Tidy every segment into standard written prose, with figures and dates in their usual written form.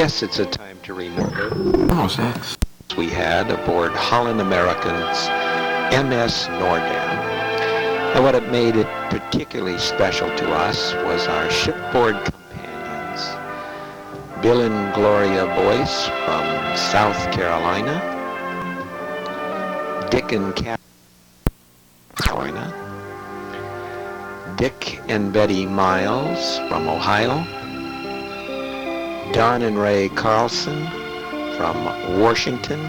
Yes, it's a time to remember. Oh, sex. We had aboard Holland American's MS Noordam. And what it made it particularly special to us was our shipboard companions, Bill and Gloria Boyce from South Carolina, Dick and Carolina, Dick and Betty Miles from Ohio, Don and Ray Carlson from Washington,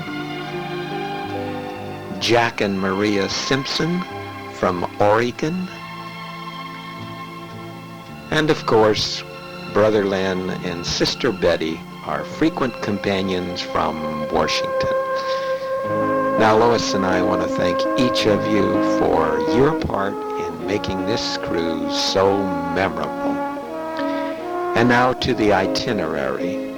Jack and Maria Simpson from Oregon, and of course, Brother Len and Sister Betty, our frequent companions from Washington. Now, Lois and I want to thank each of you for your part in making this cruise so memorable. And now to the itinerary.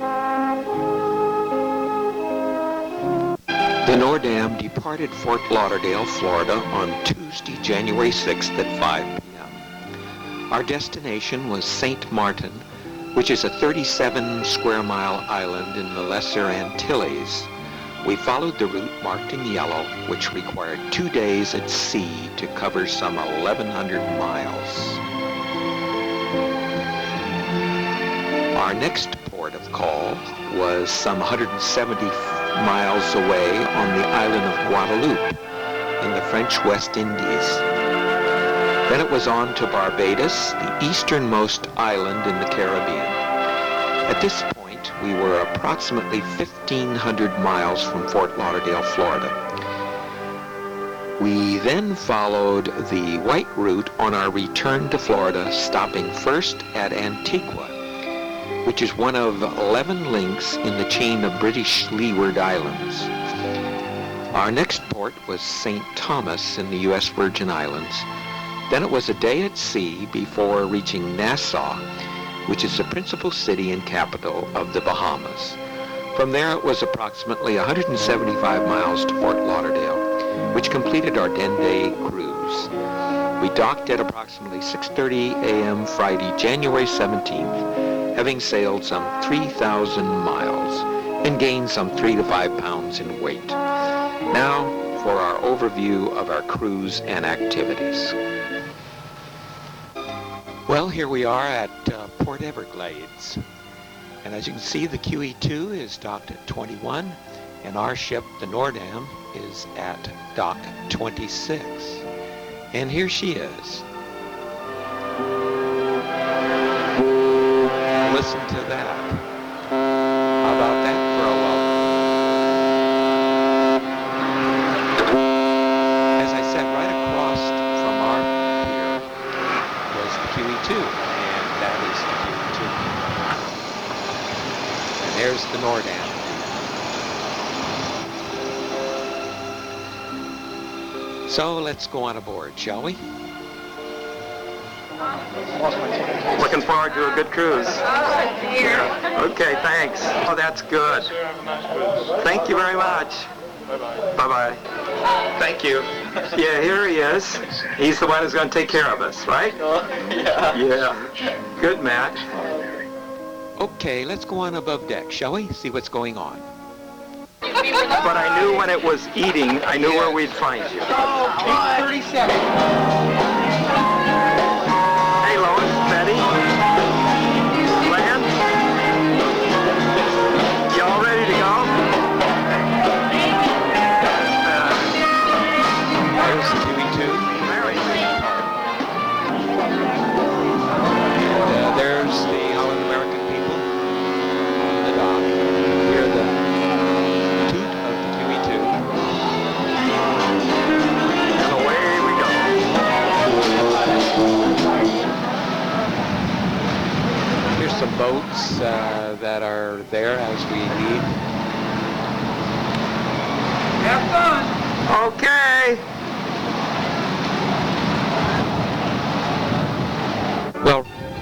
The Noordam departed Fort Lauderdale, Florida on Tuesday, January 6th at 5 p.m. Our destination was St. Martin, which is a 37 square mile island in the Lesser Antilles. We followed the route marked in yellow, which required 2 days at sea to cover some 1,100 miles. Our next port of call was some 170 miles away on the island of Guadeloupe in the French West Indies. Then it was on to Barbados, the easternmost island in the Caribbean. At this point, we were approximately 1,500 miles from Fort Lauderdale, Florida. We then followed the white route on our return to Florida, stopping first at Antigua, which is one of 11 links in the chain of British Leeward Islands. Our next port was St. Thomas in the U.S. Virgin Islands. Then it was a day at sea before reaching Nassau, which is the principal city and capital of the Bahamas. From there it was approximately 175 miles to Fort Lauderdale, which completed our 10-day cruise. We docked at approximately 6:30 a.m. Friday, January 17th, having sailed some 3,000 miles and gained some 3 to 5 pounds in weight. Now for our overview of our cruise and activities. Well, here we are at Port Everglades. And as you can see, the QE2 is docked at 21, and our ship, the Noordam, is at dock 26. And here she is. Listen to that. How about that for a welcome? As I said, right across from our pier was the QE2, and that is the QE2. And there's the Noordam. So let's go on aboard, shall we? Looking forward to a good cruise. Okay, thanks. Oh, that's good. Thank you very much. Bye-bye. Bye-bye. Thank you. Yeah, here he is. He's the one who's going to take care of us, right? Yeah. Yeah. Good, Matt. Okay, let's go on above deck, shall we? See what's going on. But I knew when it was eating, I knew where we'd find you. 8:37. Hey, Lois, Betty, Lance, y'all ready to go? There's the QE2. And there's the Holland American people on the dock. Hear the toot of the QE2. And away we go. Here's some boats that are there as we leave. Have fun. Okay.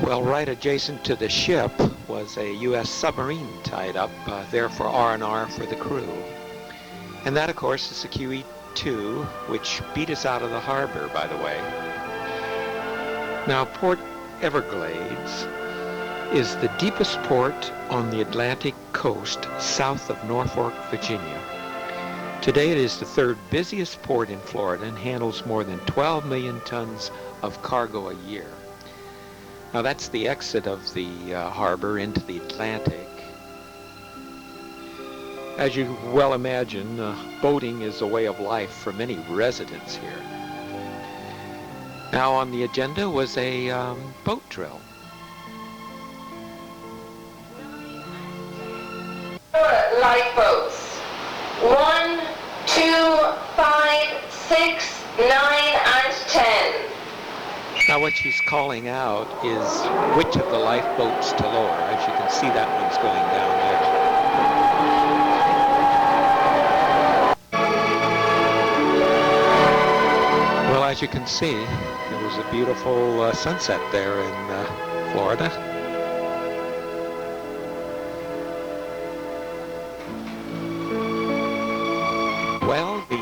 Well, right adjacent to the ship was a U.S. submarine tied up there for R&R for the crew. And that, of course, is the QE2, which beat us out of the harbor, by the way. Now, Port Everglades is the deepest port on the Atlantic coast south of Norfolk, Virginia. Today it is the third busiest port in Florida and handles more than 12 million tons of cargo a year. Now that's the exit of the harbor into the Atlantic. As you well imagine, boating is a way of life for many residents here. Now on the agenda was a boat drill. Lifeboats. 1, 2, 5, 6, 9, and 10. Now what she's calling out is which of the lifeboats to lower. As you can see, that one's going down there. Well, as you can see, it was a beautiful sunset there in Florida. Well, the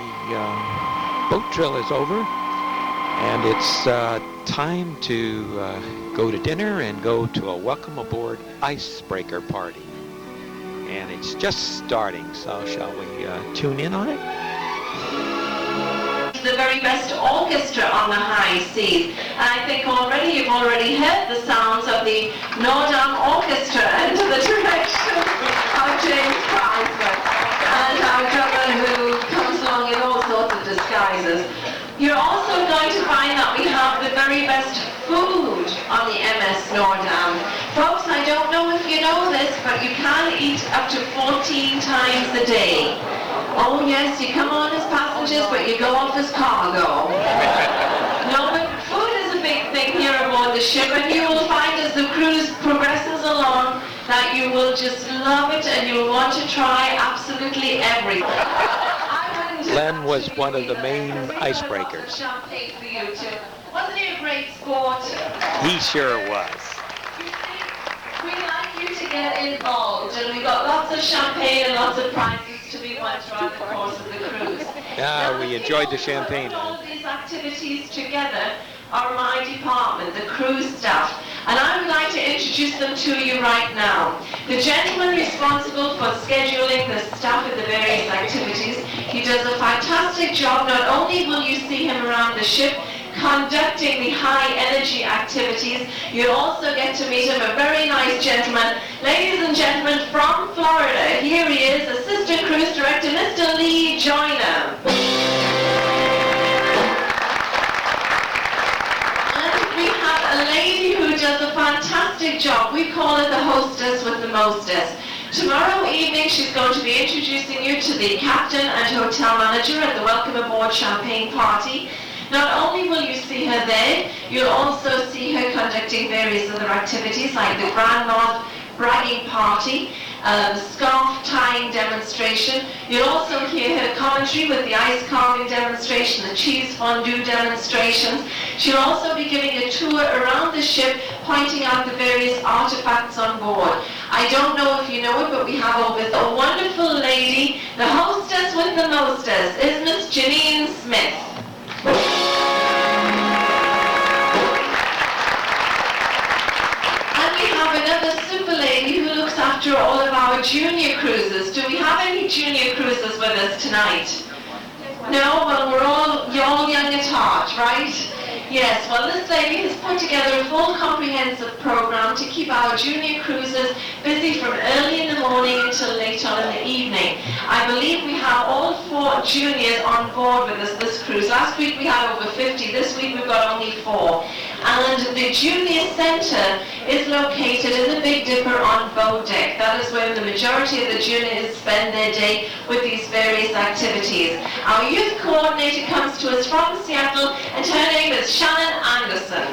boat drill is over, and it's time to go to dinner and go to a welcome aboard icebreaker party. And it's just starting, so shall we tune in on it? The very best orchestra on the high seas. And I think you've already heard the sounds of the Noordam Orchestra under the direction of James Chrysler, and our drummer who comes along in all sorts of disguises. You're also going to find that we have the very best food on the MS Noordam. Folks, I don't know if you know this, but you can eat up to 14 times a day. Oh yes, you come on as passengers, but you go off as cargo. No, but food is a big thing here aboard the ship, and you will find as the cruise progresses along that you will just love it and you'll want to try absolutely everything. Len was one of the main icebreakers. Wasn't he a great sport? He sure was. We like you to get involved, and we got lots of champagne and lots of prizes to be won throughout the course of the cruise. Yeah, we enjoyed the champagne. All of these activities together are my department, the cruise staff, and I would like to introduce them to you right now. The gentleman responsible for scheduling the staff at the various activities, he does a fantastic job. Not only will you see him around the ship conducting the high energy activities, you'll also get to meet him, a very nice gentleman. Ladies and gentlemen, from Florida, here he is, Assistant Cruise Director, Mr. Lee Joyner. A lady who does a fantastic job. We call her the hostess with the mostess. Tomorrow evening she's going to be introducing you to the captain and hotel manager at the Welcome Aboard Champagne Party. Not only will you see her there, you'll also see her conducting various other activities like the Grand North bragging party, the scarf tying demonstration. You'll also hear her commentary with the ice carving demonstration, the cheese fondue demonstrations. She'll also be giving a tour around the ship, pointing out the various artifacts on board. I don't know if you know it, but we have over a wonderful lady, the hostess with the mostess, is Miss Janine Smith. Another super lady who looks after all of our junior cruises. Do we have any junior cruises with us tonight? No? Well, you're all young at heart, right? Yes, well, this lady has put together a full comprehensive program to keep our junior cruisers busy from early in the morning until late on in the evening. I believe we have all 4 juniors on board with us this cruise. Last week we had over 50, this week we've got only 4. And the junior centre is located in the Big Dipper on bow deck. That is where the majority of the juniors spend their day with these various activities. Our youth coordinator comes to us from Seattle, and her name is Shannon Anderson.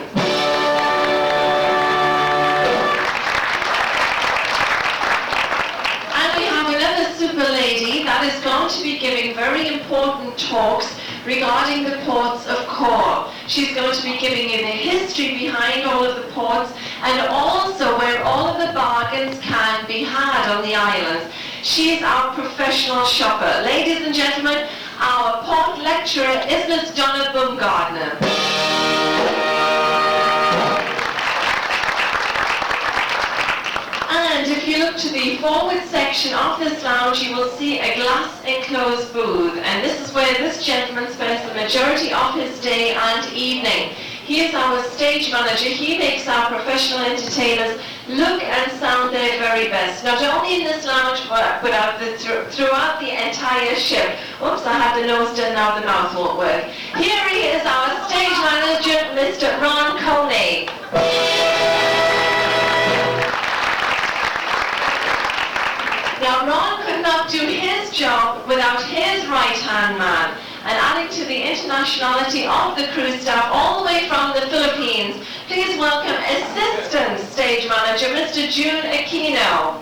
And we have another super lady that is going to be giving very important talks regarding the ports of call. She's going to be giving you the history behind all of the ports and also where all of the bargains can be had on the islands. She is our professional shopper. Ladies and gentlemen, our port lecturer is Miss Donna Baumgartner. you look to the forward section of this lounge, you will see a glass enclosed booth, and this is where this gentleman spends the majority of his day and evening. He is our stage manager. He makes our professional entertainers look and sound their very best, not only in this lounge, but throughout the entire ship. Oops, I had the nose done, now the mouth won't work. Here he is, our stage manager, Mr. Ron Coney. Now, Ron could not do his job without his right-hand man. And adding to the internationality of the cruise staff all the way from the Philippines, please welcome Assistant Stage Manager, Mr. June Aquino.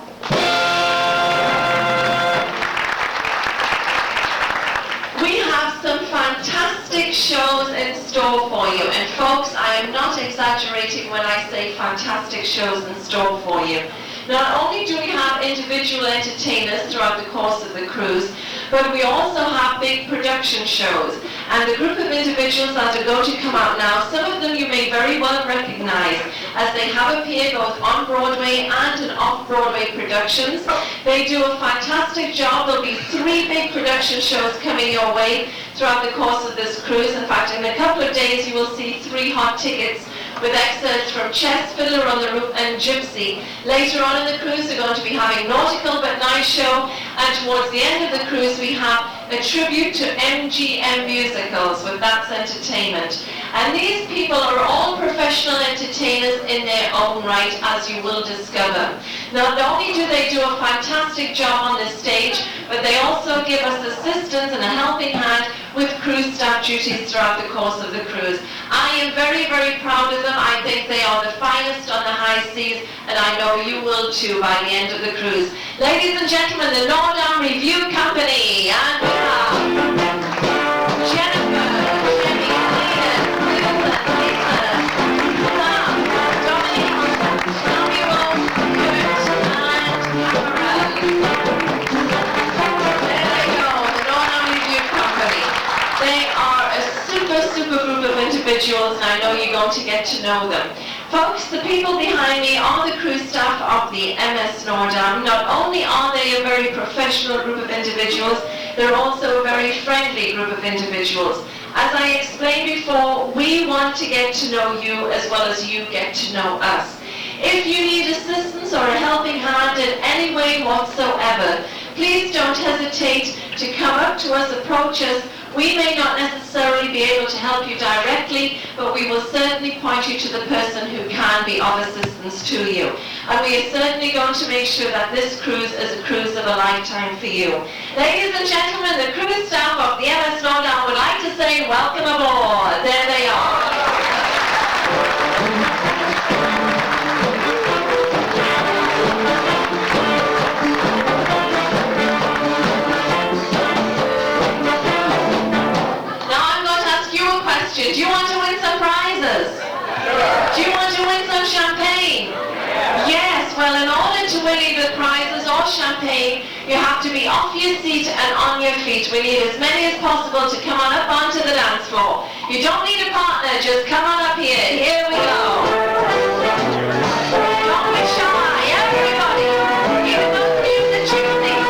We have some fantastic shows in store for you. And folks, I am not exaggerating when I say fantastic shows in store for you. Not only do we have individual entertainers throughout the course of the cruise, but we also have big production shows. And the group of individuals that are going to come out now, some of them you may very well recognize, as they have appeared both on Broadway and in off-Broadway productions. They do a fantastic job. There'll be 3 big production shows coming your way throughout the course of this cruise. In fact, in a couple of days you will see 3 hot tickets with excerpts from Chess, Fiddler on the Roof and Gypsy. Later on in the cruise we're going to be having Nautical but Night Show, and towards the end of the cruise we have a tribute to MGM musicals with That's Entertainment. And these people are all professional entertainers in their own right, as you will discover. Not only do they do a fantastic job on the stage, but they also give us assistance and a helping hand with cruise staff duties throughout the course of the cruise. I am very, very proud of them. I think they are the finest on the high seas, and I know you will too by the end of the cruise. Ladies and gentlemen, the Noordam Review Company, and we have Jennifer, Jenny, Susan, Lisa, Sam, Dominique, Samuel, Kurt, and Cameron. There they go, the Noordam Review Company. They are a super group of individuals, and I know you're going to get to know them. Folks, the people behind me are the crew staff of the MS Noordam. Not only are they a very professional group of individuals, they're also a very friendly group of individuals. As I explained before, we want to get to know you as well as you get to know us. If you need assistance or a helping hand in any way whatsoever, please don't hesitate to come up to us, approach us. We may not necessarily be able to help you directly, but we will certainly point you to the person who can be of assistance to you. And we are certainly going to make sure that this cruise is a cruise of a lifetime for you. Ladies and gentlemen, the cruise staff of the MS Noordam would like to say welcome aboard. There they are. Do you want to win some prizes? Do you want to win some champagne? Yes. Well, in order to win either prizes or champagne, you have to be off your seat and on your feet. We need as many as possible to come on up onto the dance floor. You don't need a partner, just come on up here. Here we go. Don't be shy, everybody. Even those music gypsies.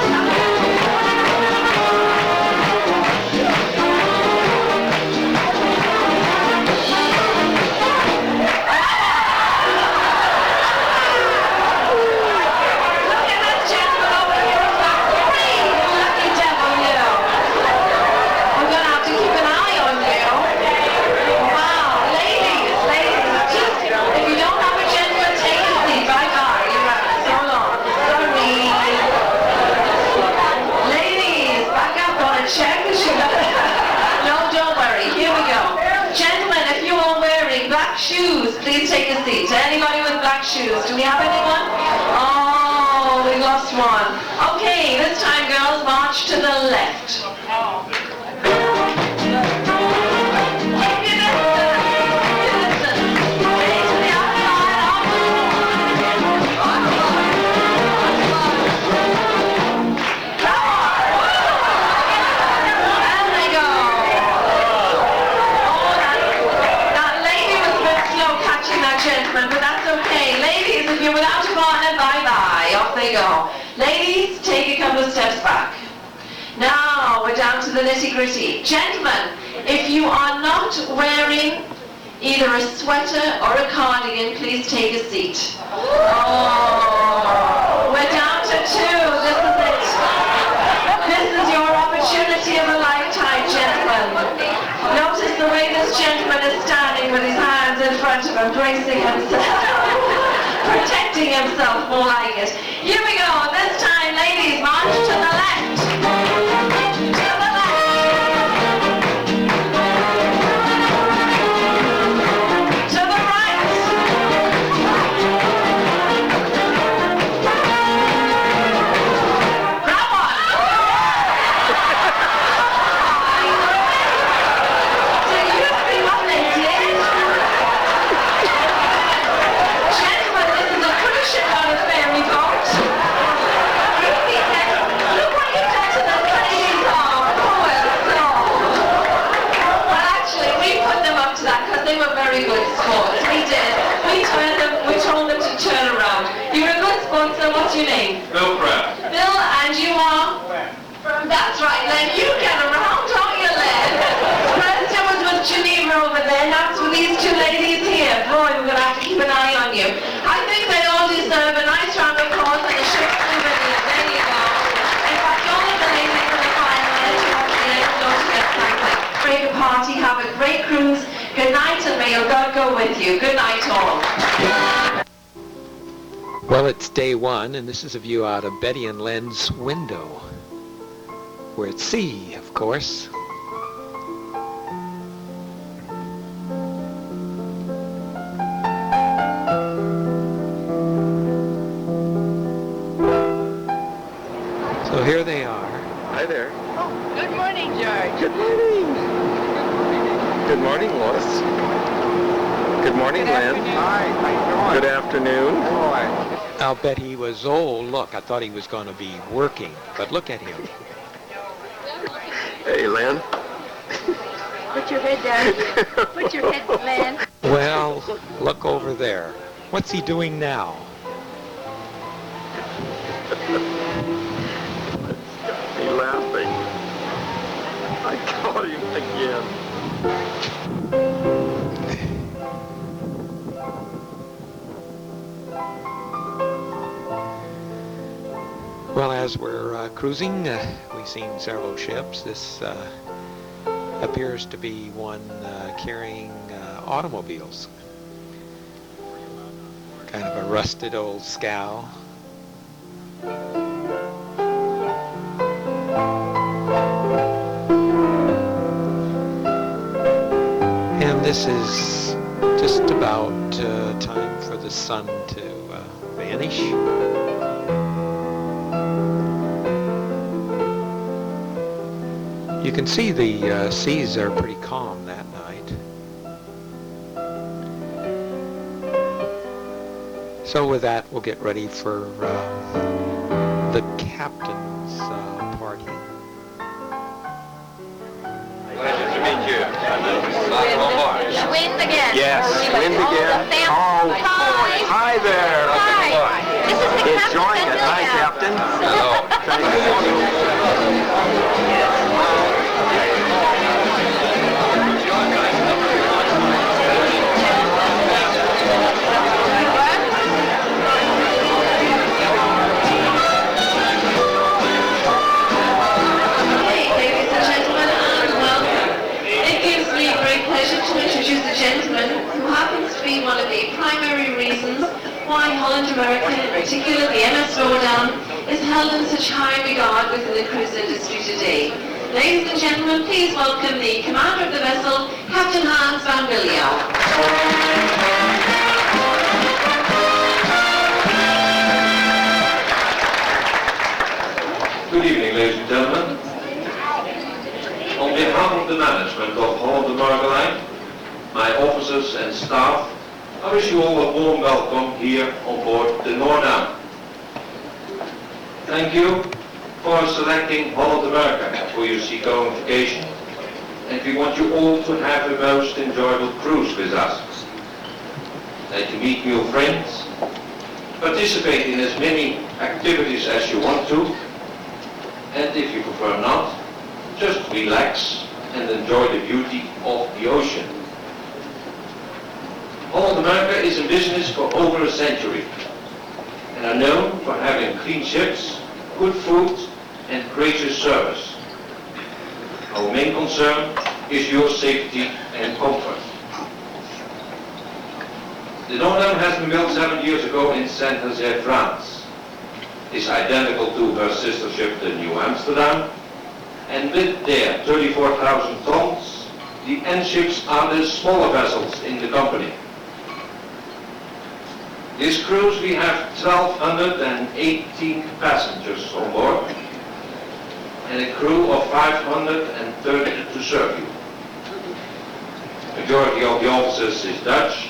Shoes, please take a seat. Anybody with black shoes? Do we have anyone? Oh, we lost one. Okay, this time girls, march to the left. But that's okay. Ladies, if you're without a partner, bye-bye. Off they go. Ladies, take a couple of steps back. Now we're down to the nitty-gritty. Gentlemen, if you are not wearing either a sweater or a cardigan, please take a seat. Oh, we're down to 2. This is it. This is your opportunity of a lifetime, gentlemen. Notice the way this gentleman is standing with his hands in front of him, bracing himself, protecting himself, more like it. Here we go. This time, ladies, march to the left. To the left. To the right. Grab one. So you think what they did? Gentlemen, this is a cruise ship on a ferry boat. Look what you've done to the ladies' arm. Poor soul. Well, actually, we put them up to that because they were very good sports. We did. We told them to turn around. You're a good sport, so what's your name? Bill Pratt. Bill, and you are? That's right, Len. You get around, don't you, Len? Preston was with Geneva over there, now it's with these 2 ladies here. Boy, we're going to have to keep an eye on you. I think they all deserve a nice round of applause and a short souvenir. There you go. In fact, all of the ladies in the final don't get thanked. Break a party, have a great cruise. Good night, and may your God go with you. Good night, all. Well, it's day 1, and this is a view out of Betty and Len's window. We're at sea, of course. So here they are. Hi there. Oh, good morning, George. Good morning. Good morning, Lois. Good morning, Len. Hi, how you doing? Good afternoon. I'll bet he was, oh, look, I thought he was going to be working, but look at him. Hey, Len. Put your head down here. Put your head, Len. Well, look over there. What's he doing now? He's laughing. I caught him again. Well, as we're cruising, we've seen several ships. This appears to be one carrying automobiles. Kind of a rusted old scow. And this is just about time for the sun to vanish. You can see the seas are pretty calm that night. So with that, we'll get ready for the captain's party. Pleasure to meet you. Wind again. Yes, wind again. Oh, Hi there. Hi. This is the Enjoying it. Hi, captain. Ladies and gentlemen, and welcome. It gives me great pleasure to introduce a gentleman who happens to be one of the primary reasons why Holland America, in particular the MS Noordam, is held in such high regard within the cruise industry today. Ladies and gentlemen, please welcome the commander of the vessel, Captain Hans van Williau. Good evening, ladies and gentlemen. On behalf of the management of Holland America Line, my officers and staff, I wish you all a warm welcome here on board the Noordam. Thank you for selecting Holland America for your seagoing vacation, and we want you all to have a most enjoyable cruise with us. And to meet new friends, participate in as many activities as you want to, and if you prefer not, just relax and enjoy the beauty of the ocean. Holland America is in business for over a century and are known for having clean ships, good food and gracious service. Our main concern is your safety and comfort. The Noordam has been built 7 years ago in Saint-Nazaire, France. It's identical to her sister ship, the New Amsterdam, and with their 34,000 tons, the N ships are the smaller vessels in the company. This cruise we have 1,218 passengers on board and a crew of 530 to serve you. Majority of the officers is Dutch,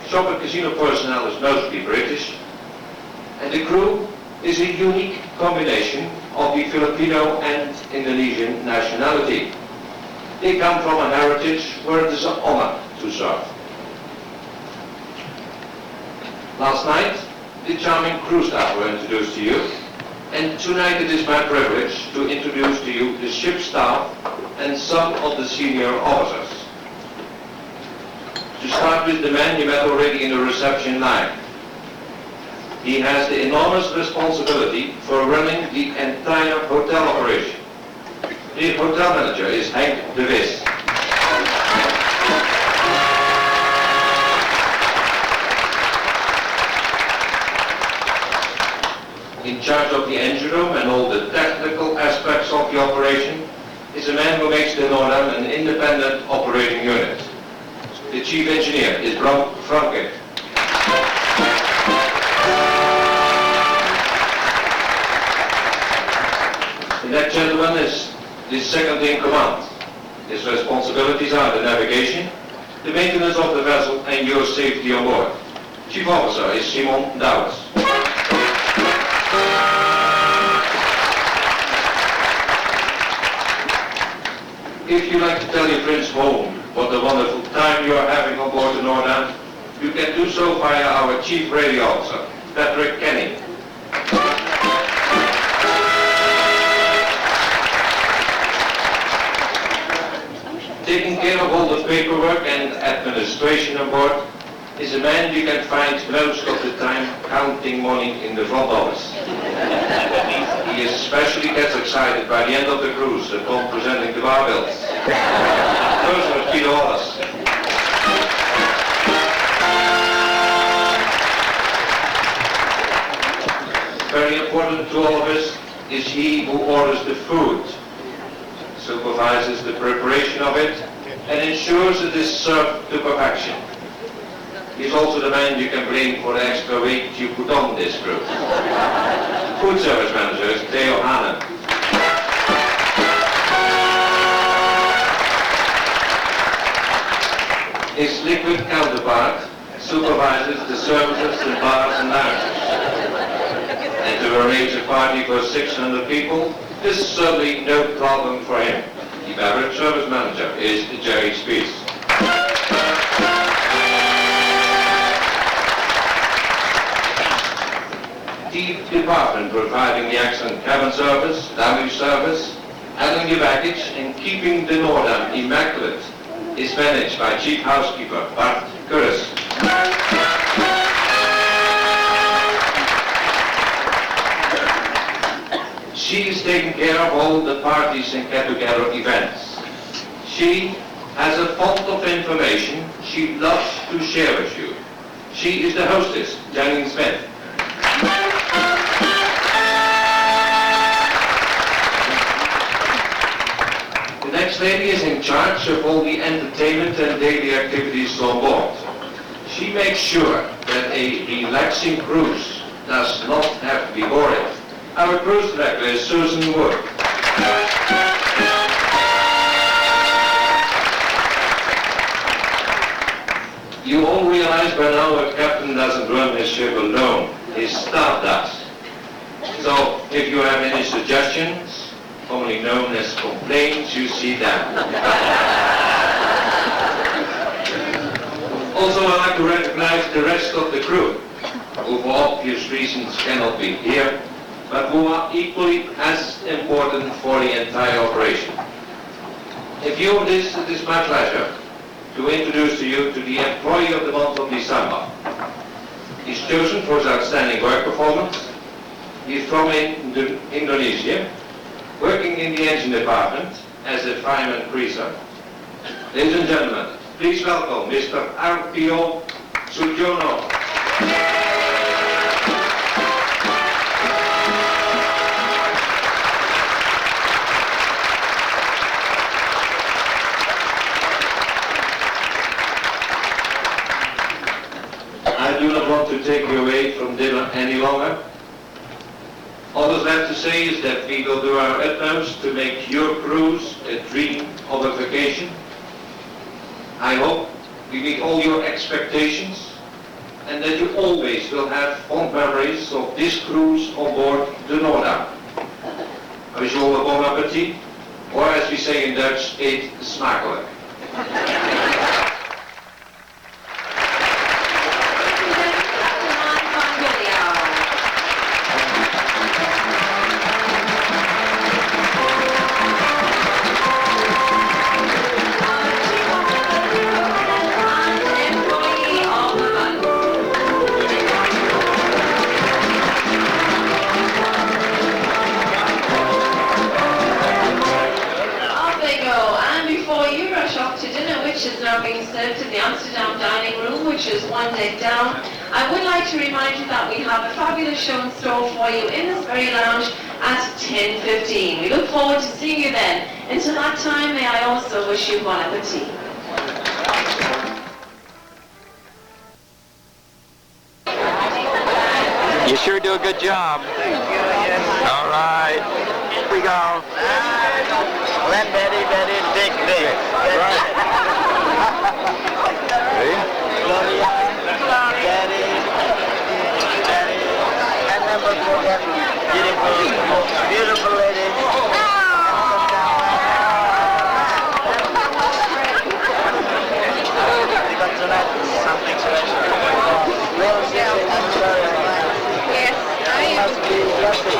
shop and casino personnel is mostly British, and the crew is a unique combination of the Filipino and Indonesian nationality. They come from a heritage where it is an honor to serve. Last night, the charming crew staff were introduced to you, and tonight it is my privilege to introduce to you the ship staff and some of the senior officers. To start with the man you met already in the reception line. He has the enormous responsibility for running the entire hotel operation. The hotel manager is Henk de Vis. In charge of the engine room and all the technical aspects of the operation is a man who makes the Noordam an independent operating unit. The chief engineer is Bram Franke. And that gentleman is the second in command. His responsibilities are the navigation, the maintenance of the vessel and your safety on board. Chief officer is Simon Douwes. If you like to tell your friends home what a wonderful time you are having on board the Noordam, you can do so via our chief radio officer, Patrick Kenny. Taking care of all the paperwork and administration on board is a man you can find most of the time counting money in the front office. He especially gets excited by the end of the cruise upon presenting the bar bills. Those are $3. Very important to all of us is he who orders the food, supervises the preparation of it, and ensures it is served to perfection. He's also the man you can blame for the extra weight you put on this cruise. Food service manager is Theo Hanen. His liquid counterpart supervises the services in bars and lounges. And to arrange a party for 600 people, this is certainly no problem for him. The beverage service manager is Jerry Spies. The department providing the excellent cabin service, lounge service, handling your baggage and keeping the Noordam immaculate is managed by Chief Housekeeper Bart Curris. She is taking care of all the parties and get-together events. She has a font of information she loves to share with you. She is the hostess, Janine Smith. The next lady is in charge of all the entertainment and daily activities on board. She makes sure that a relaxing cruise does not have to be boring. Our cruise director is Susan Wood. You all realize by now a captain doesn't run his ship alone. His staff does. So if you have any suggestions, only known as complaints, you see them. Also, I'd like to recognize the rest of the crew. who for obvious reasons cannot be here, but who are equally as important for the entire operation. In view of this, it is my pleasure to introduce to you to the Employee of the Month of December. He's chosen for his outstanding work performance. He's from Indonesia, working in the engine department as a fireman greaser. Ladies and gentlemen, please welcome Mr. Arpio Sujono. I do not want to take you away from dinner any longer. All that's left to say is that we will do our utmost to make your cruise a dream of a vacation. I hope we meet all your expectations and that you always will have fond memories of this cruise on board the Noordam. I wish you all a bon appetit, or as we say in Dutch, eet smakelijk. To the Amsterdam dining room, which is one deck down. I would like to remind you that we have a fabulous show in store for you in this very lounge at 10:15. We look forward to seeing you then. Until that time, may I also wish you bon appetit. You sure do a good job. All right. Here we go. Let Betty dig dig. Gloria, Daddy, and never forget beautiful lady. Because tonight is something special. Little sister, I'm sorry. Yes, I am. Must be lucky.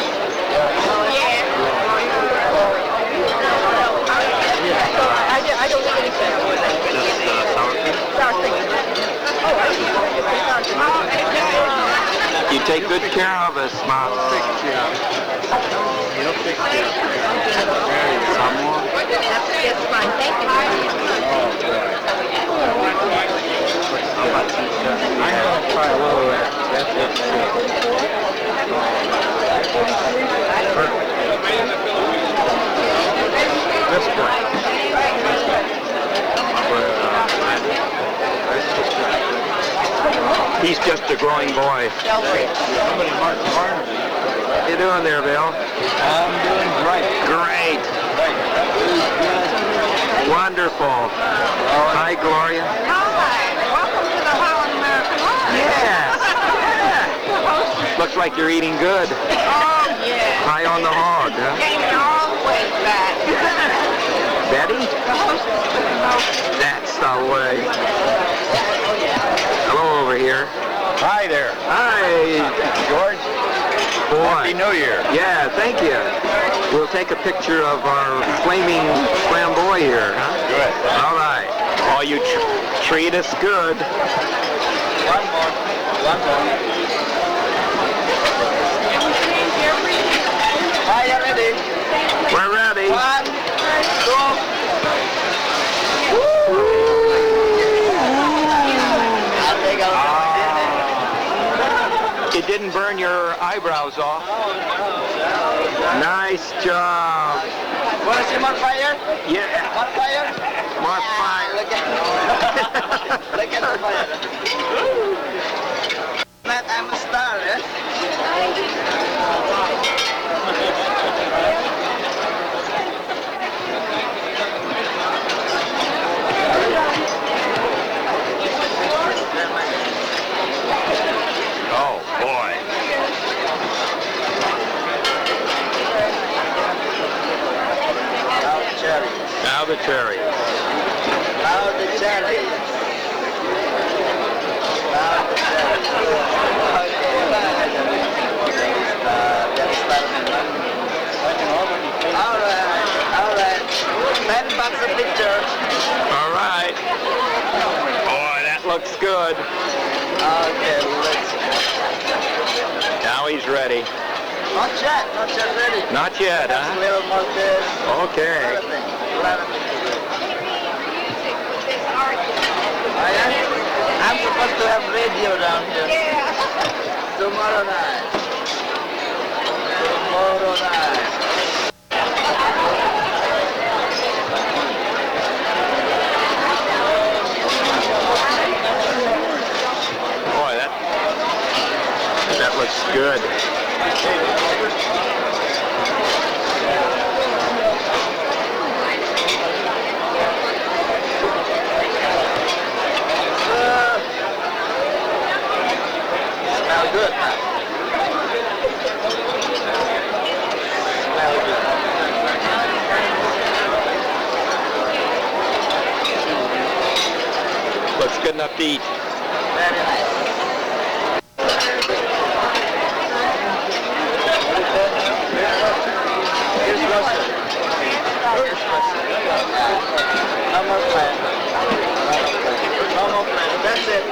I don't think anything. Just sour cream? You take good care of us, Mom. Some more? It's fine. Thank you. I'm going to try a little of that. That's this one. He's just a growing boy. How you doing there, Bill? I'm doing great. Great. Wonderful. Hi, Gloria. Hi. Welcome to the Holland American Line. Yes. Looks like you're eating good. Oh, yeah. High on the hog, huh? Gaining all the way back. Betty? The hostess with the most. That's the way. Hello over here. Hi there. Hi, George. boy. Happy New Year. Yeah, thank you. We'll take a picture of our flaming flamboy here, huh? Good. All right. Oh, you treat us good. One more. Hi, you ready? We're ready. 1, 2. It didn't burn your eyebrows off. Nice job. Want to see more fire? Yeah. More fire? More fire. Look at look at the fire. Matt, I'm a star, eh? Oh, boy. Now the cherry. Now the cherry. Now the cherry. Now the cherry. Okay. All right. $10 a picture. All right. Boy, that looks good. Okay, let's. Now he's ready. Not yet ready. Not yet, Just a huh? little more this. Okay. I'm supposed to have radio down here. Yeah. Tomorrow night. Boy, that looks good. Smell good, man. Smell good. Looks good enough to eat. Very nice. Here's Russell. No more plan. No more plan. That's it.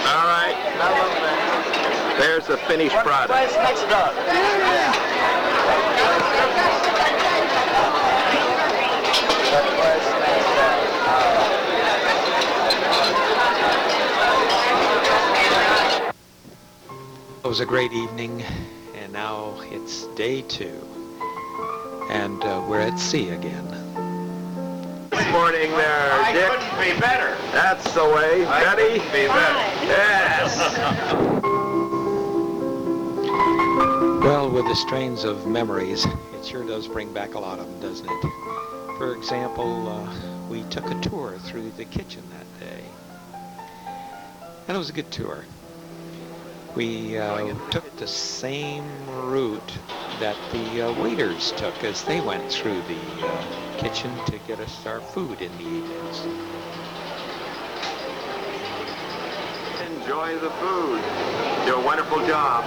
All right. No more plan. There's the finished product. Where's next door? It was a great evening, and now it's day 2, and we're at sea again. Good morning there, Dick. couldn't be better. That's the way. Ready? Be better. Yes. Well, with the strains of memories, it sure does bring back a lot of them, doesn't it? For example, we took a tour through the kitchen that day, and it was a good tour. We took the same route that the waiters took as they went through the kitchen to get us our food in the evenings. Enjoy the food. Do a wonderful job.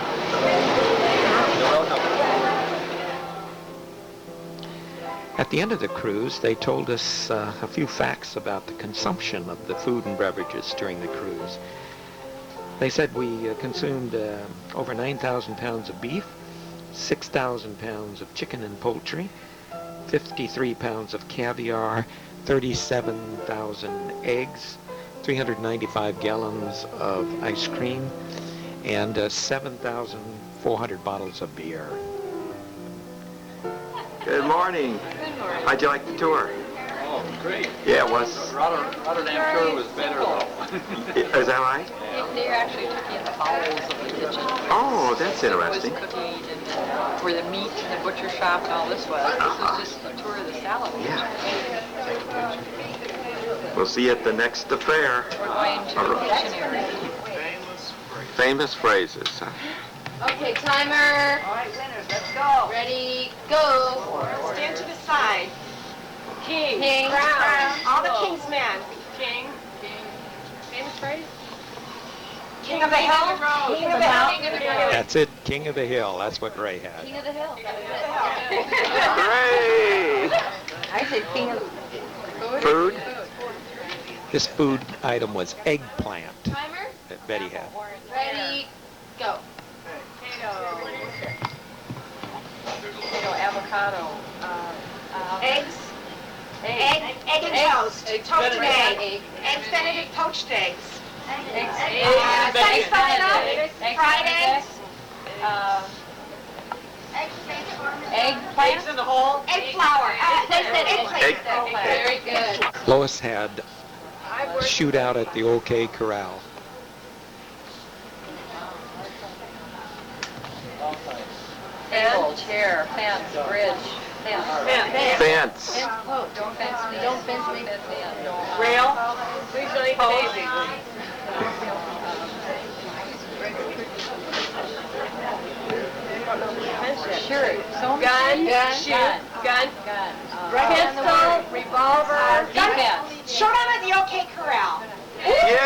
You're welcome. At the end of the cruise, they told us a few facts about the consumption of the food and beverages during the cruise. They said we consumed over 9,000 pounds of beef, 6,000 pounds of chicken and poultry, 53 pounds of caviar, 37,000 eggs, 395 gallons of ice cream, and 7,400 bottles of beer. Good morning. Good morning. How'd you like the tour? Oh, great. Yeah, it was. Rotterdam tour was better though. Is that right? They actually took in the bowels of the kitchen. Oh, that's It was interesting. cooking and where the meat and the butcher shop and all this was. This was just a tour of the salad kitchen. Yeah. We'll see you at the next affair. We're going to All the right. kitchen area. Famous phrases. Huh? Okay, timer. All right, winners, let's go. Ready, go. Stand to the side. King. King. Crown. All the king's men. King. Famous phrase? King of the hill. King of the hill. King of the hill. That's it, King of the Hill. That's what Ray had. King of the hill. Hooray! I said king of Food? This food item was eggplant Timer. that Betty had. Ready, go. Potato, avocado. eggs. Egg and toast. Toasted egg. Eggs Benedict poached eggs. Sunny side up. Fried eggs. Eggs in the hole. Egg flour. Egg. Very good. Lois had a shootout at the OK Corral. Table, chair, fence, bridge. Fence. Fence. Oh, don't fence me. Don't fence me. Rail. Usually daisy. Sure. Gun. Shoot. Gun. Pistol. Revolver. Defense. Showdown at the OK Corral. Yay!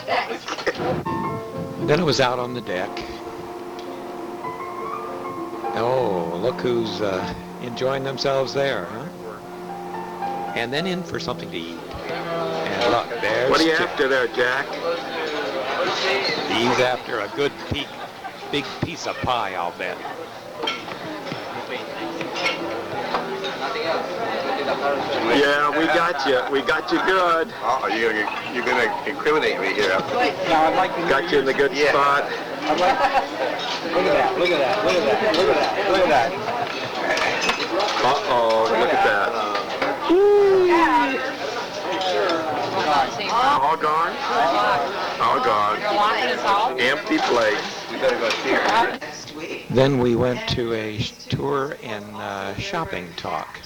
Then I was out on the deck. Oh, look who's enjoying themselves there, huh? And then in for something to eat. And look, there's What are you Jack. after there, Jack? He's after a good big piece of pie, I'll bet. Yeah, we got you. We got you good. Oh, you're going to incriminate me here. Got you in the good spot. Look at that, look at that, look at that, look at that, look at that. Uh-oh, look at that. All gone? All gone. Empty plate. We better go see her. Next week Then we went to a tour and shopping talk.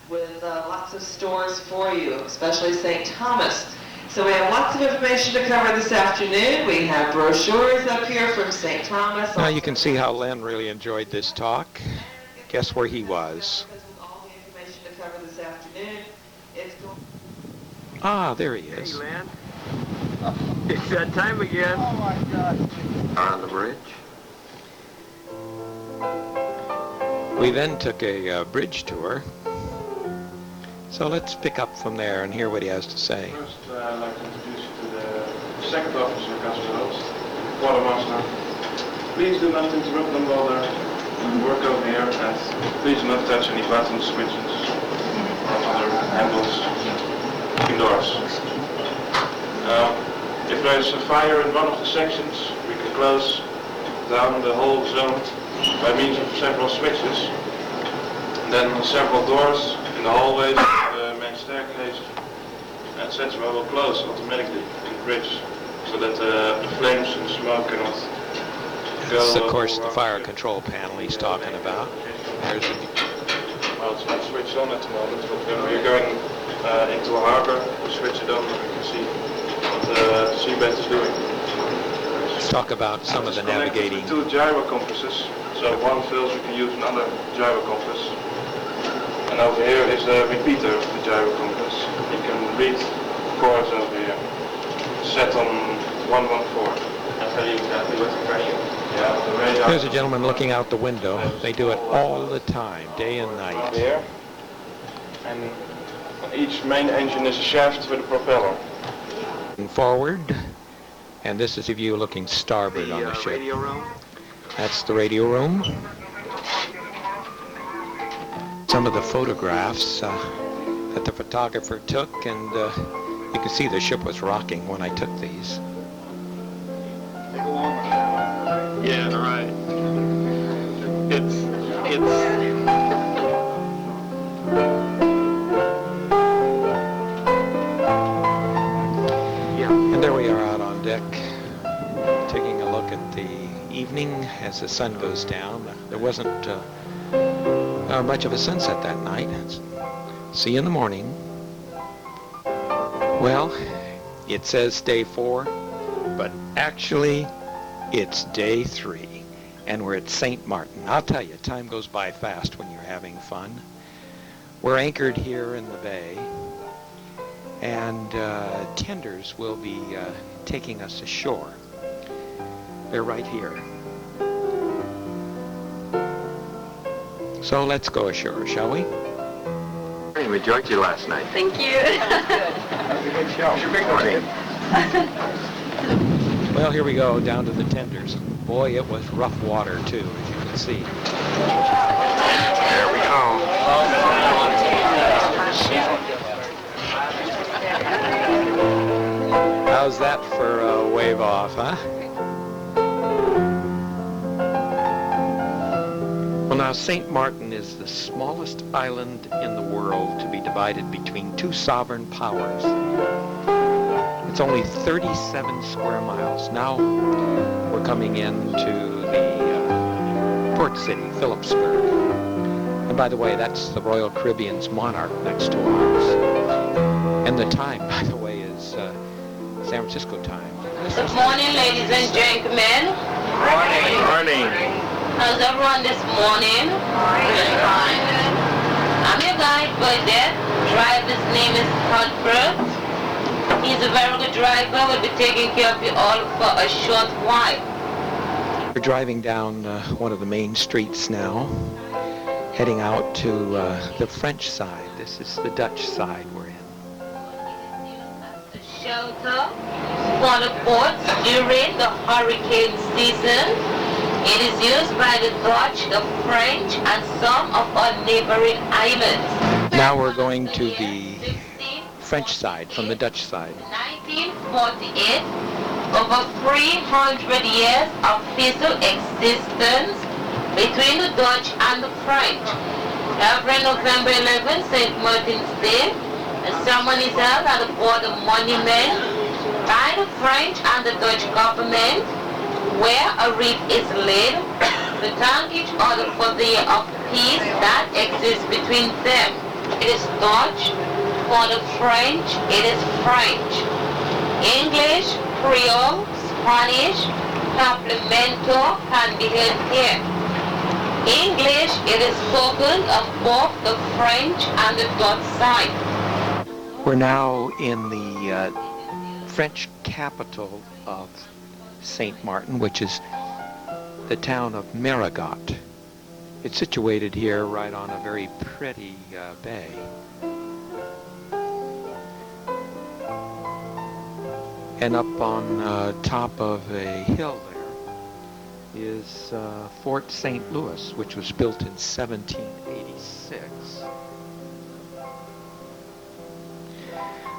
with lots of stores for you, especially St. Thomas. So we have lots of information to cover this afternoon. We have brochures up here from St. Thomas. Now you can see how Len really enjoyed this talk. Guess where he was? All the information to cover this afternoon. It's going Ah, there he Hey, is. Len. It's that time again. Oh my God. On the bridge. We then took a bridge tour. So let's pick up from there and hear what he has to say. First, I'd like to introduce you to the second officer of Castle Quartermaster. Please do not interrupt them while they're work over here, and please do not touch any buttons, switches, or other handles indoors. If there is a fire in one of the sections, we can close down the whole zone by means of several switches. And then several doors in the hallways, the main staircase, etc. will close automatically in the bridge, so that the flames and smoke cannot go. This is, of course, the over fire the- control panel he's talking about. There's the, Well, it's not switched on at the moment, but when we're going into a harbor, we switch it on and we can see what the seabed is doing. let's talk about some of the It's connected navigating. with two gyro compasses. So if one fails, we can use another gyro compass. And over here is a repeater of the gyro compass. You can read chords over here. Set on 114. I'll tell you exactly what's in front of you. Yeah, the radar. There's a gentleman looking out the window. They do it all the time, day and Over night. here. And on each main engine is a shaft with a propeller. And forward, and this is a view looking starboard on the ship. Radio room. That's the radio room. Some of the photographs that the photographer took, and you can see the ship was rocking when I took these. Yeah, right. It's And there we are out on deck, taking a look at the evening as the sun goes down. There wasn't much of a sunset that night. See you in the morning. Well, it says day 4, but actually it's day 3, and we're at St. Martin. I'll tell you, time goes by fast when you're having fun. We're anchored here in the bay, and tenders will be taking us ashore. They're right here. So let's go ashore, shall we? Hey, we enjoyed you last night. Thank you. Good show. Good morning. Well, here we go, down to the tenders. Boy, it was rough water, too, as you can see. There we go. How's that for a wave off, huh? Well, now, St. Martin is the smallest island in the world to be divided between two sovereign powers. It's only 37 square miles. Now we're coming into the port city, Phillipsburg. And by the way, that's the Royal Caribbean's Monarch next to ours. And the time, by the way, is San Francisco time. Good morning, ladies and gentlemen. Morning. How's everyone this morning? Really fine. I'm your guide, Bernadette. Driver's name is Cuthbert. He's a very good driver. Will be taking care of you all for a short while. We're driving down one of the main streets now, heading out to the French side. This is the Dutch side we're in. The shelter for the boats during the hurricane season. It is used by the Dutch, the French, and some of our neighboring islands. Now we're going to the French side from the Dutch side. 1948, over 300 years of peaceful existence between the Dutch and the French. Every November 11, St. Martin's Day, a ceremony is held at the border monument by the French and the Dutch government, where a wreath is laid to thank each other for the year of peace that exists between them. It is Dutch. For the French, it is French. English, Creole, Spanish, Complemento can be heard here. English, it is spoken of both the French and the Dutch side. We're now in the French capital of St. Martin, which is the town of Marigot. It's situated here right on a very pretty bay. And up on top of a hill there is Fort St. Louis, which was built in 1786.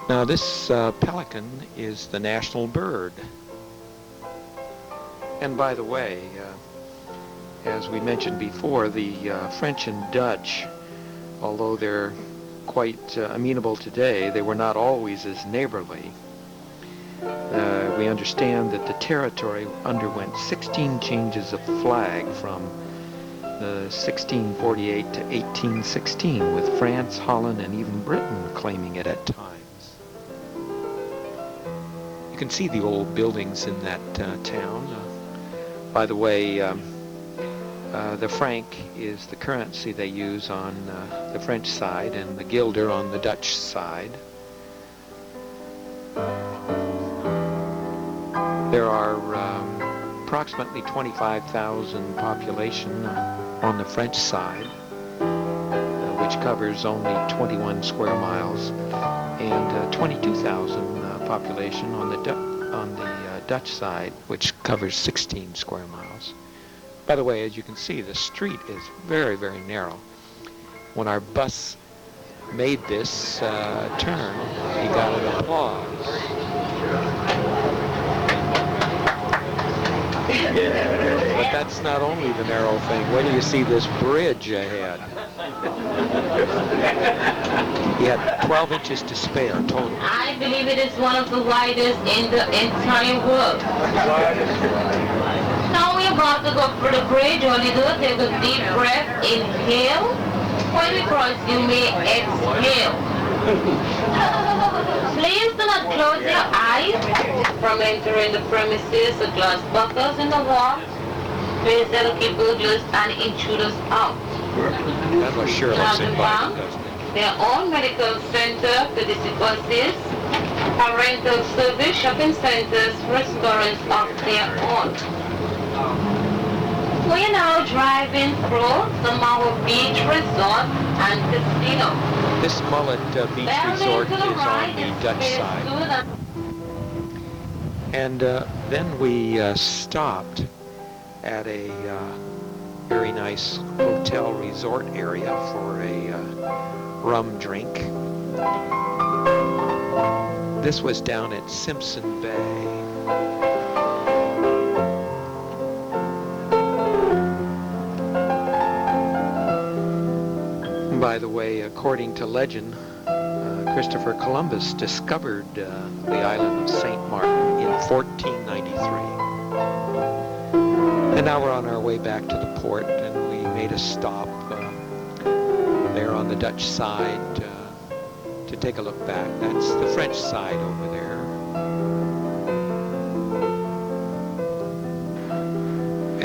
Now this pelican is the national bird. And by the way, as we mentioned before, the French and Dutch, although they're quite amenable today, they were not always as neighborly. We understand that the territory underwent 16 changes of flag from 1648 to 1816, with France, Holland, and even Britain claiming it at times. You can see the old buildings in that town. By the way, the franc is the currency they use on the French side, and the guilder on the Dutch side. There are approximately 25,000 population on the French side, which covers only 21 square miles, and 22,000 population on the Dutch side, which covers 16 square miles. By the way, as you can see, the street is very, very narrow. When our bus made this turn, he got an applause. But that's not only the narrow thing. Wait till you see this bridge ahead. He had 12 inches to spare total. I believe it is one of the widest in the entire world. Now we're about to go through the bridge. All you do is take a deep breath, inhale. When we cross, you may exhale. Please do not close your eyes from entering the premises. The glass buckles in the wall. Please let keep burglars and intruders out. That was sure looks inviting, doesn't it? Their own medical center for diseases, parental service, shopping centers, restaurants of their own. We are now driving through the Maui Beach Resort and Casino. This Mullet Beach Resort is on the Dutch side. And then we stopped at a very nice hotel resort area for a rum drink. This was down at Simpson Bay. By the way, according to legend, Christopher Columbus discovered the island of St. Martin in 1493. And now we're on our way back to the port, and we made a stop there on the Dutch side to take a look back. That's the French side over there.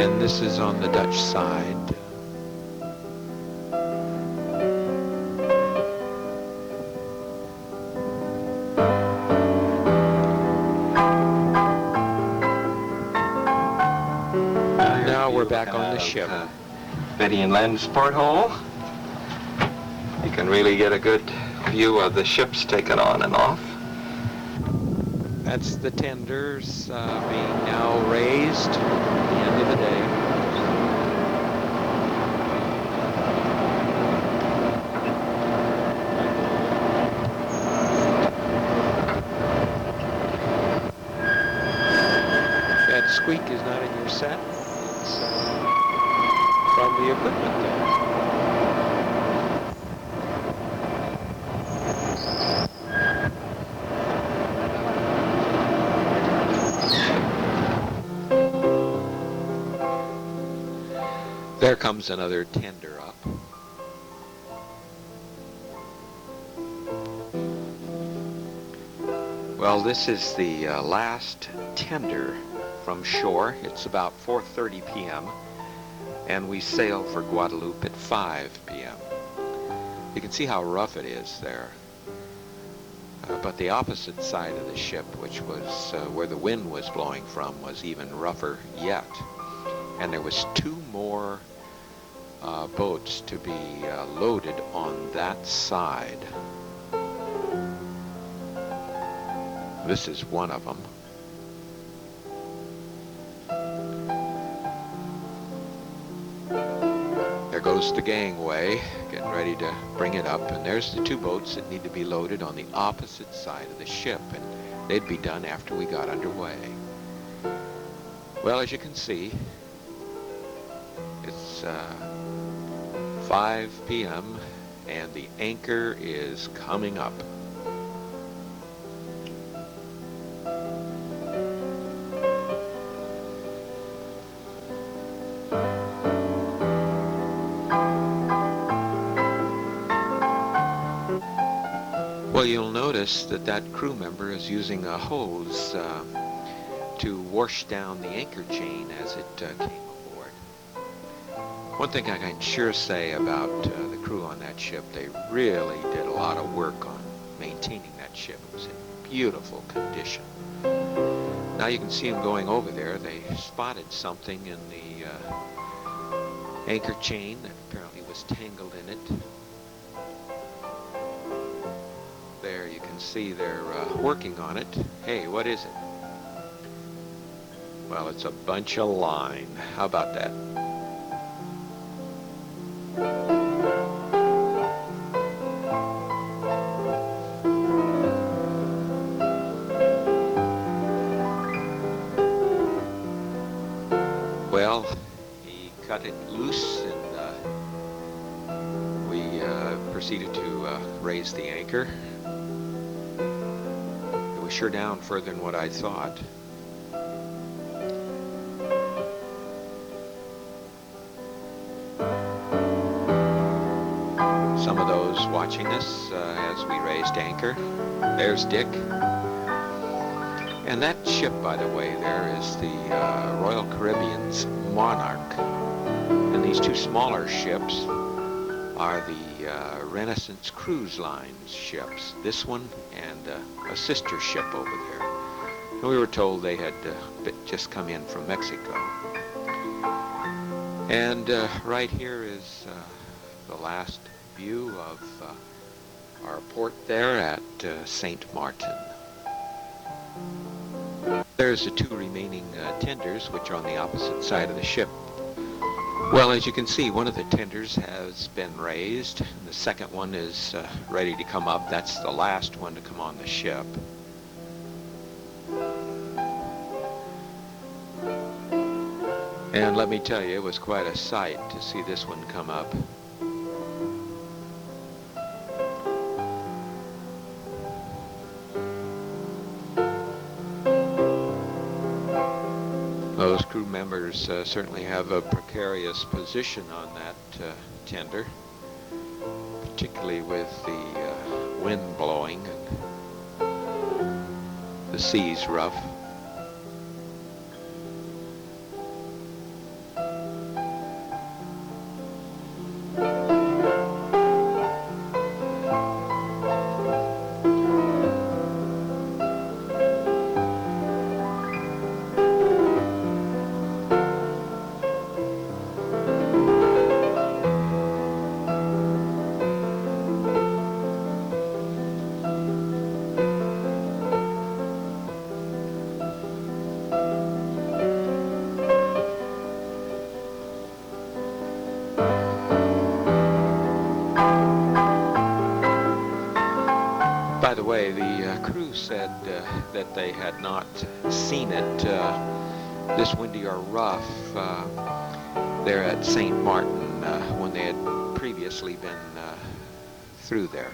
And this is on the Dutch side. we're back on the ship. Betty and Len's porthole. You can really get a good view of the ships taken on and off. That's the tenders being now raised at the end of the day. That squeak is not in your set. It's from the equipment there. There comes another tender up. Well, this is the last tender from shore. It's about 4:30 p.m. and we sail for Guadeloupe at 5 p.m. You can see how rough it is there. But the opposite side of the ship, which was where the wind was blowing from, was even rougher yet. And there was 2 more boats to be loaded on that side. This is one of them. There goes the gangway, getting ready to bring it up, and there's the 2 boats that need to be loaded on the opposite side of the ship, and they'd be done after we got underway. Well, as you can see, it's 5 p.m. and the anchor is coming up. Well, you'll notice that that crew member is using a hose to wash down the anchor chain as it came aboard. One thing I can sure say about the crew on that ship, they really did a lot of work on maintaining that ship. It was in beautiful condition. Now you can see them going over there. They spotted something in the anchor chain that apparently was tangled in it. There you can see they're working on it. Hey, what is it? Well, it's a bunch of line. How about that? Well, he cut it loose and we proceeded to raise the anchor. It was sure down further than what I thought. Some of those watching us as we raised anchor. There's Dick. And that ship, by the way, there is the Royal Caribbean's Monarch. And these 2 smaller ships are the Renaissance Cruise Line's ships. This one and a sister ship over there. And we were told they had just come in from Mexico. And right here is the last view of our port there at St. Martin. There's the 2 remaining tenders, which are on the opposite side of the ship. Well, as you can see, one of the tenders has been raised, and the second one is ready to come up. That's the last one to come on the ship. And let me tell you, it was quite a sight to see this one come up. Those crew members certainly have a precarious position on that tender, particularly with the wind blowing and the seas rough. way, the crew said that they had not seen it this windy or rough there at St. Martin when they had previously been through there.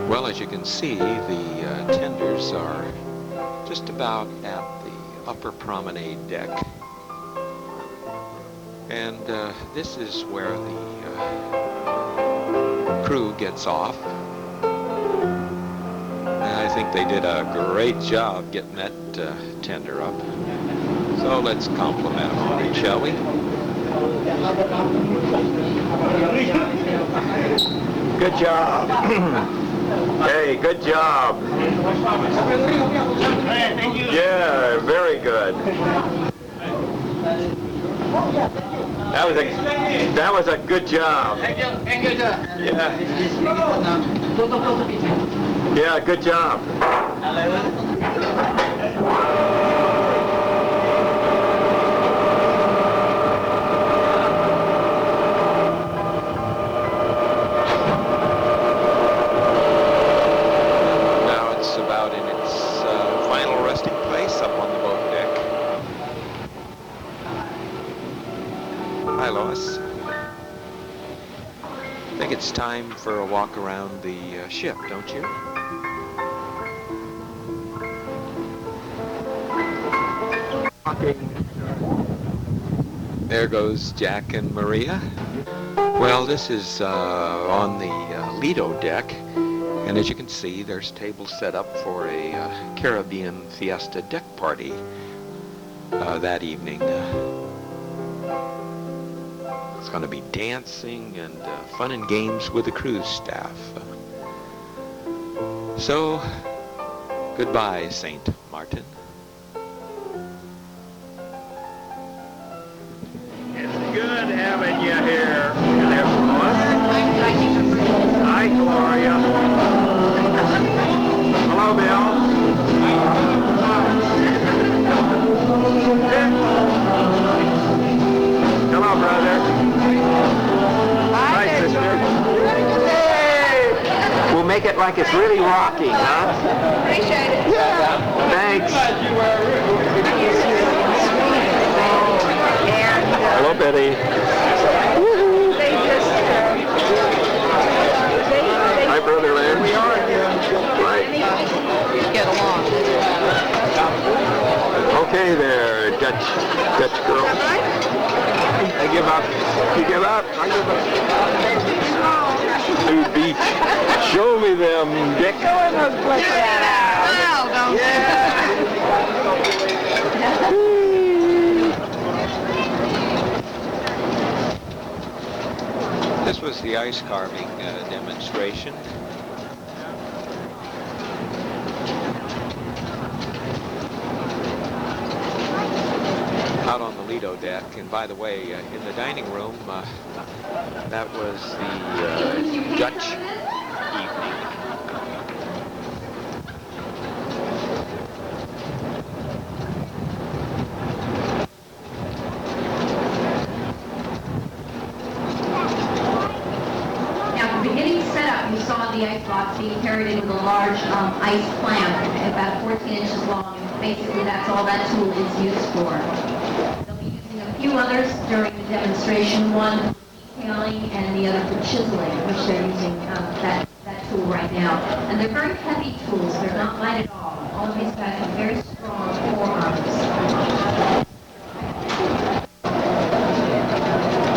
Well, as you can see, the tenders are just about at the upper promenade deck. And this is where the crew gets off. And I think they did a great job getting that tender up. So let's compliment them on it, shall we? Good job. Hey, good job. Yeah, very good. That was a good job. Yeah. Yeah, good job. Hi, Lois. I think it's time for a walk around the ship, don't you? There goes Jack and Maria. Well, this is on the Lido deck, and as you can see, there's tables set up for a Caribbean fiesta deck party that evening. It's going to be dancing and fun and games with the cruise staff. So, goodbye, St. Martin. It's good having you here, everyone. Hi, Gloria. Hello, Bill. Hello, brother. Hi, sister. Hey! We'll make it like it's really rocking, huh? Appreciate it. Yeah. Thanks. Hello, Betty. They just, Hi, Brother Lynn. We are right. Get along. Okay there, Dutch girl. I give up. You give up? I give up. New beach. Show me them, Dick. Go in and flesh that out. Yeah. This was the ice carving demonstration. Out on the Lido deck, and by the way, in the dining room, that was the Dutch evening. Now, the beginning setup, you saw the ice blocks being carried into the large ice plant, about 14 inches long, and basically that's all that tool is used for. They'll be using a few others during the demonstration, one for detailing and the other for chiseling, which they're using that tool right now. And they're very heavy tools, they're not light at all. All of these guys have very strong forearms.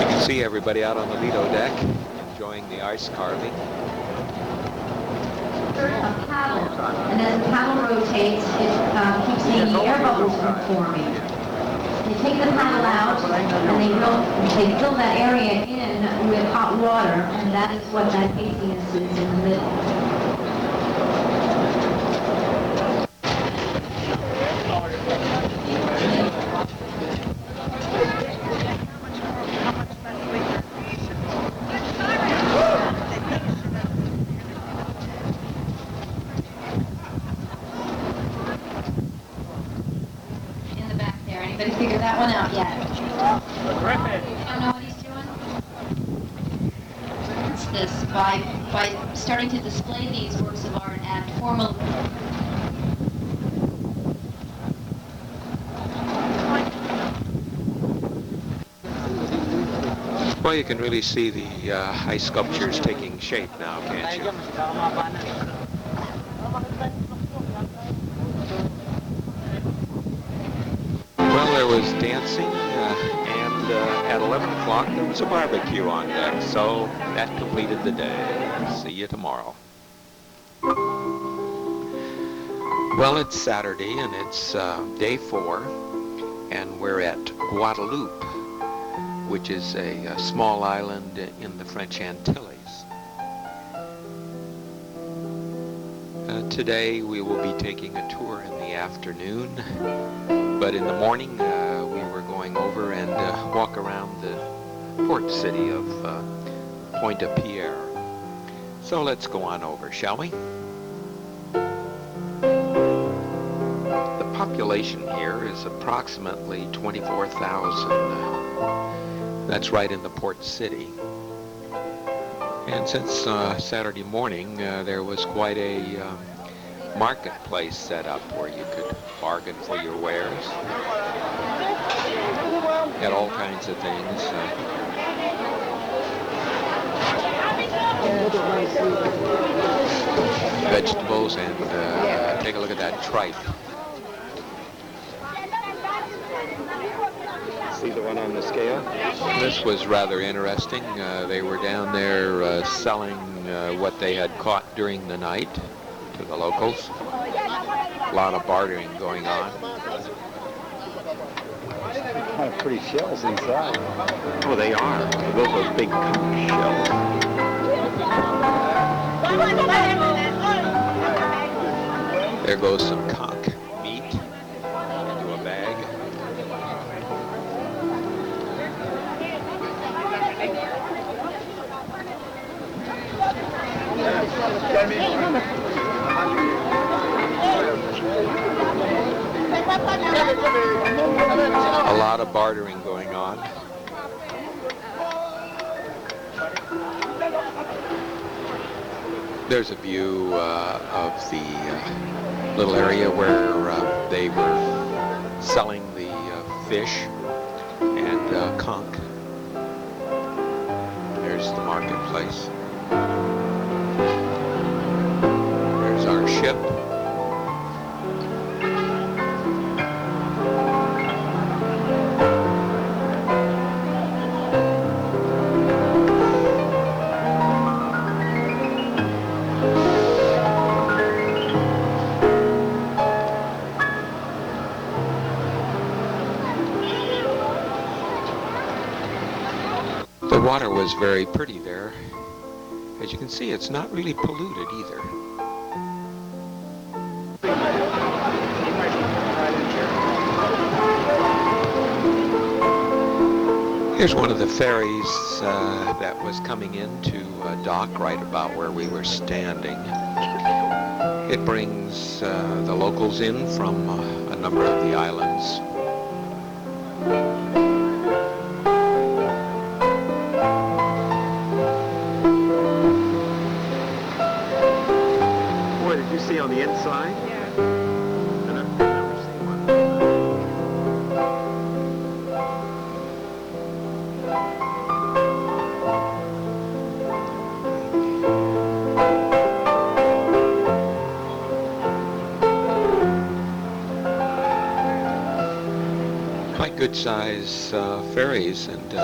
You can see everybody out on the Lido deck enjoying the ice carving. A paddle, and as the paddle rotates, it keeps the air bubbles from forming. They take the paddle out, and they fill that area in with hot water, and that is what that haziness is in the middle. Anybody figure that one out yet? You don't know what he's doing? It's this, by starting to display these works of art at formal... Well, you can really see the ice sculptures taking shape now, can't you? Well, there was dancing, and at 11 o'clock there was a barbecue on deck, so that completed the day. See you tomorrow. Well, it's Saturday, and it's day 4, and we're at Guadeloupe, which is a small island in the French Antilles. Today we will be taking a tour in the afternoon, but in the morning we were going over and walk around the port city of Pointe-à-Pierre. So let's go on over, shall we? The population here is approximately 24,000. That's right in the port city. And since Saturday morning, there was quite a marketplace set up where you could bargain for your wares. Got all kinds of things. Vegetables, and take a look at that tripe. See the one on the scale? This was rather interesting. They were down there selling what they had caught during the night to the locals. A lot of bartering going on. Kind of pretty shells inside. Oh, they are. Those are big conch shells. There goes some conch meat into a bag. A lot of bartering going on. There's a view of the little area where they were selling the fish and conch. There's the marketplace. There's our ship. The water was very pretty there. As you can see, it's not really polluted either. Here's one of the ferries that was coming into a dock right about where we were standing. It brings the locals in from a number of the islands. See on the inside? Yeah. I've never seen one. Quite good size ferries and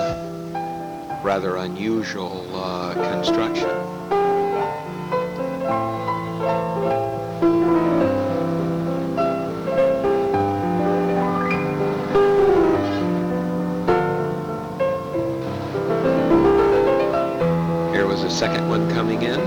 rather unusual construction. Second one coming in.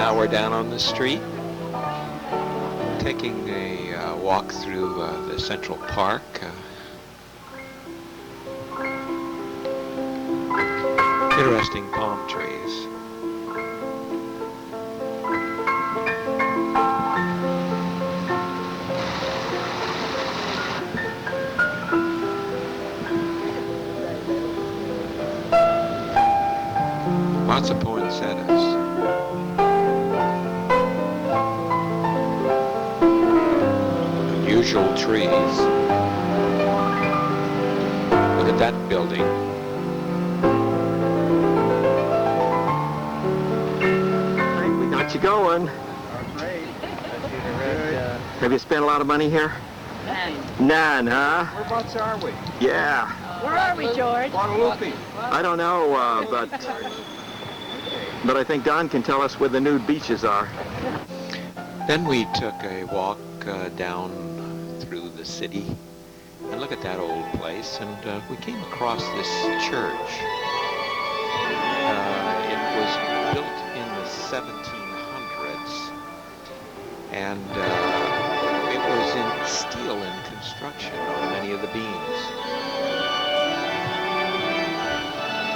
now we're down on the street, taking a walk through the Central Park. Interesting palm trees. Lots of poinsettias. Unusual trees. Look at that building. We got you going. Have you spent a lot of money here? None, huh? Whereabouts are we? Yeah. Where are we, George? Guadalupe. I don't know, but I think Don can tell us where the nude beaches are. Then we took a walk down through the city, and look at that old place, and we came across this church. It was built in the 1700s, and it was in steel in construction on many of the beams.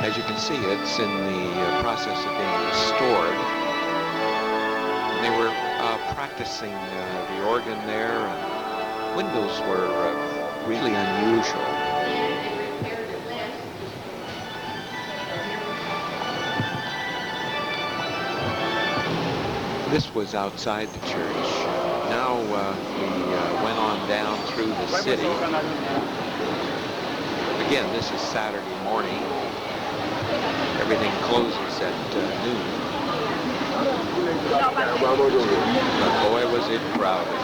As you can see, it's in the process of being restored. And they were practicing the organ there, and windows were really unusual. This was outside the church. Now we went on down through the city. Again, this is Saturday morning. Everything closes at noon. But boy, was it crowded.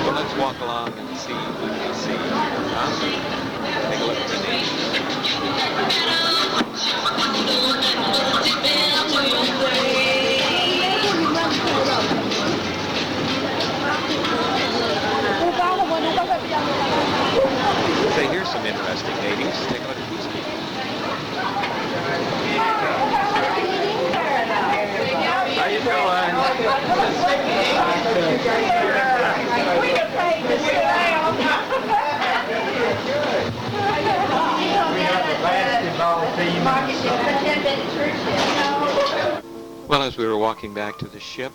So let's walk along and see what we see. Huh? Take a look at the names. Say, here's some interesting natives. Take a look at these people. How you doing? Well, as we were walking back to the ship,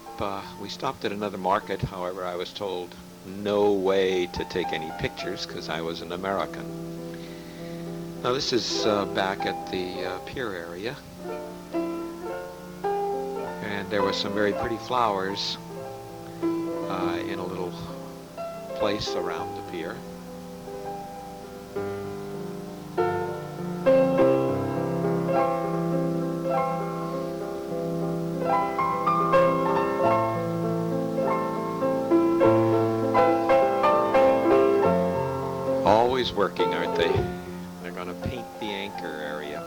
we stopped at another market. However, I was told no way to take any pictures because I was an American. Now this is back at the pier area, and there were some very pretty flowers in a little place around the pier. Always working, aren't they? They're going to paint the anchor area.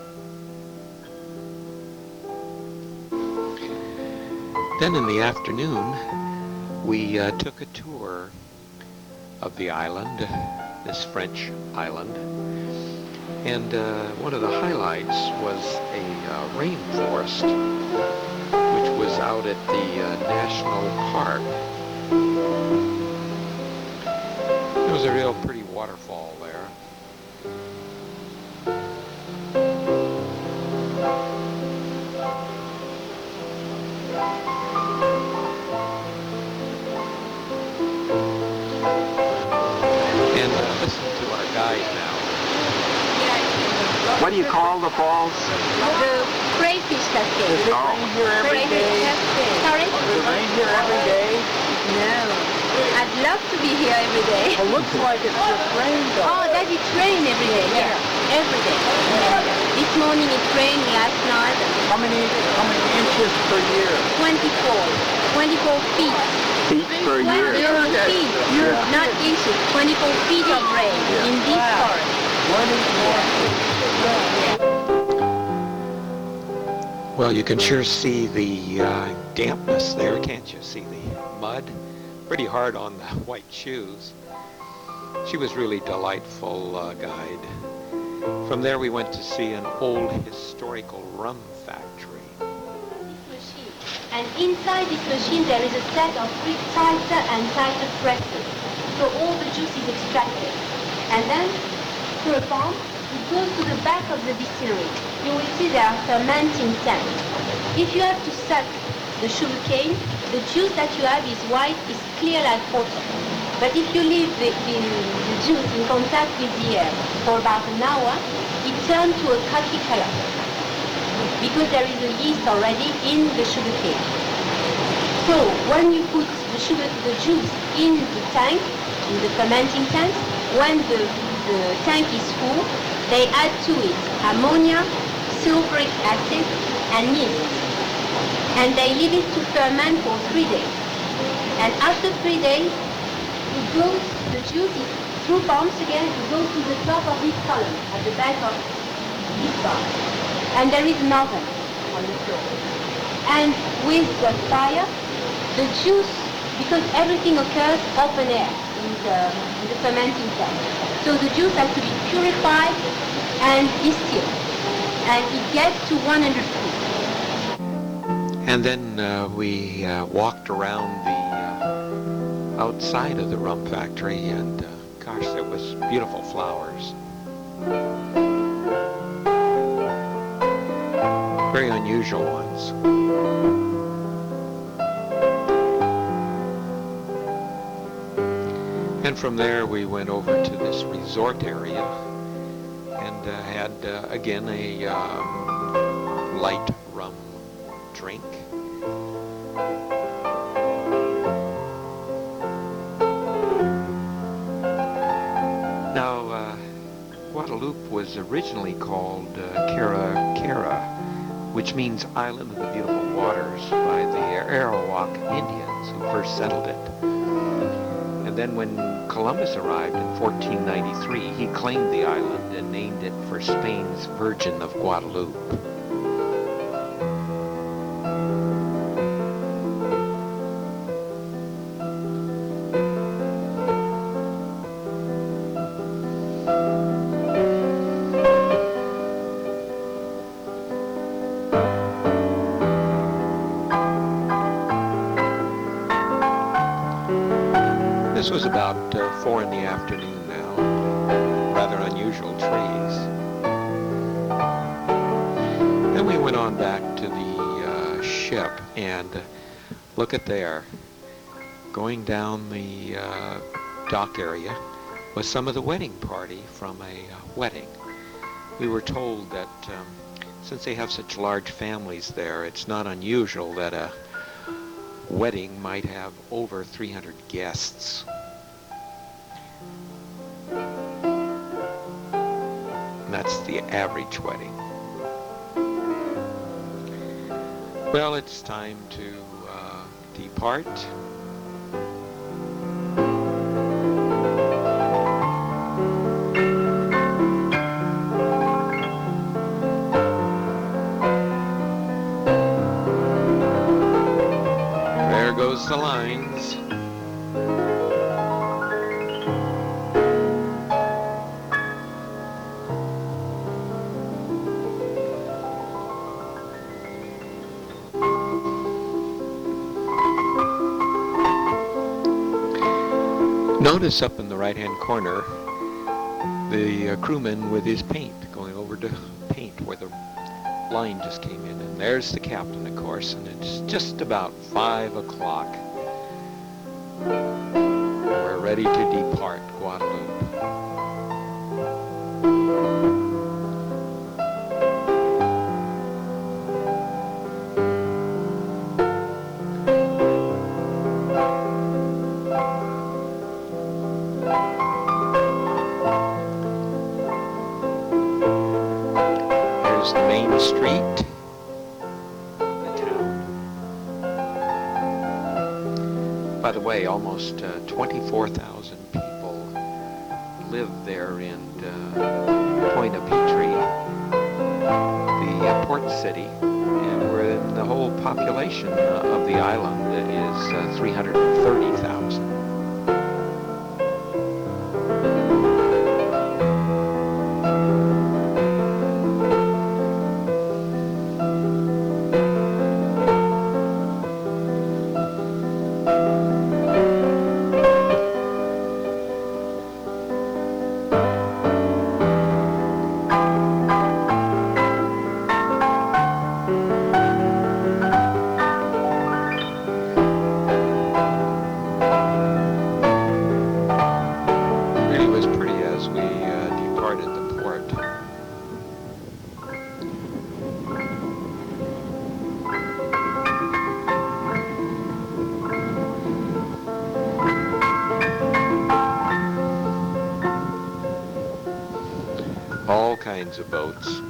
Then in the afternoon, we took a tour of the island, this French island. And one of the highlights was a rainforest, which was out at the National Park. There was a real pretty waterfall there. And listen to our guide now. What do you call the falls? The crayfish cascade. Does it rain here every day? Sorry? Does it rain here every day? No. I'd love to be here every day. It looks like it's just rained Oh, does it rain every day? Yeah. Every day. This morning it rained, last night. How many inches per year? 24 feet. Feet per year. Feet, not inches. 24 feet of rain in this forest. 24 feet. Well, you can sure see the dampness there, can't you? See the mud? Pretty hard on the white shoes. She was really delightful guide. From there we went to see an old historical rum factory. Machine. And inside this machine there is a set of tighter and tighter presses. So all the juice is extracted. And then through a pump, it goes to the back of the distillery. You will see there are fermenting tanks. If you have to suck the sugar cane, the juice that you have is white, is clear like water. But if you leave the juice in contact with the air for about an hour, it turns to a khaki color because there is a yeast already in the sugar cane. So when you put the juice in the tank, in the fermenting tank, when the tank is full, they add to it ammonia, sulfuric acid, and yeast. And they leave it to ferment for 3 days. And after 3 days, the juice is through pumps again, it goes to the top of this column at the back of this bar. And there is an oven on the floor. And with the fire, the juice, because everything occurs open air in the fermenting tank. So the juice has to be purified and distilled. And it gets to 100 proof. And then we walked around the outside of the rum factory, and gosh, there was beautiful flowers. Very unusual ones. And from there we went over to this resort area and had again a light rum drink. Now, Guadeloupe was originally called Cara Cara, which means Island of the Beautiful Waters, by the Arawak Indians who first settled it. And then when Columbus arrived in 1493, he claimed the island and named it for Spain's Virgin of Guadeloupe. This was about 4 in the afternoon now. Rather unusual trees. Then we went on back to the ship, and look at there. Going down the dock area was some of the wedding party from a wedding. We were told that since they have such large families there, it's not unusual that a wedding might have over 300 guests. And that's the average wedding. Well, it's time to depart. There goes the lines. Notice up in the right-hand corner the crewman with his paint, going over to paint where the line just came in. And there's the captain, of course, and it's just about 5 o'clock. We're ready to depart Guadeloupe. Here's the main street. By the way, almost 24,000 people live there in Pointe-à-Pitre, the port city, and the whole population of the island is 330,000. kinds of boats.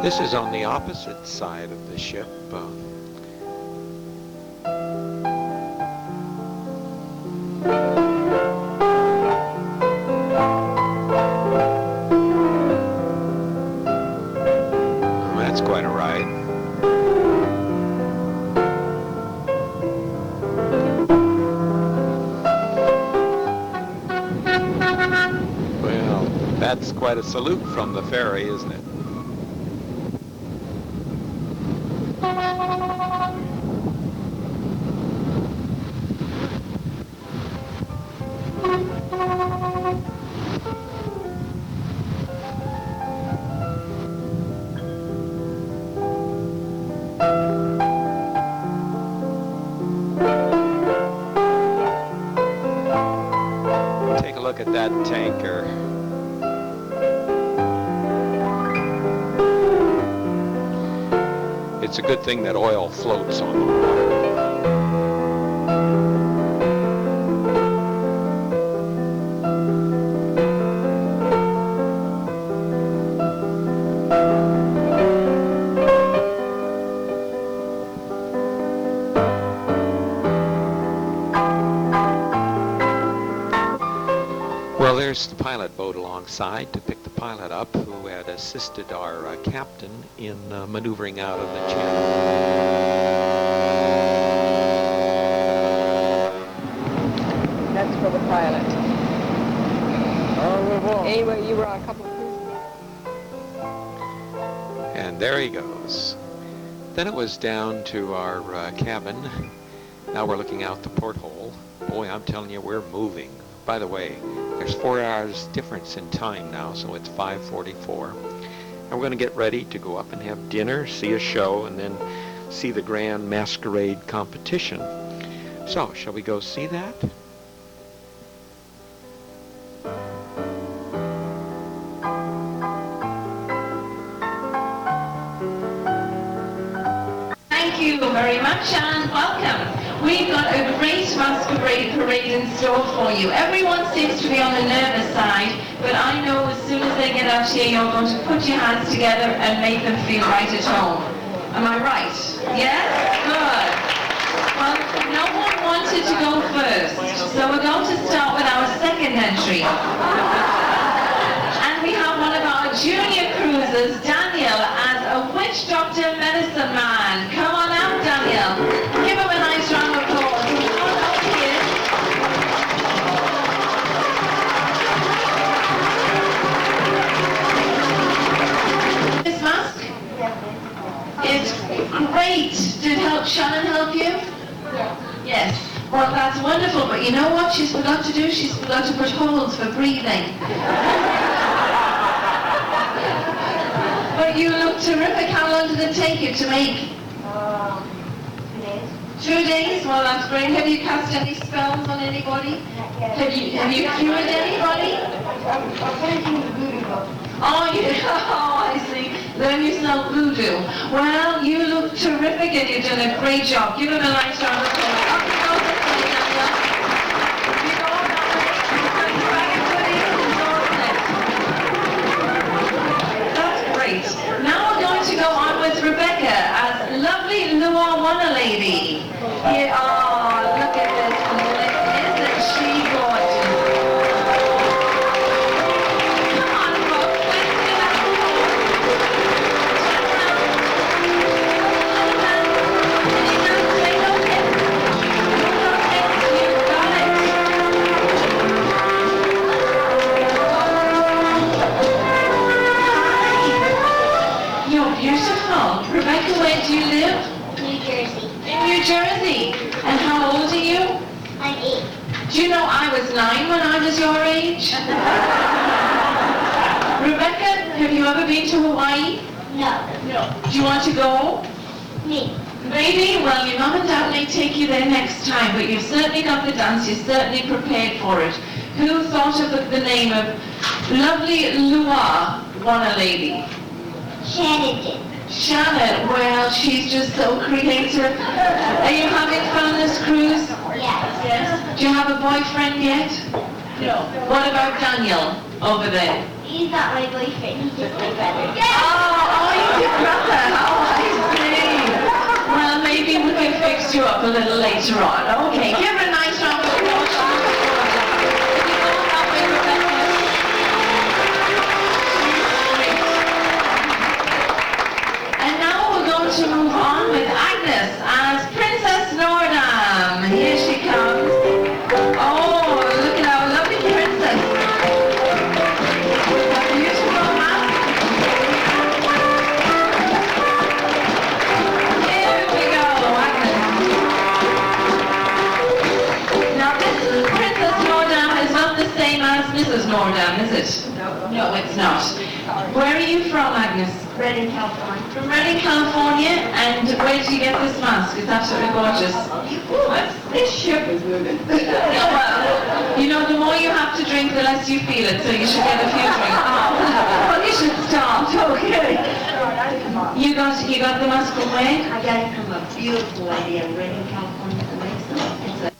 This is on the opposite side of the ship. That's quite a ride. Well, that's quite a salute from the ferry, isn't it? Take a look at that tanker. It's a good thing that oil floats on the water. Well, there's the pilot boat alongside to pick the pilot up, who had assisted our captain in maneuvering out of the channel. That's for the pilot. Anyway, you were on a couple of cruises. And there he goes. Then it was down to our cabin. Now we're looking out the porthole. Boy, I'm telling you, we're moving. By the way, there's 4 hours difference in time now, so it's 5:44. And we're going to get ready to go up and have dinner, see a show, and then see the grand masquerade competition. So, shall we go see that? Thank you very much and welcome. We've got a great masquerade parade in store for you. Everyone seems to be on the nervous side, but I know as soon as they get out here, you're going to put your hands together and make them feel right at home. Am I right? Yes? Good. Well, no one wanted to go first, so we're going to start with our second entry. And we have one of our junior cruisers, Daniel, as a witch doctor medicine man. Come on out, Daniel. Give him a nice round of applause. Come on out here. This mask? It's great. Did Shannon help you? Yes. Well, that's wonderful, but you know what she's forgot to do? She's forgot to put holes for breathing. But you look terrific. How long did it take you to make? 2 days? Well, that's great. Have you cast any spells on anybody? Have you cured anybody? Oh, I see. Learn yourself voodoo. Well, you look terrific and you've done a great job. Give him a nice round of applause. Up you go this way, Daniel. You go on that way. And back and put it in the door next. That's great. Now we're going to go on with Rebecca as lovely Luawana lady. Here, oh, look at this. Isn't she gorgeous? Come on, folks. Let's do that. You're beautiful. Rebecca, where do you live? New Jersey. In New Jersey. And how old are you? I'm 8. Do you know I was 9 when I was your age? Rebecca, have you ever been to Hawaii? No. Do you want to go? Me. Maybe? Well, your mum and dad may take you there next time, but you've certainly got the dance, you're certainly prepared for it. Who thought of the name of lovely Lua Wanna-Lady? Shannon did. Shannon, well, she's just so creative. Are you having fun on this cruise? Yes. Do you have a boyfriend yet? No. What about Daniel over there? He's not my boyfriend, he's just my brother. Oh, he's your brother. Oh, I see. Well, maybe we can fix you up a little later on. Okay, give her a nice round of applause. And now we're going to move on with Agnes as Princess Noordam. Here she comes. Oh, look at our lovely princess. With a beautiful mask. Here we go, Agnes. Now this Princess Noordam is not the same as Mrs. Noordam, is it? No, it's not. Where are you from, Agnes? Redding, California. From Redding, California, and where did you get this mask? It's absolutely gorgeous. This ship is moving. Well, you know, the more you have to drink, the less you feel it, so you should get a few drinks. Well, you should start, okay. You got the mask from where? I got it from a beautiful lady in Redding, California that makes them. It's a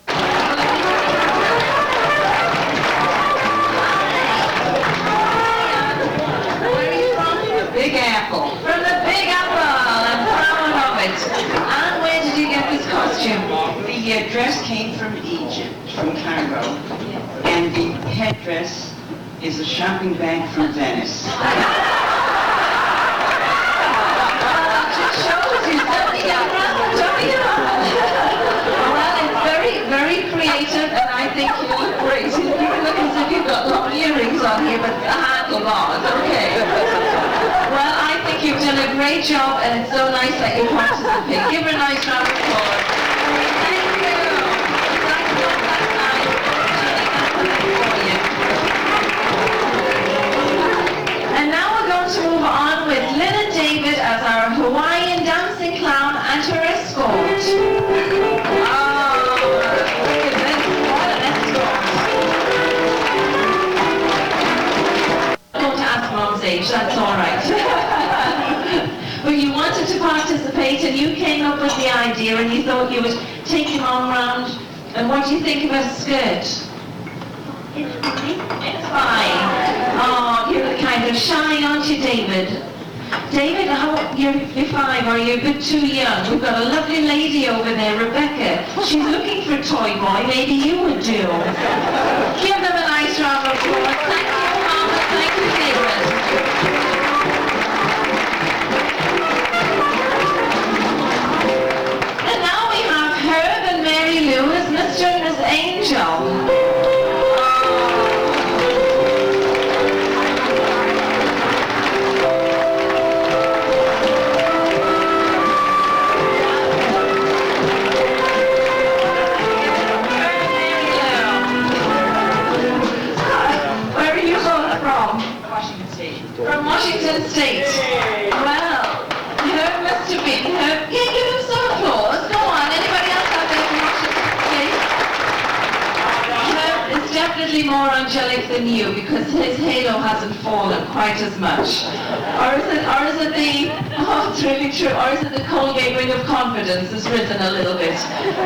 Big Apple. From the Big Apple, I'm proud of it. And where did you get this costume? The dress came from Egypt, from Cairo, and the headdress is a shopping bag from Venice. Well, it's very, very creative, and I think you look great. You look as if you've got lovely earrings on here, but the handlebars, okay. Well, I think you've done a great job, and it's so nice that you participate. Give her a nice round of applause. Thank you. That's nice. For you. And now we're going to move on with Lynn and David as our Hawaiian dancing clown and her escort. Oh, look at this. What an escort. I'm going to ask Mom's age, that's all right. But you wanted to participate and you came up with the idea and you thought you would take him on round. And what do you think of a skirt? It's fine. It's fine. Oh, you're kind of shy, aren't you, David? David, you're 5, or you're a bit too young. We've got a lovely lady over there, Rebecca. She's looking for a toy boy. Maybe you would do. Give them a nice round of applause. Thank you, Mom, and thank you, David. And now we have Herb and Mary Lou as Mr. and Miss Angel. From Washington State. Well, Herb must have been. Herb, yeah, give him some applause. Go on. Anybody else out there from Washington State? Herb is definitely more angelic than you because his halo hasn't fallen quite as much. Or is it the, oh, it's really true, or is it the Colgate ring of confidence has risen a little bit?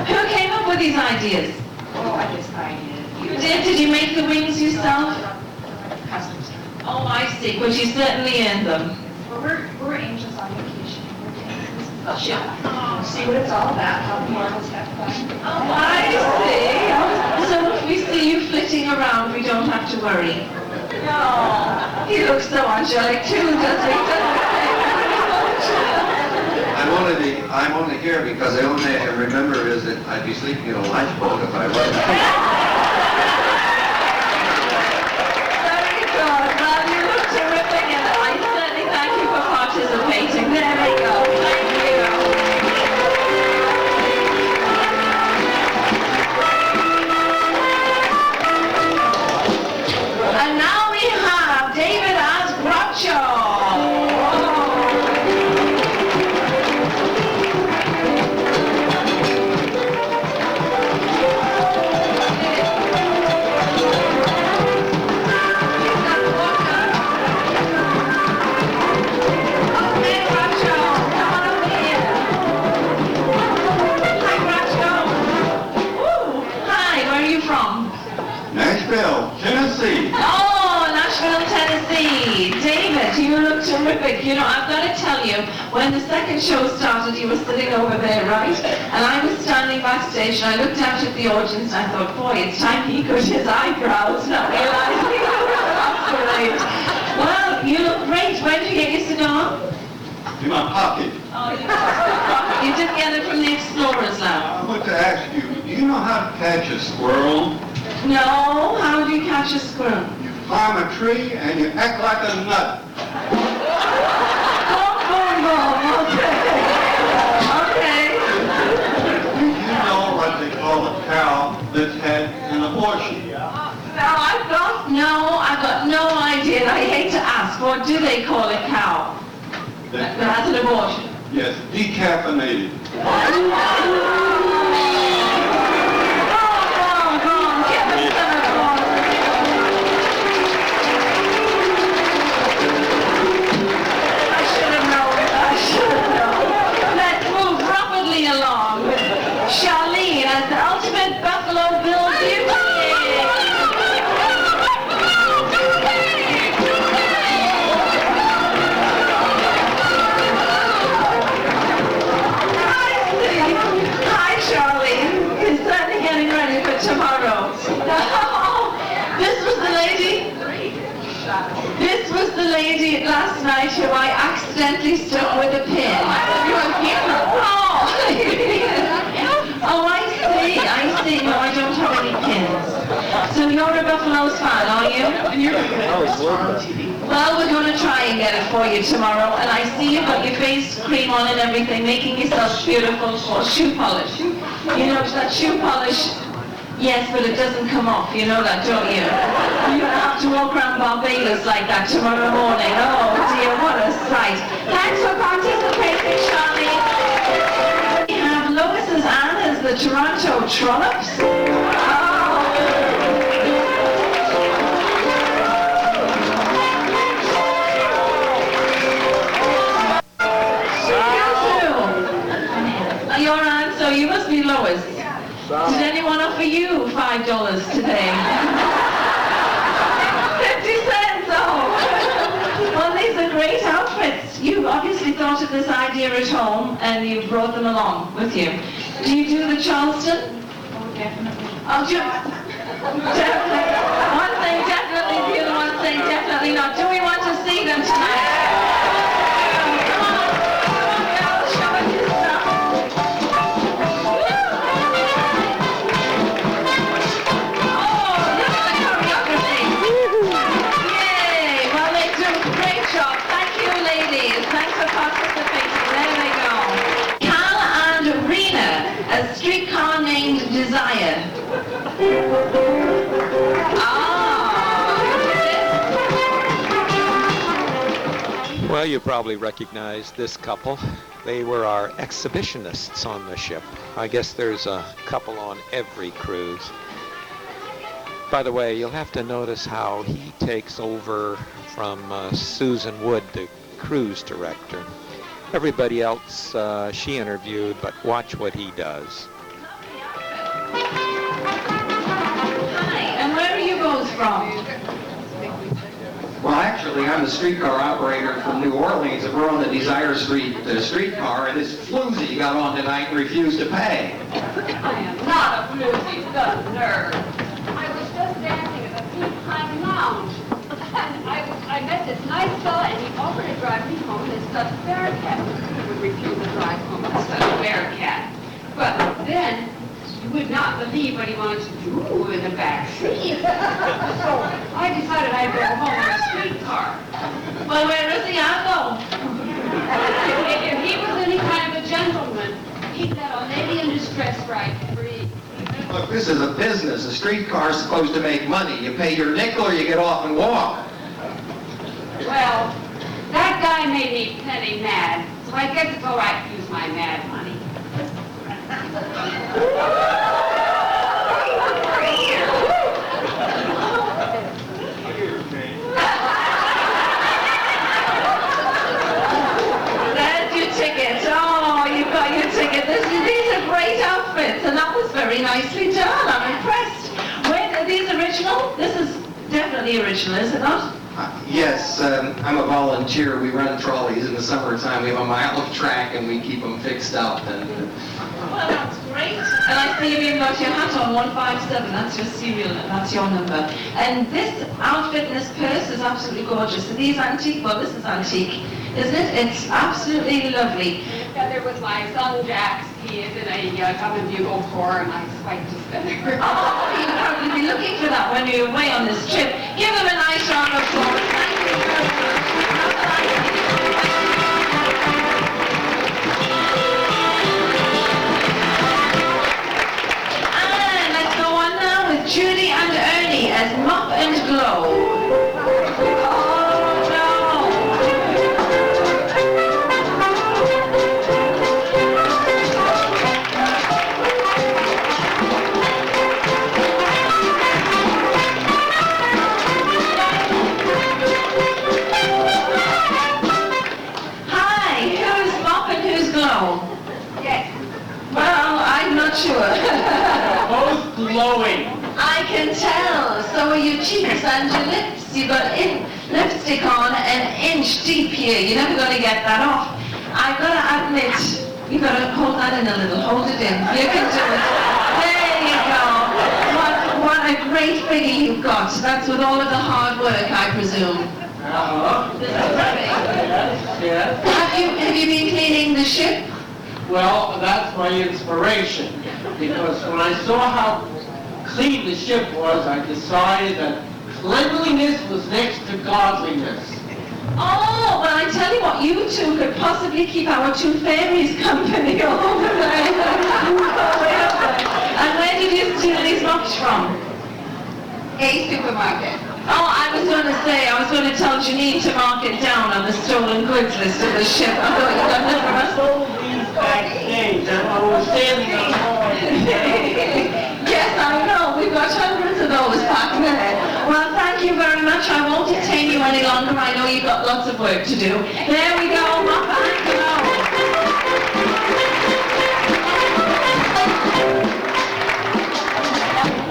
Who came up with these ideas? Oh, I guess I did. You did? Did you make the wings yourself? Customs. Oh, I see, but you certainly earned them. Well, we're angels on vacation. We're see what it's all about, how the mortals have fun. Oh, I see. So if we see you flitting around, we don't have to worry. No. He looks so angelic too, does he? I'm only here because the only thing I can remember is that I'd be sleeping in a lifeboat if I wasn't. Participating. There we go. Thank you. And now we have David as fantastic. You know, I've got to tell you, when the second show started, you were sitting over there, right? And I was standing backstage, and I looked out at the audience, and I thought, boy, it's time he cut his eyebrows, not realizing that's great. Well, you look great. Where did you get your cigar? In my pocket. Oh, you didn't get it from the Explorers Lounge. I want to ask you, do you know how to catch a squirrel? No, how do you catch a squirrel? You climb a tree and you act like a nut. Okay. You know what they call a cow that's had an abortion? I've got no idea. And I hate to ask, what do they call a cow that has an abortion? Yes, decaffeinated. Along with Charlene as the ultimate Buffalo Bill beauty. Hi, Charlene. You're certainly getting ready for tomorrow. This was the lady. This was the lady last night who I accidentally stuck with a pin. Oh, I see. No, I don't have any pins. So you're a Buffaloes fan, are you? Well, we're going to try and get it for you tomorrow. And I see you've got your face cream on and everything, making yourself beautiful for shoe polish. You know, that shoe polish, yes, but it doesn't come off. You know that, don't you? You're going to have to walk around Barbados like that tomorrow morning. Oh, dear, what a sight. Thanks for participating, Charlie. Lois's Anne as the Toronto Trollops. You're Anne, so you must be Lois. Did anyone offer you $5 today? 50 cents, oh! Well, these are great outfits. You obviously thought of this idea at home and you brought them along with you. Do you do the Charleston? Oh, definitely. Oh, definitely. One thing definitely, the other one saying definitely not. Do we want to see them tonight? Come on, girls, show us your stuff. Oh, look at the choreography. Yay! Well, they do a great job. Thank you, ladies. Thanks for participating. There they go. Cal and Rena, a streetcar named Desire. Well, you probably recognize this couple. They were our exhibitionists on the ship. I guess there's a couple on every cruise. By the way, you'll have to notice how he takes over from Susan Wood, the cruise director. Everybody else she interviewed, but watch what he does. Hi, and where are you both from? Well, actually, I'm the streetcar operator from New Orleans, and we're on the Desire Street streetcar, and this floozy got on tonight and refused to pay. I am not a floozy, you've got a nerve. I was just dancing at the Peak Pine Lounge, and I met this nice fella, and he offered to drive me home in his stuffed bearcat. He would refuse to drive home in a stuffed bearcat. But then, you would not believe what he wanted to do in the back seat. So I decided I'd go home in a streetcar. Well, where is he? I'll go. If he was any kind of a gentleman, he'd let a lady in distress ride free. Look, this is a business. A streetcar's supposed to make money. You pay your nickel or you get off and walk. Well, that guy made me plenty mad, so I guess it's all right to use my mad money. There's your ticket. Oh, you've got your ticket. These are great outfits, and that was very nicely done. I'm impressed. Wait, are these original? This is definitely original, is it not? Yes, I'm a volunteer. We run trolleys in the summertime. We have a mile of track and we keep them fixed up. And well, that's great. And I see you've even got your hat on, 157. That's your serial, that's your number. And this outfit and this purse is absolutely gorgeous. Are these antique? Well, this is antique, isn't it? It's absolutely lovely. Together with my son Jax, he is in a common bugle corps, and I spiked his feather. Oh, you'll probably be looking for that when you're away on this trip. Give them a nice round of applause. Thank you very much. And let's go on now with Judy and Ernie as Mop and Glow. Sure. Both glowing. I can tell. So are your cheeks and your lips. You've got lipstick on an inch deep here. You're never going to get that off. I've got to admit, you've got to hold that in a little. Hold it in. You can do it. There you go. What a great figure you've got. That's with all of the hard work, I presume. This is perfect. Yes. Have you been cleaning the ship? Well, that's my inspiration, because when I saw how clean the ship was, I decided that cleanliness was next to godliness. Oh, well, I tell you what, you two could possibly keep our two fairies company over there. And where did you steal these mops from? A supermarket. Oh, I was going to tell Janine to mark it down on the stolen goods list of the ship. I thought you got none of us. Backstage, I was standing on Yes, I know. We've got hundreds of those back there. Well, thank you very much. I won't detain you any longer. I know you've got lots of work to do. There we go. Mop and Glow.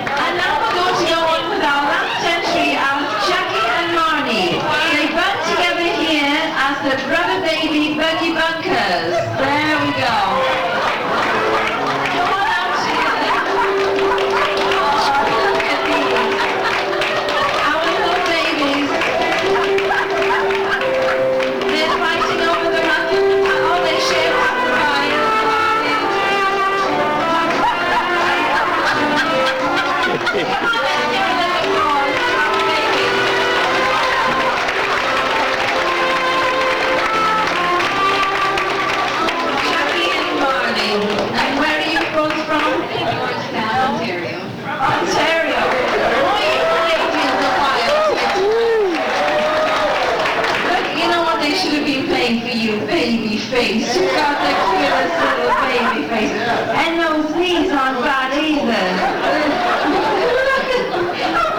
And now we're going to go on with our last entry of Jackie and Marnie. They bun together here as the Brother Baby Buggy Bunkers. There we go. Come on out together. Oh, look at these. Our little babies. They're fighting over the rocket. Oh, they share And where are you both from? Ontario. Ontario. Oh, you ladies are wild. Look, you know what they should have been paying for you? Baby face. You got the cutest little baby face. And those knees aren't bad either.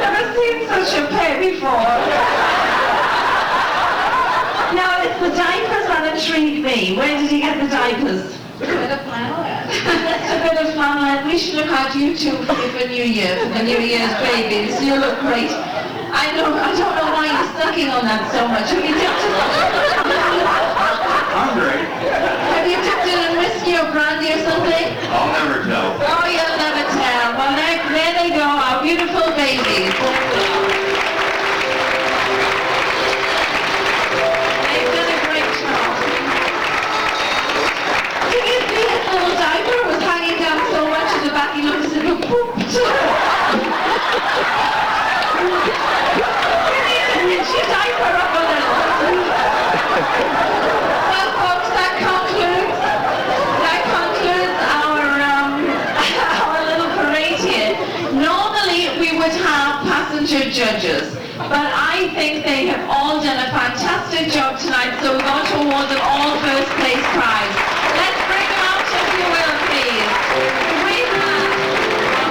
I've never seen such a pair before. Now, it's the diapers that intrigue me. Where did you get the diapers? A bit of flannelette. That's a bit of flannelette. We should have had you two for New Year, for the New Year's babies. You look great. I don't know why you're sucking on that so much. Have you dipped it? Hungry? Have you dipped it in whiskey or brandy or something? I'll never tell. Oh, you'll never tell. Well, there they go, our beautiful babies. They've done a great job. Did you see his little diaper was hanging down so much at the back he looked as if it pooped? Get your diaper up a little. Well, folks, that concludes our little parade here. Normally, we would have passenger judges, but I think they have all done a fantastic job tonight, so we're going to award them all first place prize. Let's bring them out if you will, please.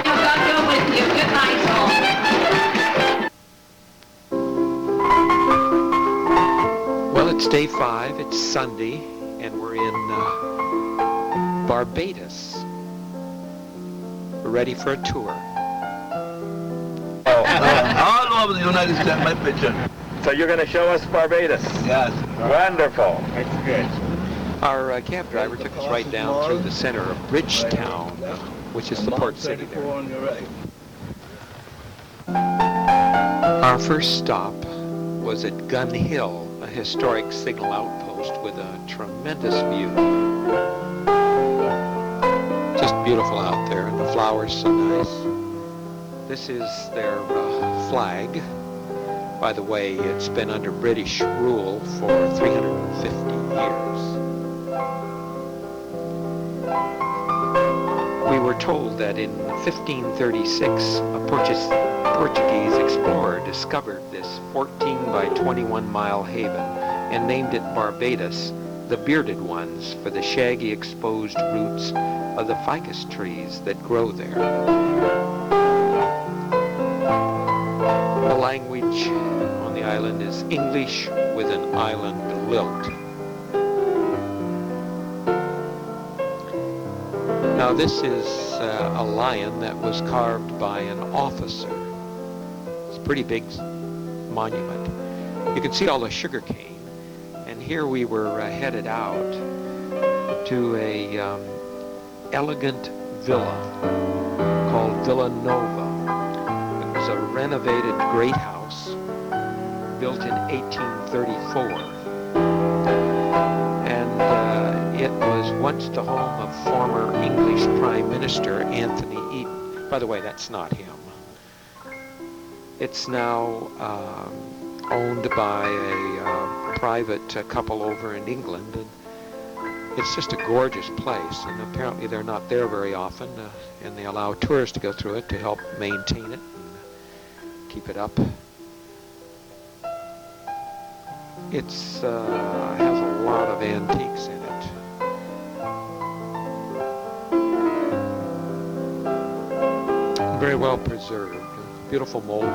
You've got to go with you. Good night, all. Well, it's day 5, it's Sunday, and we're in Barbados. We're ready for a tour. All over the United States, my picture. So you're going to show us Barbados? Yes. Wonderful. That's good. Our cab driver took us right down through the center of Bridgetown, which is the port city there. On your right. Our first stop was at Gun Hill, a historic signal outpost with a tremendous view. Just beautiful out there, and the flowers so nice. This is their flag. By the way, it's been under British rule for 350 years. We were told that in 1536, a Portuguese explorer discovered this 14 by 21 mile haven and named it Barbados, the bearded ones, for the shaggy exposed roots of the ficus trees that grow there. The language on the island is English with an island lilt. Now this is a lion that was carved by an officer. It's a pretty big monument. You can see all the sugar cane, and here we were headed out to a elegant villa called Villa Nova. It was a renovated great house built in 1834. It was once the home of former English Prime Minister Anthony Eden. By the way, that's not him. It's now owned by a private couple over in England. And it's just a gorgeous place, and apparently they're not there very often, and they allow tourists to go through it to help maintain it and keep it up. It's has a lot of antiques in it. Very well preserved, beautiful molding,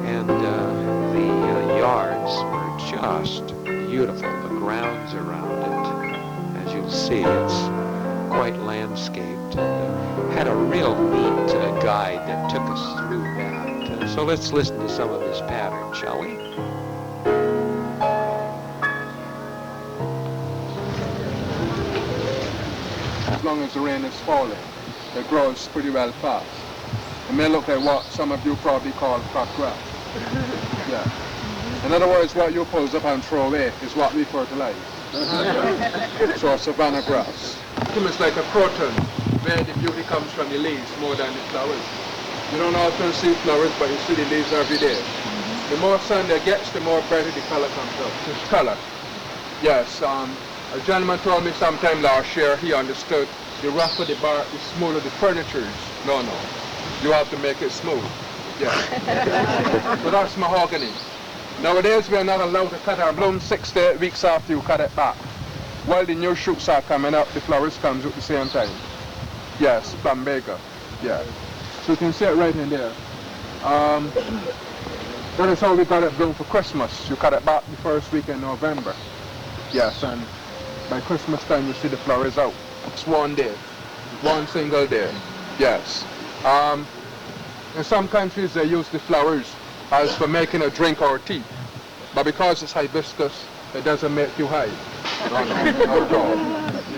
and the yards were just beautiful. The grounds around it, as you'll see, it's quite landscaped, and had a real neat guide that took us through that. So let's listen to some of this pattern, shall we? As long as the rain is falling, it grows pretty well fast. It may look like what some of you probably call crop grass. Yeah. In other words, what you pull up and throw away is what we fertilize. So savanna grass. It's like a croton, where the beauty comes from the leaves more than the flowers. You don't often see flowers, but you see the leaves every day. The more sun there gets, the more brighter the color comes out. It's color. Yes. A gentleman told me sometime last year he understood the rougher the bark, the smoother the furniture is. No. You have to make it smooth. Yeah. So that's mahogany. Nowadays we are not allowed to cut our bloom 6 to 8 weeks after you cut it back. While the new shoots are coming up, the flowers comes at the same time. Yes, plumbago. Yeah. So you can see it right in there. That is how we got it bloom for Christmas. You cut it back the first week in November. Yes, and by Christmas time you see the flowers out. It's one day, one single day. Yes. In some countries they use the flowers as for making a drink or tea, but because it's hibiscus, it doesn't make you high. No, not at all.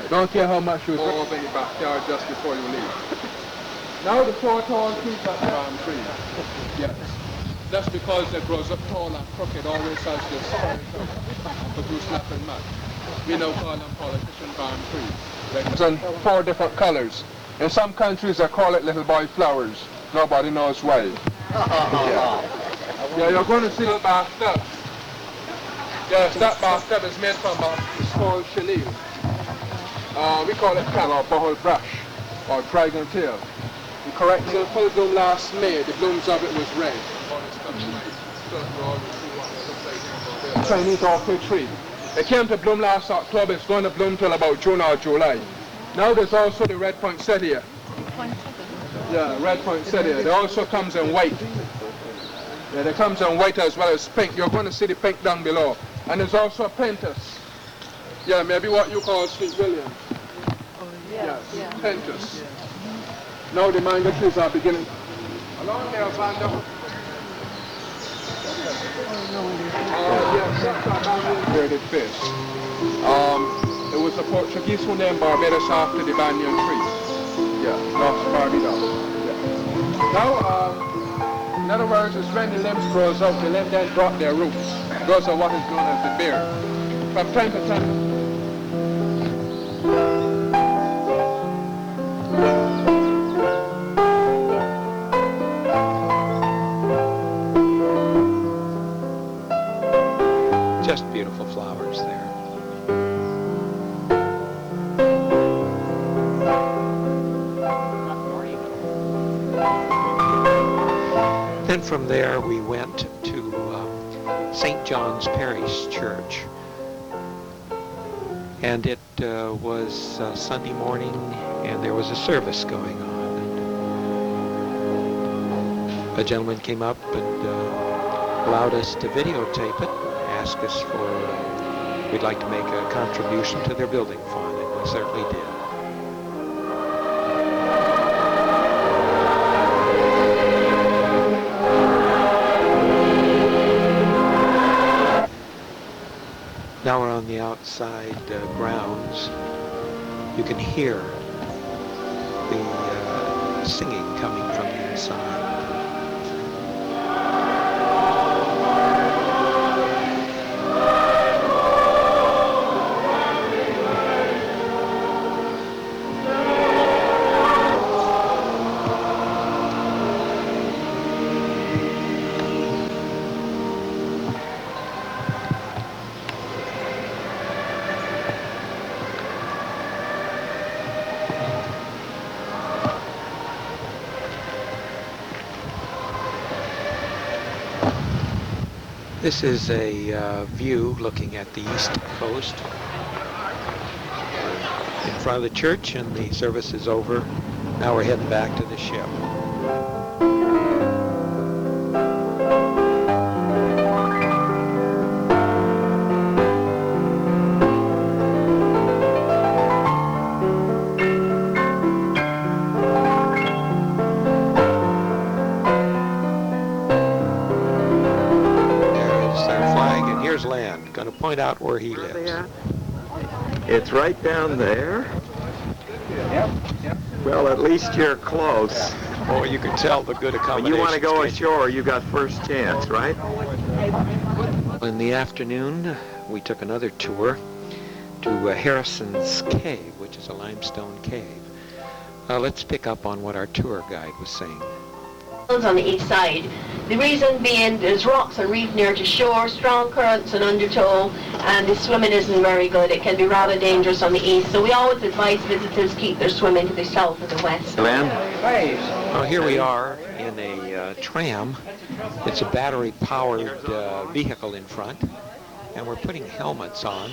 Don't care how much you drink over in the backyard just before you leave. Now the 4 tall trees are palm trees. Yes. That's because it grows up tall and crooked, always has this produce nothing much. We now call them politician palm trees. It's in 4 different colors. In some countries they call it little boy flowers. Nobody knows why. Yeah, you're going to see a bathtub. Yes, that bathtub is made from a small chenille. We call it cat or bowl brush or dragon tail. The correct full bloom last May, the blooms of it was red. Chinese orchid tree. It came to bloom last October. It's going to bloom till about June or July. Now there's also the red poinsettia. Yeah, red poinsettia. It also comes in white. Yeah, it comes in white as well as pink. You're going to see the pink down below. And there's also a pentas. Yeah, maybe what you call sweet williams. Yes, pentas. Now the mango trees are beginning. Along there, Vanda. Where they fish. It was the Portuguese who named Barbados after the banyan tree. Yeah, that's Barbados. Yeah. Now, in other words, it's when the limbs grows out, the limbs then drop their roots. Those are what is known as the beard. From time to time. Just beautiful flowers there. Then from there we went to St. John's Parish Church. And it was Sunday morning and there was a service going on. And a gentleman came up and allowed us to videotape it, asked us for, we'd like to make a contribution to their building fund, and we certainly did. Now we're on the outside grounds. You can hear the singing coming from the inside. This is a view looking at the east coast in front of the church, and the service is over. Now we're heading back to the ship. Land. Going to point out where he lives. It's right down there. Well, at least you're close. Oh, you can tell the good accommodation. When you want to go ashore, you got first chance, right? In the afternoon, we took another tour to Harrison's Cave, which is a limestone cave. Let's pick up on what our tour guide was saying. On the east side. The reason being there's rocks and reef near to shore, strong currents and undertow, and the swimming isn't very good. It can be rather dangerous on the east, so we always advise visitors keep their swimming to the south or the west. Well, here we are in a tram. It's a battery-powered vehicle in front, and we're putting helmets on.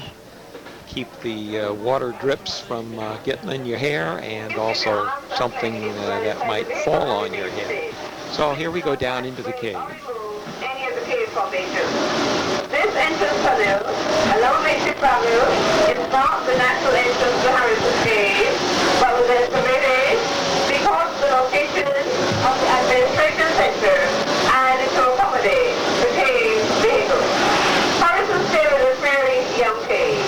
Keep the water drips from getting in your hair, and also something that might fall on your head. So here we go down into the cave. Any of the cave formations. This entrance tunnel, along Macy Avenue, is not the natural entrance to Harrison Cave, but was estimated because of the location of the administration center and to accommodate the cave vehicles. Harrison Cave is a fairly young cave,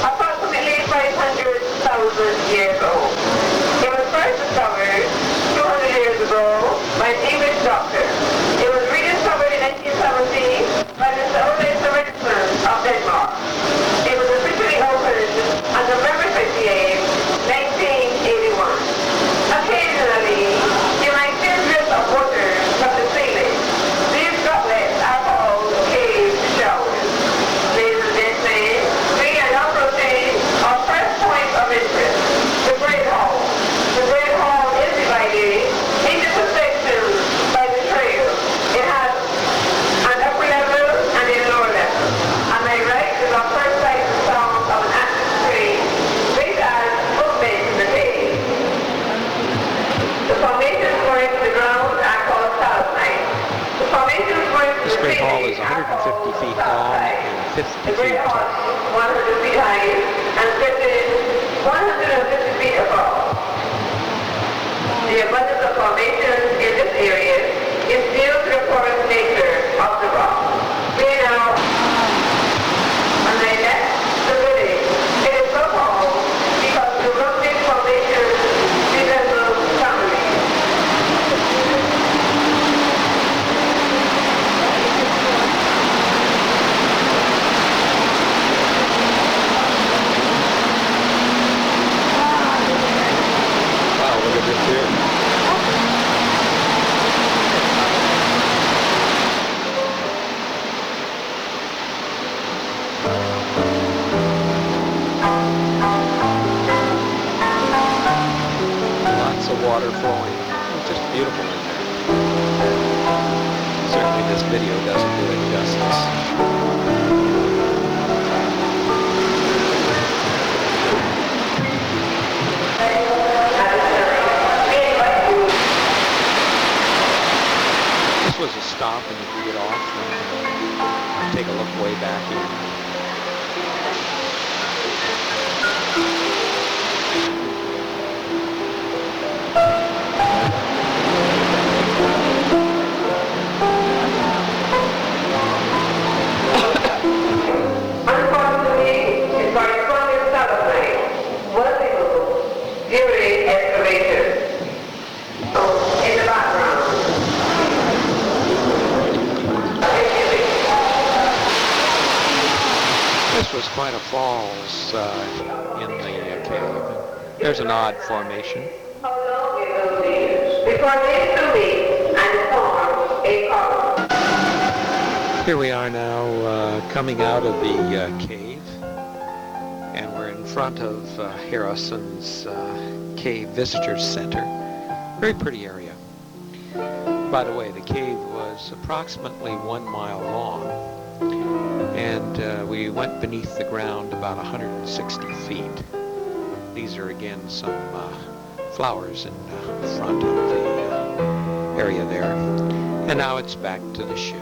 approximately 500,000 years old. It was first discovered 200 years ago by an English doctor. It was rediscovered in 1970 by Mr. Ole Sørensen of Denmark. It was officially opened on November 28, 1981. Occasionally, you might see drips of water from the ceiling. These droplets are called cave showers. Ladies and gentlemen, we are now approaching our first point of interest, the Great Hall. The Great Hall is divided into two sections by the trail. It has an upper level and a lower level. On my right is our first sight and sound of an active tree, which has movement in the cave. The formations going to the ground are called stalagmites. The formations going to This the Great Hall ceiling is are 150 called feet long and 50 The feet Great Hall tall. is 100 feet high and stretches 150 feet across. The abundance of formations in this area is due to the porous nature of the rock. water flowing. It's just beautiful in there. Certainly this video doesn't do it justice. This was a stop, and if you get off, take a look way back here. Unfortunately, it corresponded Saturday was during excavation. In the background. This was quite a falls in the cave. There's an odd formation. Before these 2 weeks and form a column. Here we are now coming out of the cave, and we're in front of Harrison's Cave Visitors Center. Very pretty area. By the way, the cave was approximately 1 mile long, and we went beneath the ground about 160 feet. These are again some flowers in front of the area there. And now it's back to the ship.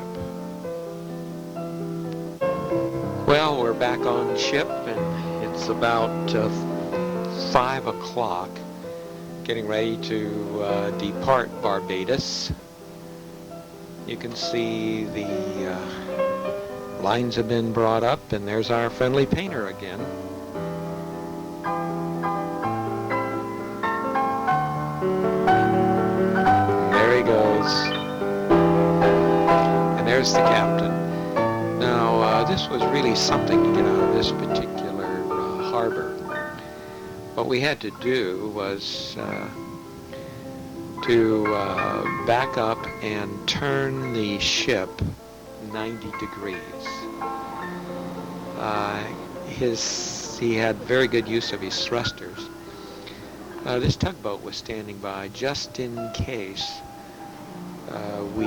Well, we're back on ship, and it's about 5 o'clock, getting ready to depart Barbados. You can see the lines have been brought up, and there's our friendly painter again. There he goes. And there's the captain. Now, this was really something to get out of this particular harbor. What we had to do was to back up and turn the ship 90 degrees. He had very good use of his thrusters. This tugboat was standing by just in case we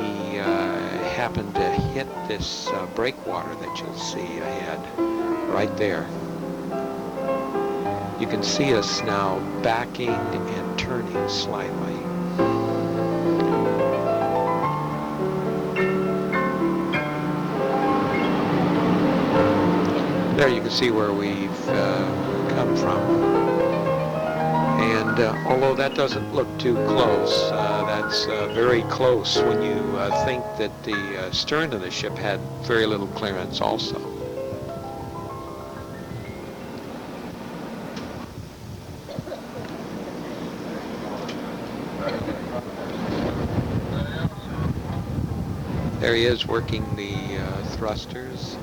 happened to hit this breakwater that you'll see ahead, right there. You can see us now backing and turning slightly. There you can see where we've come from. And although that doesn't look too close, that's very close when you think that the stern of the ship had very little clearance also. There he is working the thrusters.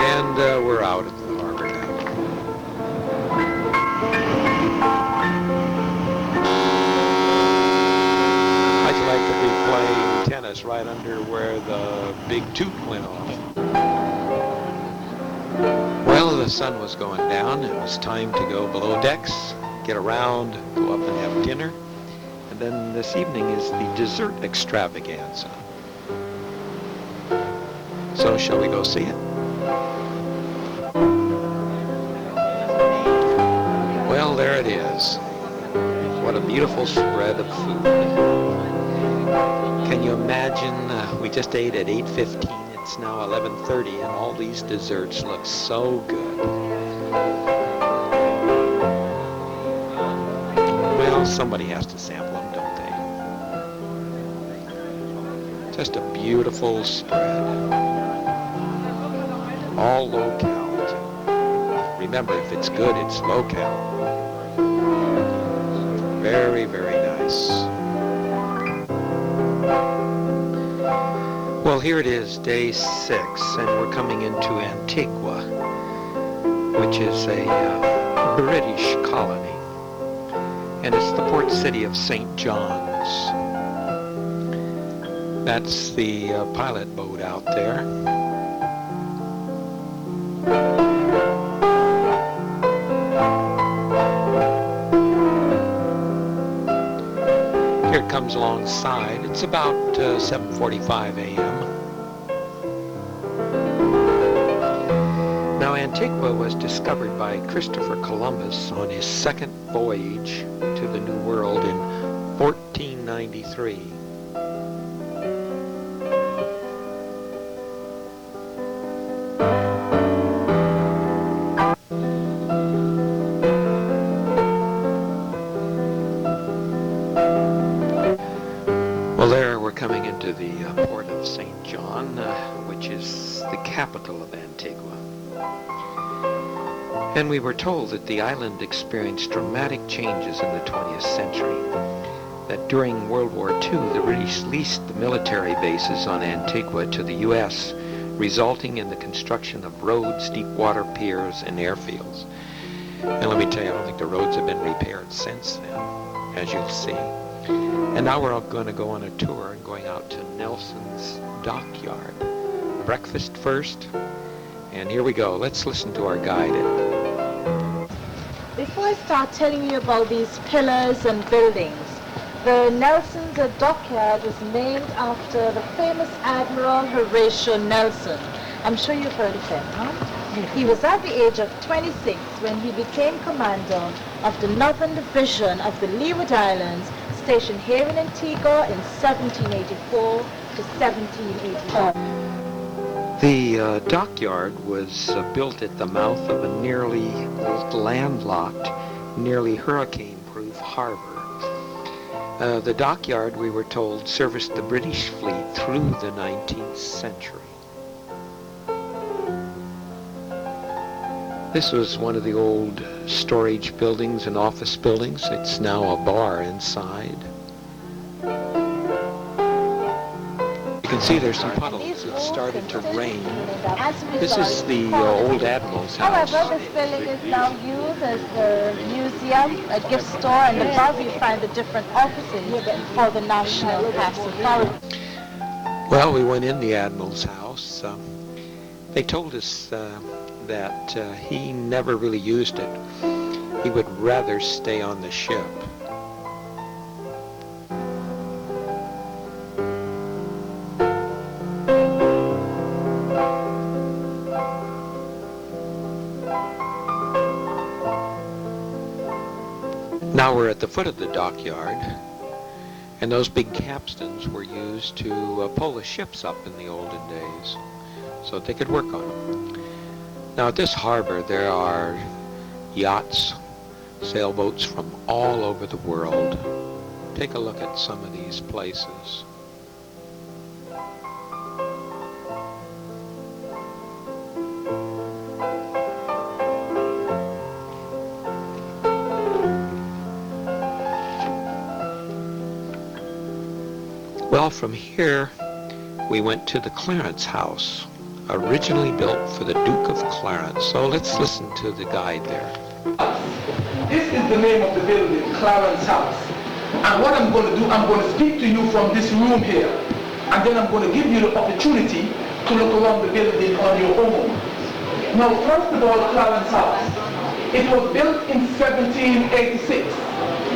And we're out at the harbor now. How'd you like to be playing tennis right under where the big toot went off? Well, the sun was going down. It was time to go below decks, get around, go up and have dinner. And then this evening is the dessert extravaganza. So shall we go see it? Well, there it is. What a beautiful spread of food. Can you imagine, we just ate at 8:15, it's now 11:30, and all these desserts look so good. Well, somebody has to sample them, don't they? Just a beautiful spread. All low-cal. Remember, if it's good, it's low-cal. Very, very nice. Well, here it is, day 6, and we're coming into Antigua, which is a British colony. and it's the port city of St. John's. That's the pilot boat out there. Here it comes alongside. It's about 7:45 a.m. Now, Antigua was discovered by Christopher Columbus on his second voyage to the New World in 1493. Well, there we're coming into the port of St. John, which is the capital of Antigua. And we were told that the island experienced dramatic changes in the 20th century, that during World War II, the British leased the military bases on Antigua to the U.S., resulting in the construction of roads, deep water piers, and airfields. And let me tell you, I don't think the roads have been repaired since then, as you'll see. And now we're all going to go on a tour and going out to Nelson's Dockyard. Breakfast first, and here we go. Let's listen to our guide. Before I start telling you about these pillars and buildings, the Nelson's Dockyard was named after the famous Admiral Horatio Nelson. I'm sure you've heard of him, huh? He was at the age of 26 when he became commander of the Northern Division of the Leeward Islands, stationed here in Antigua in 1784 to 1785. The dockyard was built at the mouth of a nearly landlocked, nearly hurricane-proof harbor. The dockyard, we were told, serviced the British fleet through the 19th century. This was one of the old storage buildings and office buildings. It's now a bar inside. You can see there's some puddles. It started to rain. This is the old Admiral's house. However, this building is now used as the museum, a gift store, and above you find the different offices for the National Parks Authority. Well, we went in the Admiral's house. They told us that he never really used it. He would rather stay on the ship. Now we're at the foot of the dockyard, and those big capstans were used to pull the ships up in the olden days so that they could work on them. Now at this harbor there are yachts, sailboats from all over the world. Take a look at some of these places. Well, from here we went to the Clarence House, originally built for the Duke of Clarence. So let's listen to the guide there. This is the name of the building, Clarence House. And what I'm going to do, I'm going to speak to you from this room here. And then I'm going to give you the opportunity to look around the building on your own. Now, first of all, Clarence House. It was built in 1786.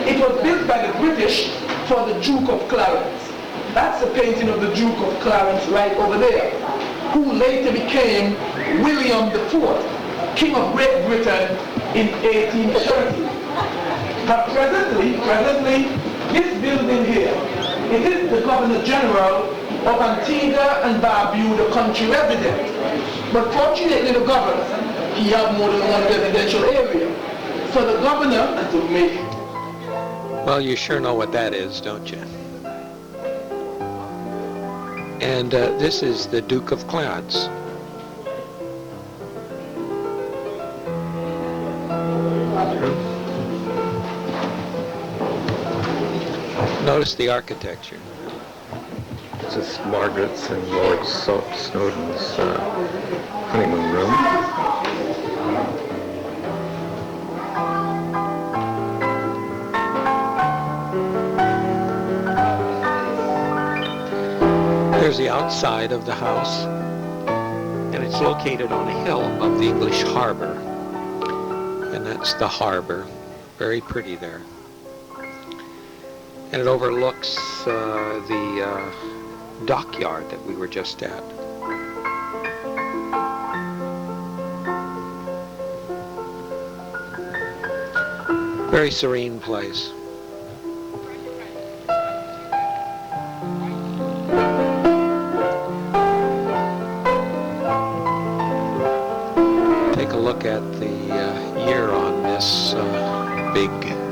It was built by the British for the Duke of Clarence. That's a painting of the Duke of Clarence right over there, who later became William IV, King of Great Britain in 1830. But presently, this building here, it is the Governor General of Antigua and Barbuda country resident. But fortunately, the governor, he have more than one residential area. So the governor, and to me. Well, you sure know what that is, don't you? And this is the Duke of Clarence. Notice the architecture. This is Margaret's and Lord Snowdon's honeymoon room. Here's the outside of the house, and it's located on a hill above the English harbor. And that's the harbor. Very pretty there. And it overlooks the dockyard that we were just at. Very serene place. Take a look at the year on this big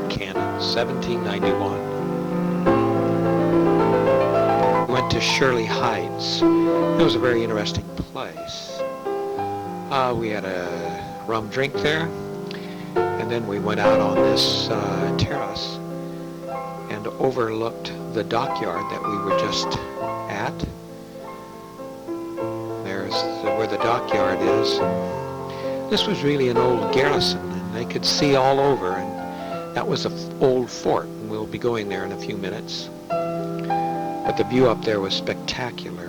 cannon, 1791. We went to Shirley Heights. It was a very interesting place. We had a rum drink there, and then we went out on this terrace and overlooked the dockyard that we were just at. There's where the dockyard is. This was really an old garrison, and they could see all over, and that was an old fort, and we'll be going there in a few minutes. But the view up there was spectacular.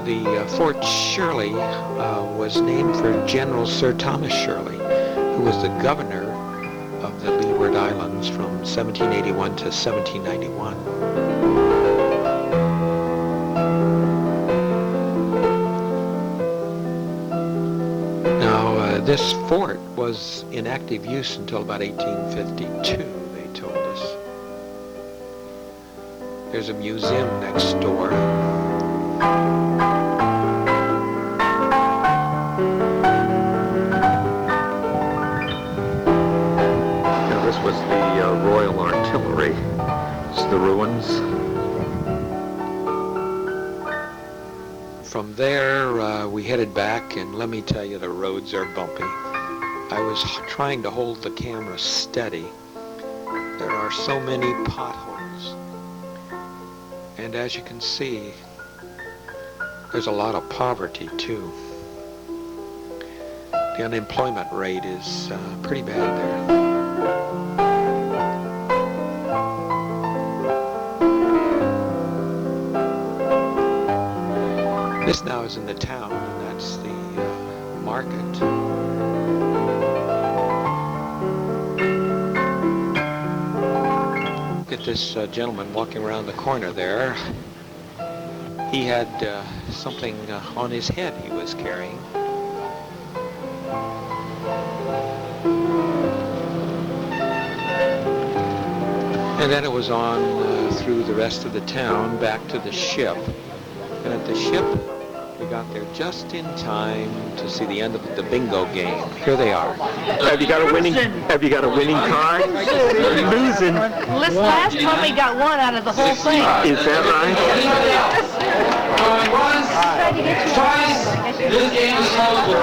The Fort Shirley was named for General Sir Thomas Shirley, who was the governor of the Leeward Islands from 1781 to 1791. This fort was in active use until about 1852, they told us. There's a museum next door. Now this was the Royal Artillery. It's the ruins. From there, we headed back, and let me tell you, the roads are bumpy. I was trying to hold the camera steady. There are so many potholes. And as you can see, there's a lot of poverty, too. The unemployment rate is pretty bad there. This now is in the town, and that's the market. Look at this gentleman walking around the corner there. He had something on his head he was carrying. And then it was on through the rest of the town back to the ship. And at the ship, we got there just in time to see the end of the bingo game. Here they are. Have you got a winning card? Losing. Last time we got one out of the whole thing. Is that right? Twice, this game is over.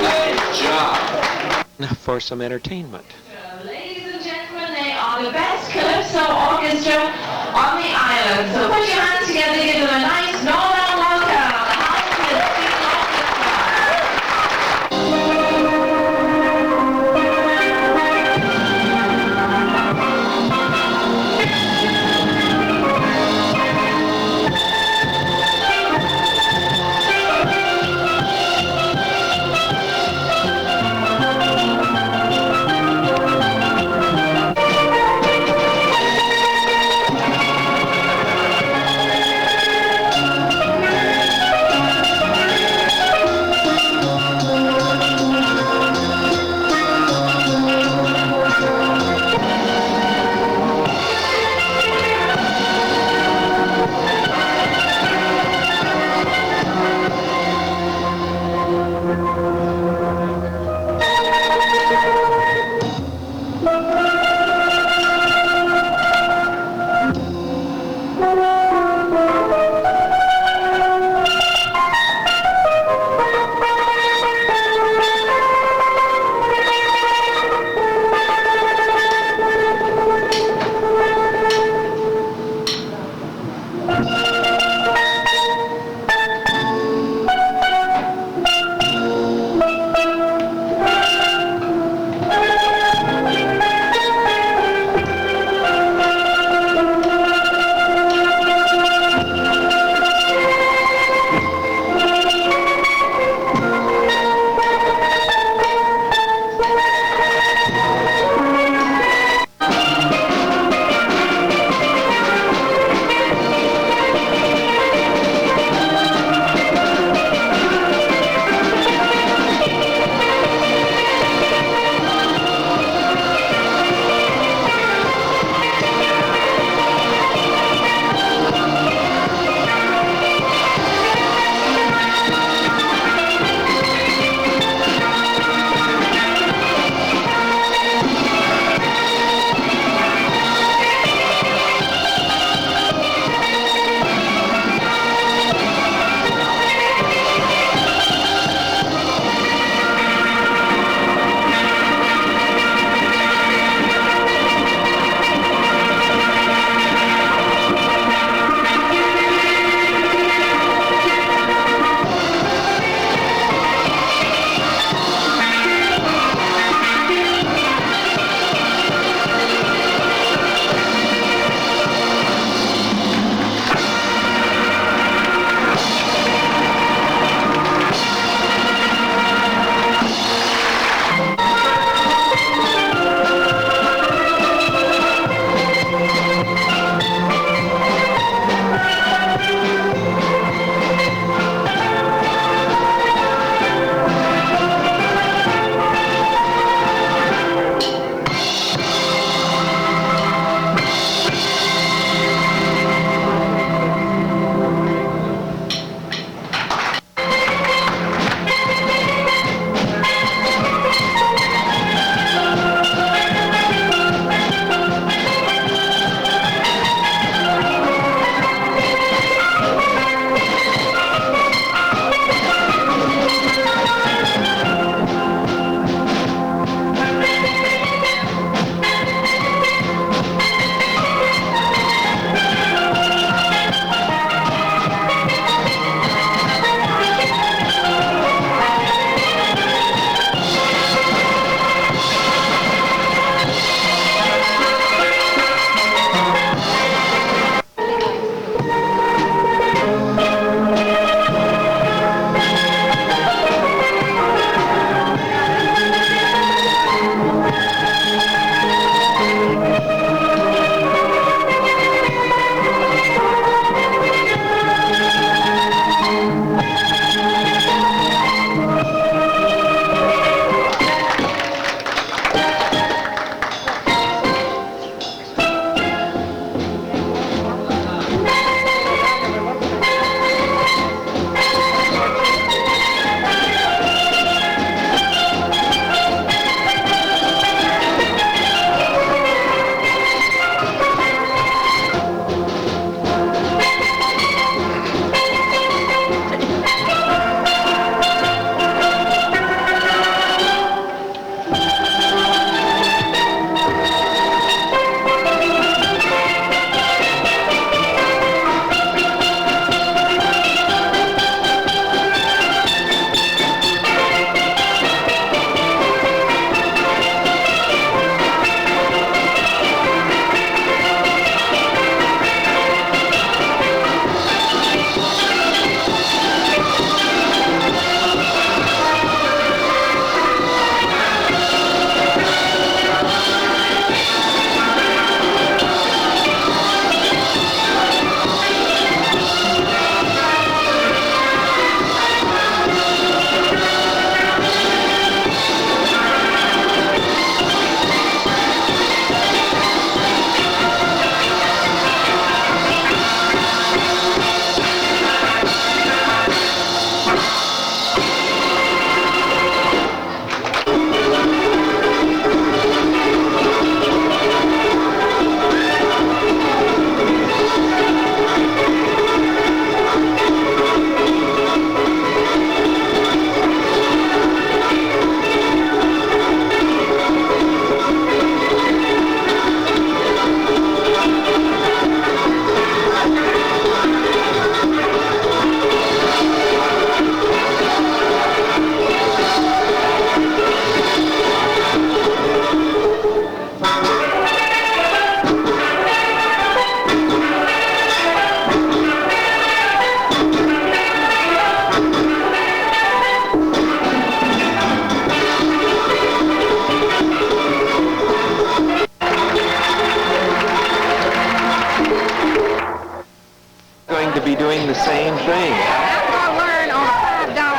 Good job. For some entertainment. Ladies and gentlemen, they are the best Calypso orchestra on the island. So put your hands together, give them a nice Noordam welcome. same thing. I'm going to learn on $5 bill.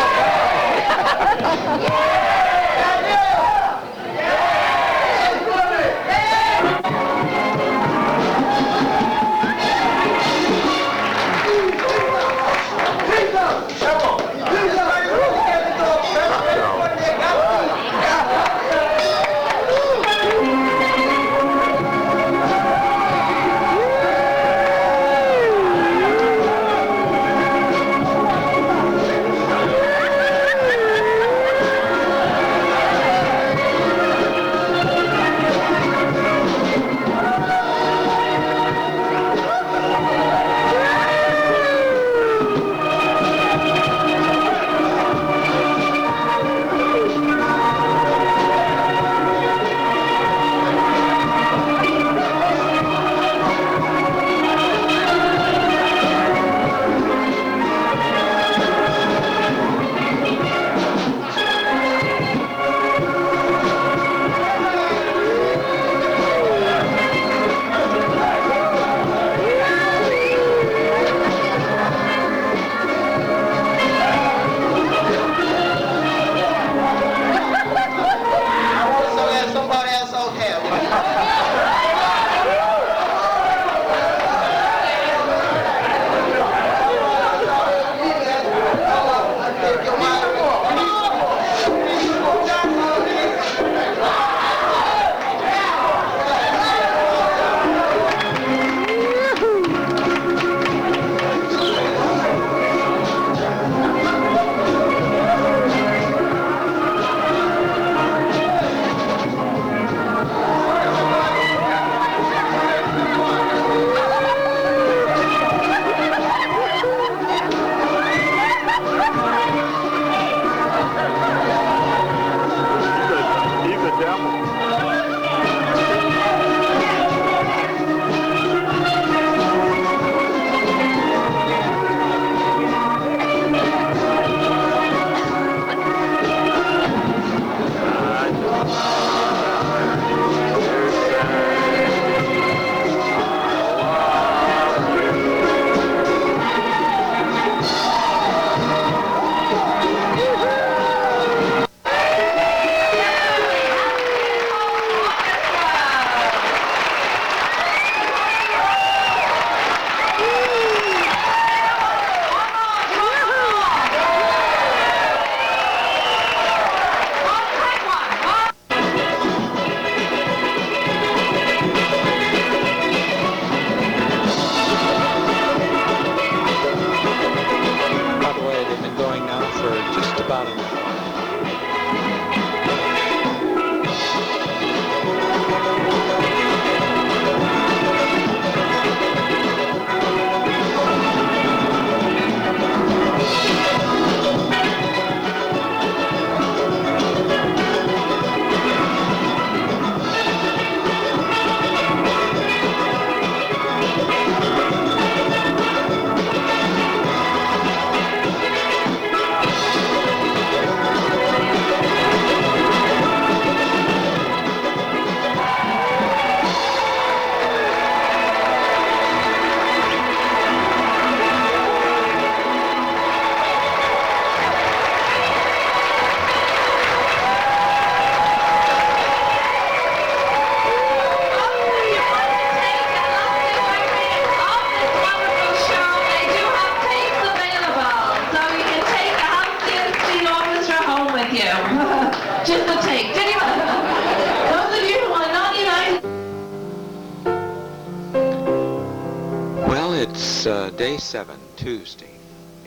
It's day 7, Tuesday,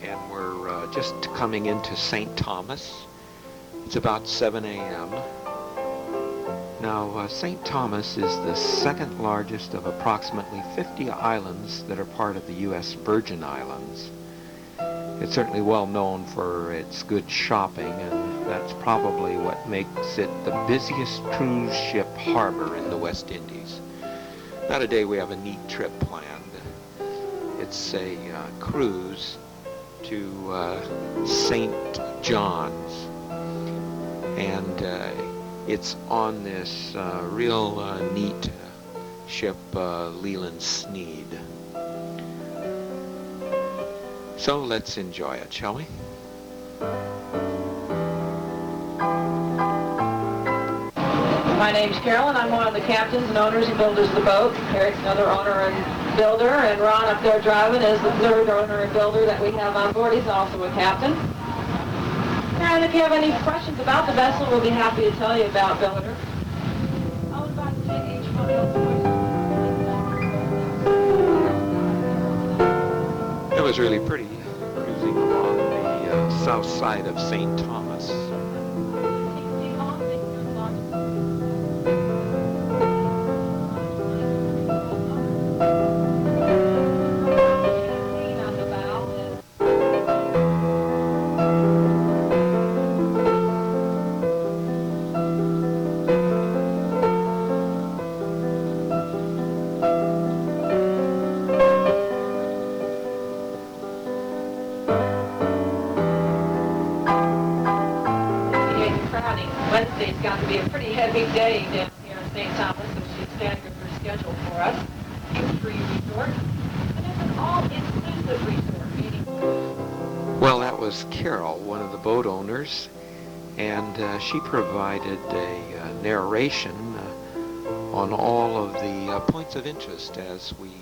and we're just coming into St. Thomas. It's about 7 a.m. Now, St. Thomas is the second largest of approximately 50 islands that are part of the U.S. Virgin Islands. It's certainly well known for its good shopping, and that's probably what makes it the busiest cruise ship harbor in the West Indies. Now today we have a neat trip planned. It's a cruise to St. John's, and it's on this real neat ship, Leland Sneed. So let's enjoy it, shall we? My name's Carolyn. I'm one of the captains and owners and builders of the boat. Eric's another owner and builder, and Ron up there driving is the third owner and builder that we have on board. He's also a captain. And if you have any questions about the vessel, we'll be happy to tell you about builder. I would like to take each one of those. It was really pretty cruising along the south side of St. Thomas. Wednesday's got to be a pretty heavy day down here in St. Thomas, so she's staggered her schedule for us. Free resort, and it's an all-inclusive resort, meaning... Well, that was Carol, one of the boat owners, and she provided a narration on all of the points of interest as we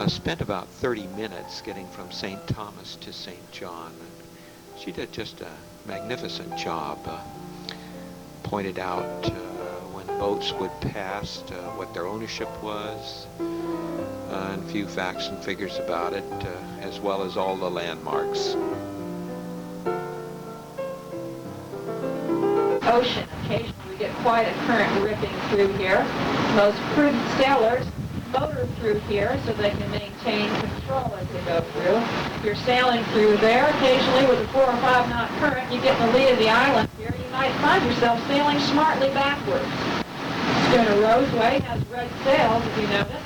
spent about 30 minutes getting from St. Thomas to St. John. She did just a magnificent job. Pointed out when boats would pass, what their ownership was, and a few facts and figures about it, as well as all the landmarks. Ocean. Occasionally we get quite a current ripping through here. Most prudent sailors motor through here so they can maintain control as they go through. If you're sailing through there, occasionally with a 4 or 5 knot current, you get in the lead of the island here, you might find yourself sailing smartly backwards. Schooner Roseway has red sails, if you notice.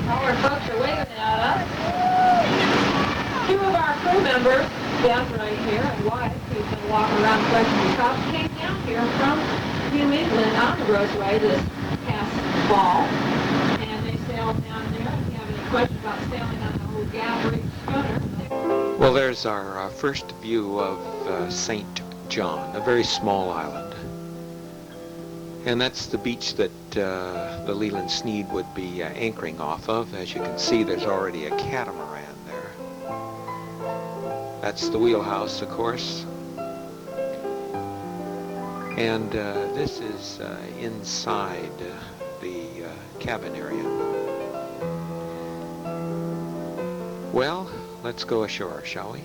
All our folks are waving at us. 2 of our crew members, Beth right here and Wyatt, who's been walking around collecting the cops, came down here from New England on the Roseway this past fall. Down there. If you have any questions about sailing on the old gap-rigged schooner. Well, there's our first view of St. John, a very small island. And that's the beach that the Leland Sneed would be anchoring off of. As you can see, there's already a catamaran there. That's the wheelhouse, of course. And this is inside the cabin area. Well, let's go ashore, shall we?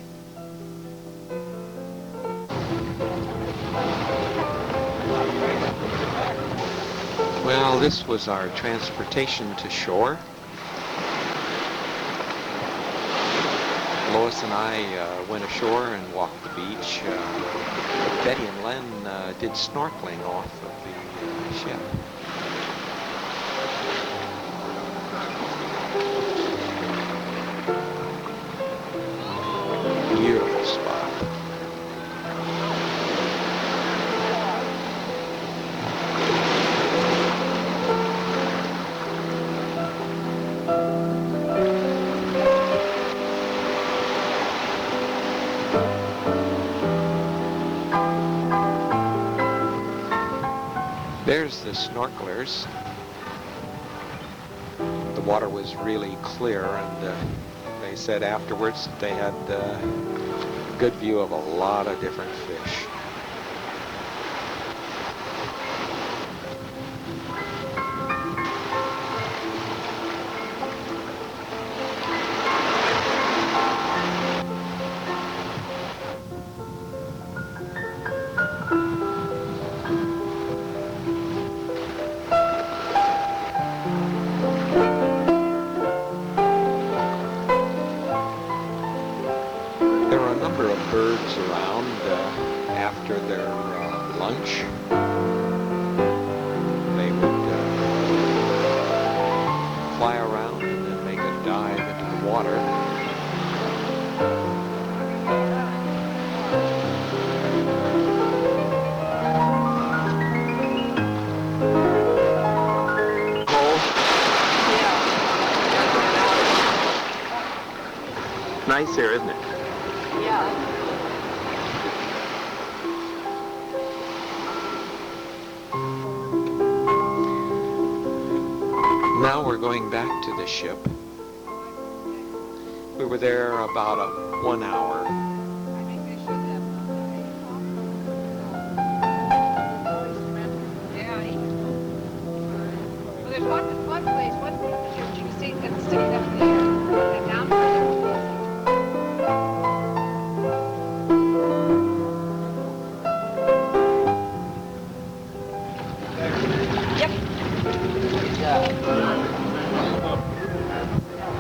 Well, this was our transportation to shore. Lois and I went ashore and walked the beach. Betty and Len did snorkeling off of the ship. Beautiful spot. There's the snorkelers. The water was really clear, and they said afterwards that they had a good view of a lot of different fish. nice here, isn't it? Yeah. Now we're going back to the ship. We were there about 1 hour. Well, there's one place, one you can see that's sticking up in the air. Down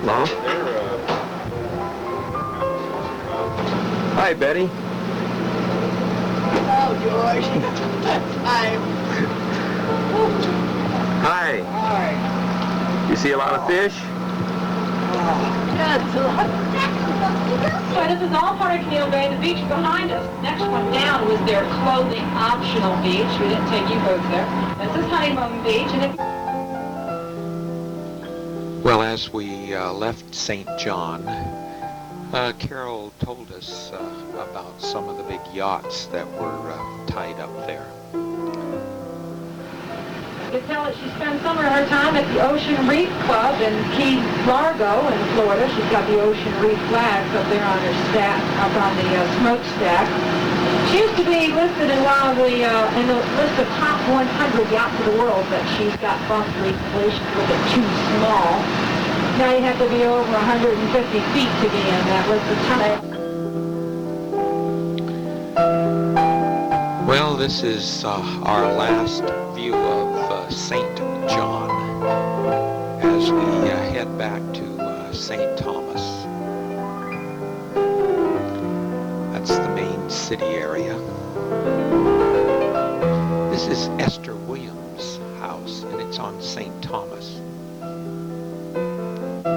Hello? Hi, Betty. Oh, George. Hi. Hi. Hi. You see a lot of fish? Yeah, it's a lot. So this is all part of Canal Bay. The beach behind us, next one down, was their clothing optional beach. We didn't take you folks there. This is Honeymoon Beach, and if Well, as we left St. John, Carol told us about some of the big yachts that were tied up there. you can tell that she spends some of her time at the Ocean Reef Club in Key Largo in Florida. She's got the Ocean Reef flags up there on her stack, up on the smokestack. She used to be listed in one of the in the list of top 100 yachts of the world, but she's got bumped recently. She's a little bit too small. Now you have to be over 150 feet to be in that list of top. Well, this is our last view of St. John as we head back to St. Thomas. That's the main city area. This is Esther Williams' house, and it's on St. Thomas.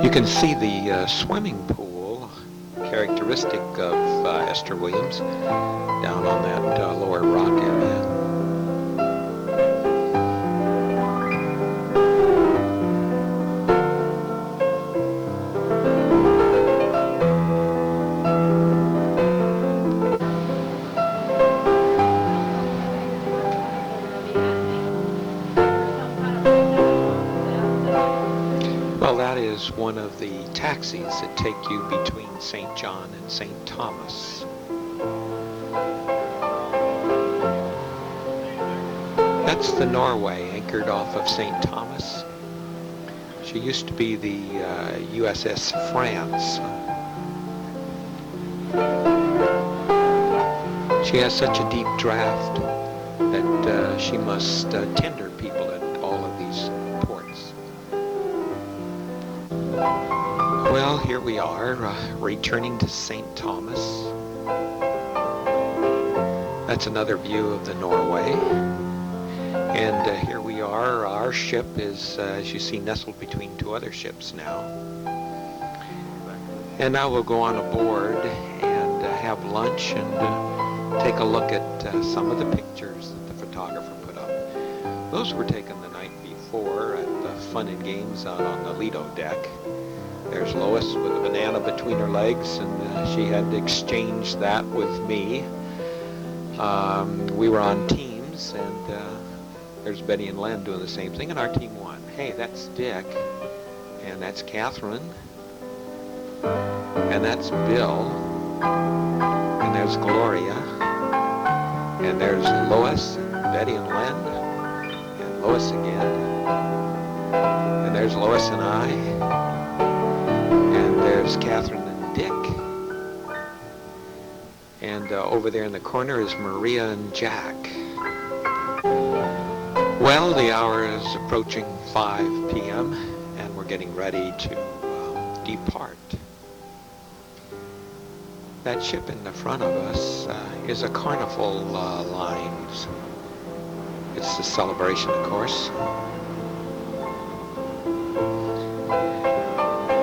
You can see the swimming pool, characteristic of Esther Williams, down on that lower rock area. Well, that is one of the taxis that take you between St. John and St. Thomas. That's the Norway, anchored off of St. Thomas. She used to be the USS France. She has such a deep draft that she must tender people at all of these ports. Well, here we are, returning to St. Thomas. That's another view of the Norway. And here we are. Our ship is, as you see, nestled between two other ships now. And now we'll go on aboard and have lunch and take a look at some of the pictures that the photographer put up. Those were taken the night before at the Fun and Games out on the Lido deck. There's Lois with a banana between her legs, and she had exchanged that with me. We were on teams, and there's Betty and Len doing the same thing, and our team won. Hey, that's Dick, and that's Catherine, and that's Bill, and there's Gloria, and there's Lois, and Betty and Len, and Lois again, and there's Lois and I, and there's Catherine and Dick, and over there in the corner is Maria and Jack. Well, the hour is approaching 5 p.m. and we're getting ready to depart. That ship in the front of us is a Carnival Lines. It's the Celebration, of course.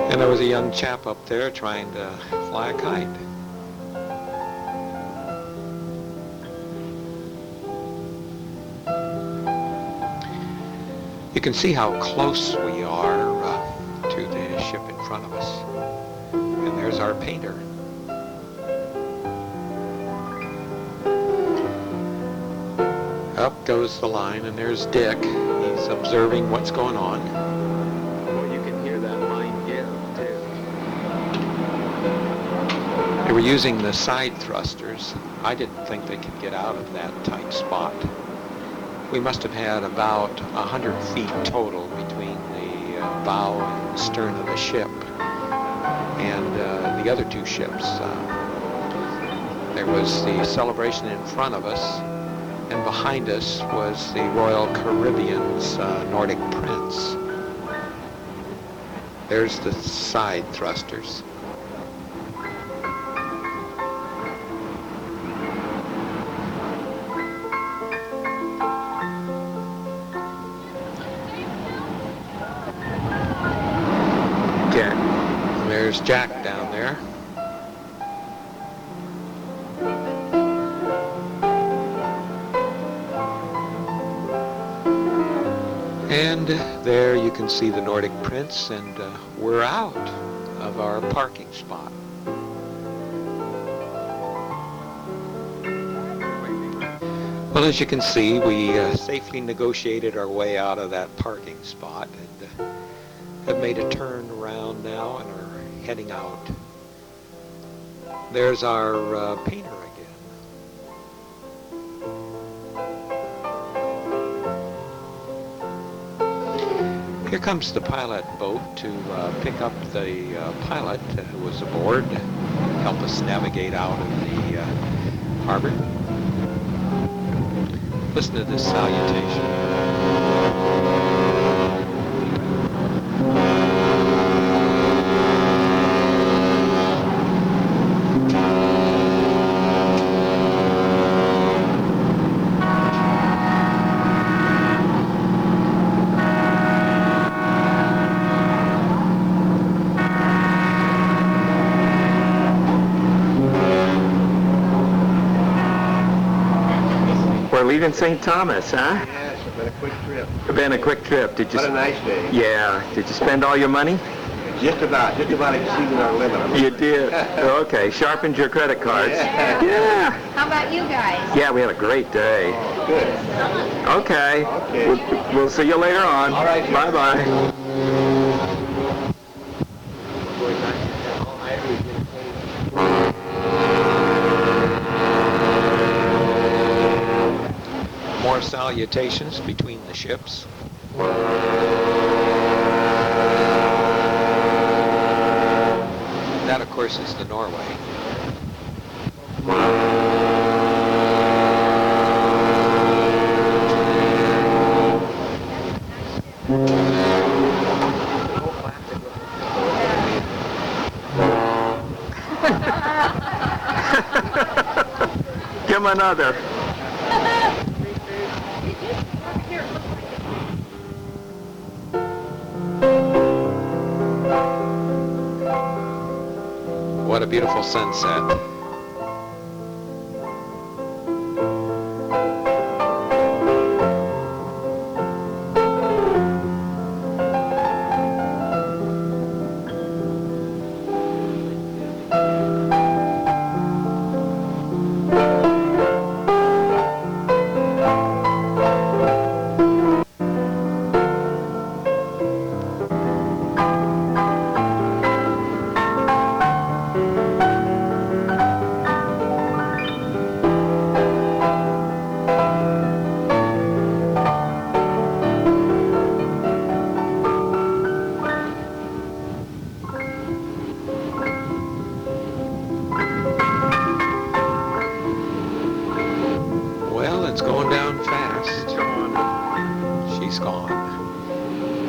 And there was a young chap up there trying to fly a kite. You can see how close we are to the ship in front of us. And there's our painter. Up goes the line, and there's Dick. He's observing what's going on. Well, you can hear that line give, too. They were using the side thrusters. I didn't think they could get out of that tight spot. We must have had about 100 feet total between the bow and stern of the ship and the other two ships. There was the Celebration in front of us, and behind us was the Royal Caribbean's Nordic Prince. There's the side thrusters. There's Jack down there. And there you can see the Nordic Prince, and we're out of our parking spot. Well, as you can see, we safely negotiated our way out of that parking spot and have made a turn around now and are heading out. There's our painter again. Here comes the pilot boat to pick up the pilot who was aboard to help us navigate out of the harbor. Listen to this salutation. Leaving St. Thomas, huh? Yes, it's been a quick trip. It's been a quick trip. Did you? What a nice day. Yeah. Did you spend all your money? Just about exceeded our limit. You did. Okay. Sharpened your credit cards. Yeah. How about you guys? Yeah, we had a great day. Oh, good. Okay. We'll see you later on. All right. Bye-bye. More salutations between the ships. That, of course, is the Norway. Give him another. What a beautiful sunset.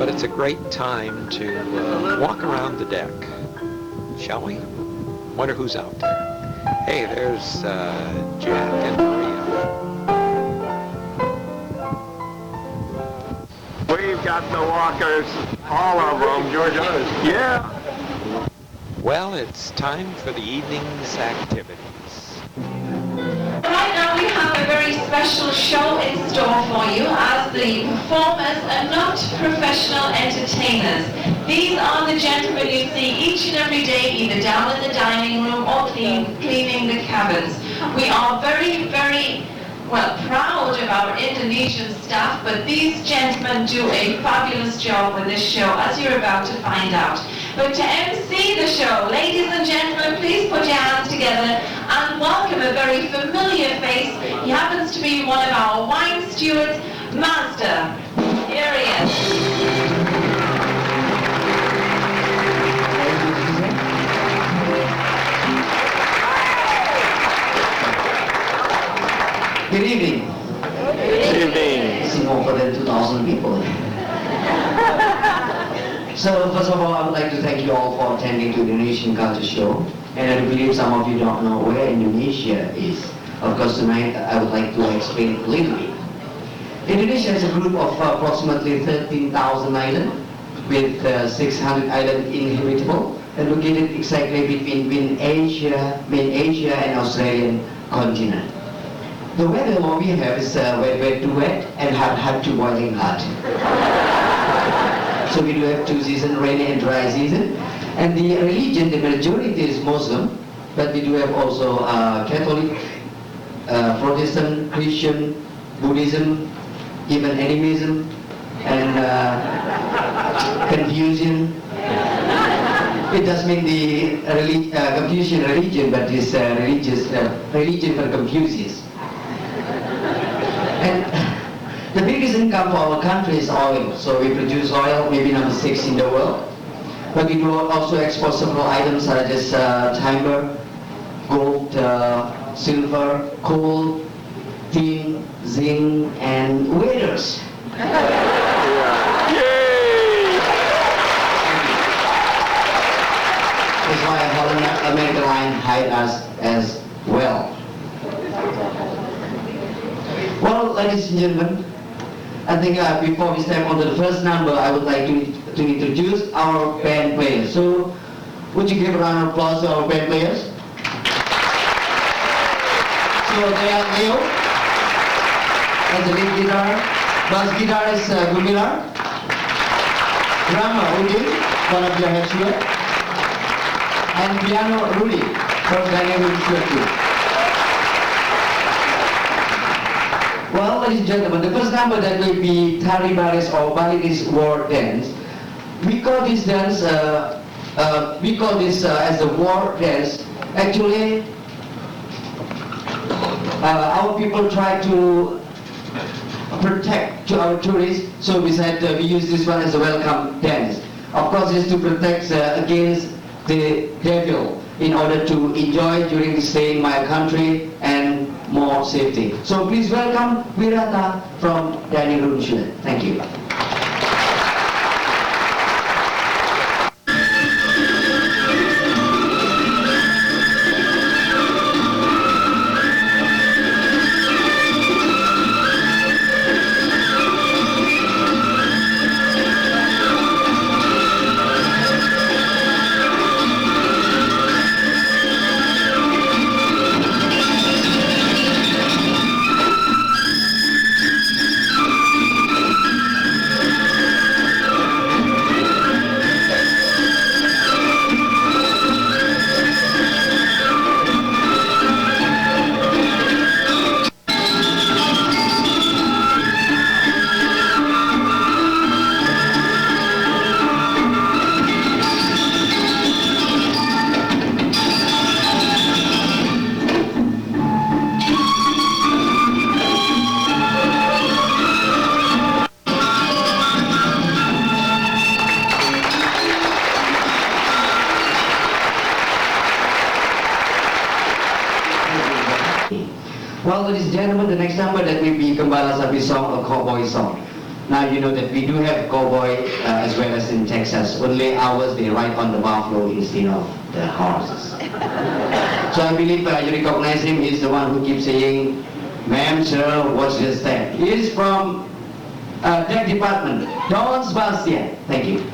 It's a great time to walk around the deck, shall we? Wonder who's out there. Hey, there's Jack and Maria. We've got the walkers, all of them. George Otis. Yeah. Well, it's time for the evening's activities. Right now we have a very special show in store for you, as the performers are not professional entertainers. These are the gentlemen you see each and every day, either down in the dining room or cleaning the cabins. We are very, very well, proud of our Indonesian staff, but these gentlemen do a fabulous job with this show, as you're about to find out. But to MC the show, ladies and gentlemen, please put your hands together and welcome a very familiar face. He happens to be one of our wine stewards, Mazda. Here he is. Good evening. Good evening. See more than 2,000 people. So first of all, I would like to thank you all for attending to the Indonesian Culture Show. And I believe some of you don't know where Indonesia is. Of course, tonight I would like to explain a little bit. Indonesia is a group of approximately 13,000 islands with 600 islands inhabitable and located exactly between main Asia and Australian continent. The weather what we have is wet to wet and hot to boiling hot. So we do have two seasons, rainy and dry season. And the religion, the majority is Muslim, but we do have also Catholic, Protestant, Christian, Buddhism, even animism, and Confucian. It does mean the Confucian religion, but it's religion for Confucius. And the biggest income for our country is oil. So we produce oil, maybe number 6 in the world. But we do also export several items such as timber, gold, silver, coal, tin, zinc, and waiters. That's why American Line hired us as well. Well, ladies and gentlemen, I think before we step on to the first number, I would like to introduce our band players. So, would you give a round of applause to our band players? So they are Leo, as the lead guitar, bass guitarist Gumilar, drummer Udin, one of your heads here, and piano Ruli from Dynamic Circuit. Well, ladies and gentlemen, the first number that will be Tari Baris or Balinese war dance. We call this dance, as the war dance. Actually, our people try to protect to our tourists, so we said we use this one as a welcome dance. Of course, it's to protect against the devil in order to enjoy during the stay in my country and more safety. So please welcome Wirata from Danny Runshule. Thank you. Well, ladies and gentlemen, the next number that will be Kembala Sapi song, a cowboy song. Now you know that we do have cowboy as well as in Texas. Only ours, they ride on the buffalo instead of the horses. So I believe you recognize him. He's the one who keeps saying, "Ma'am, sir, what's your step?" He is from that department, Don Sebastian. Thank you.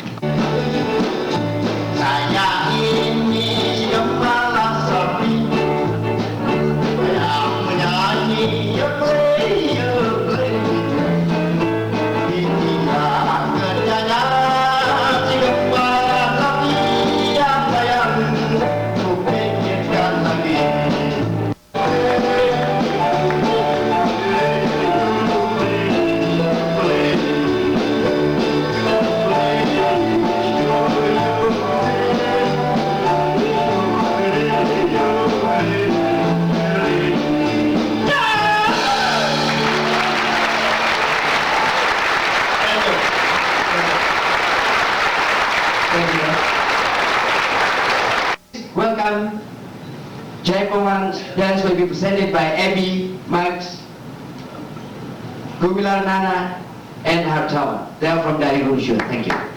Saya ini kepala sapi yang menyanyi ya play, ditinggal kerjanya si kepala sapi yang sayang ku pikirkan lagi. represented by Abby, Max, Gumilar Nana, and Hartawan. They are from Dining Room Show. Thank you.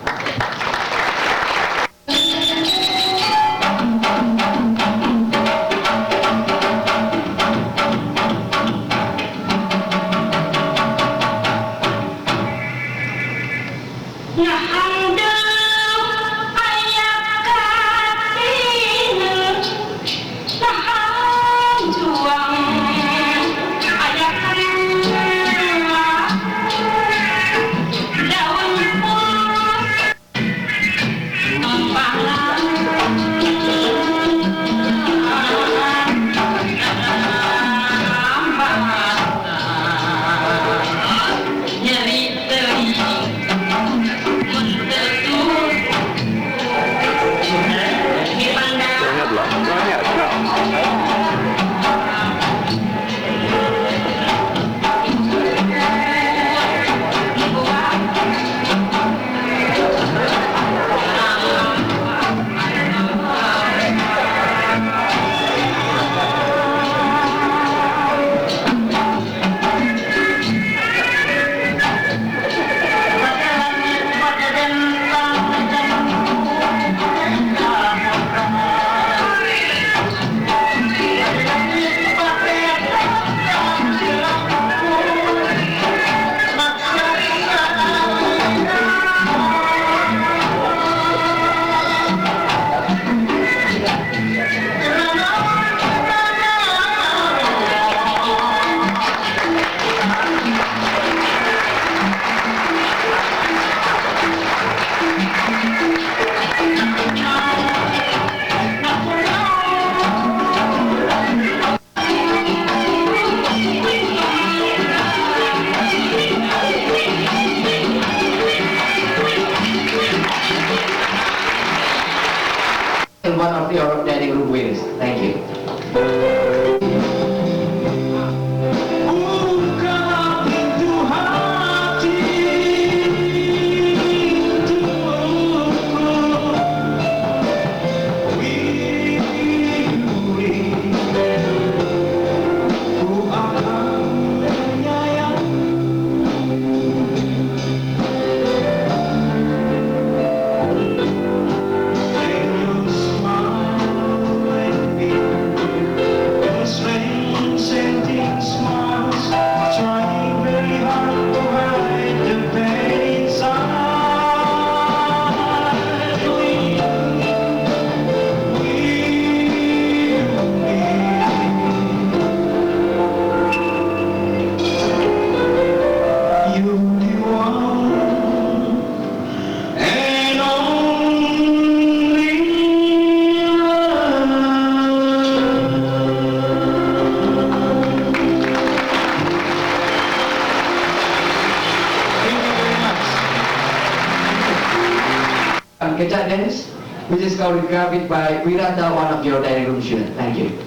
One of your dining room winners. Thank you. Kecak dance, which is choreographed by Wirata, one of your dining room students. Thank you.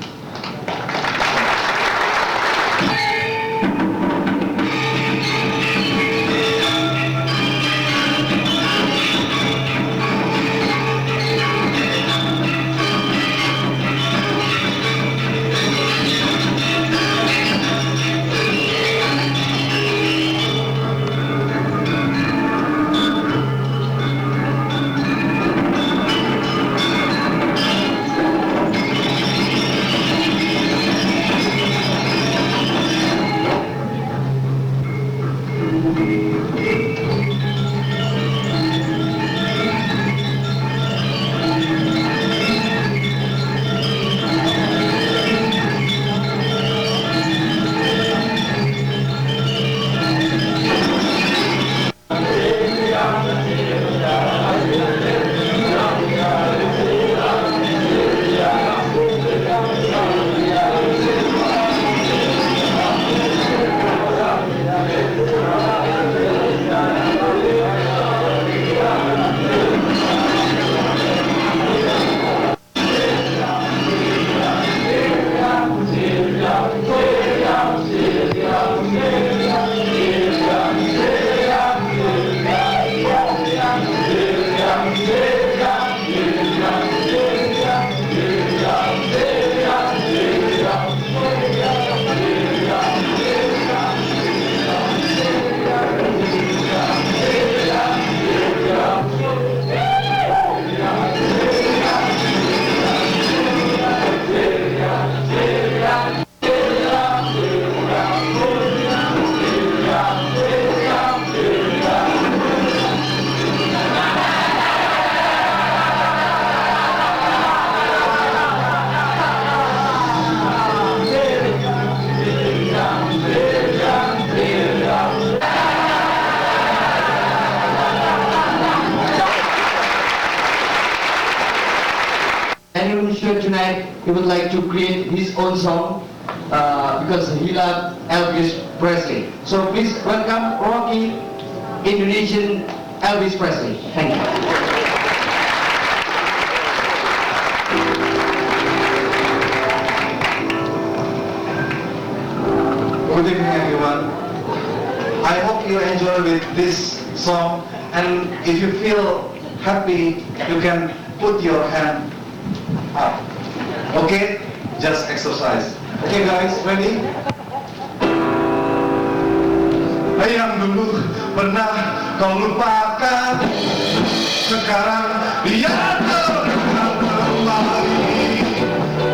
tonight he would like to create his own song because he loved Elvis Presley. So please welcome Rocky, Indonesian Elvis Presley. Thank you. Good evening, everyone. I hope you enjoy with this song, and if you feel happy, you can put your hand up. Okay? Just exercise. Okay, guys, ready? Yang dulu pernah kau lupakan, sekarang dia terekam kembali.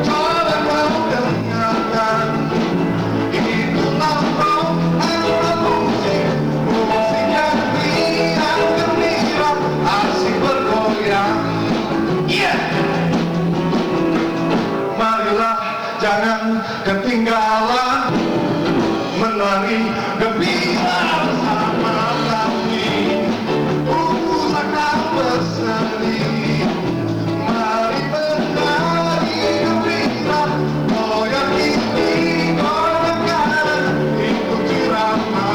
Coba kau dengarkan. Jangan ketinggalan menari gembira bersama kami. Takkan berseri, mari menari gembira. Goyang ini, goyang kanan, ikuti irama.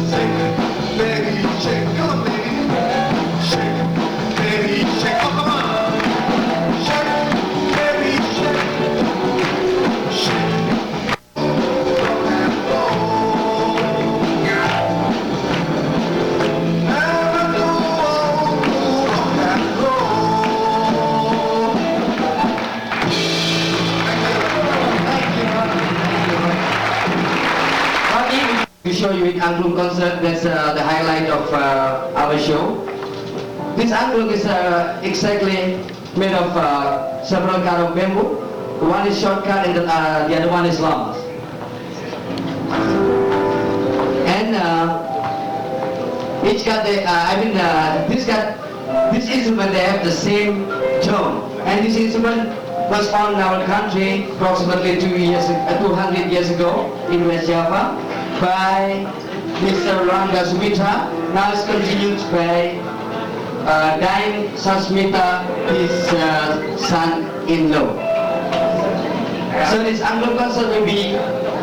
Shake, baby, shake, come on, baby. Shake, baby, shake, oh, come on. We show you an angklung concert. That's the highlight of our show. This angklung is exactly made of several kind of bamboo. One is shortcut and the other one is long. And each got the, this instrument, they have the same tone. And this instrument was found in our country approximately 200 years ago in West Java by Mr. Rangga Sumitra. Now it's continued by Daim Sasmita, his son-in-law. So this angklung concert will be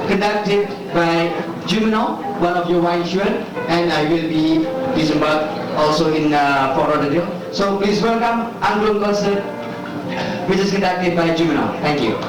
conducted by Jumino, one of your wine steward, and I will be disembarked also in Fort Lauderdale. So please welcome angklung concert, which is conducted by Jumino. Thank you.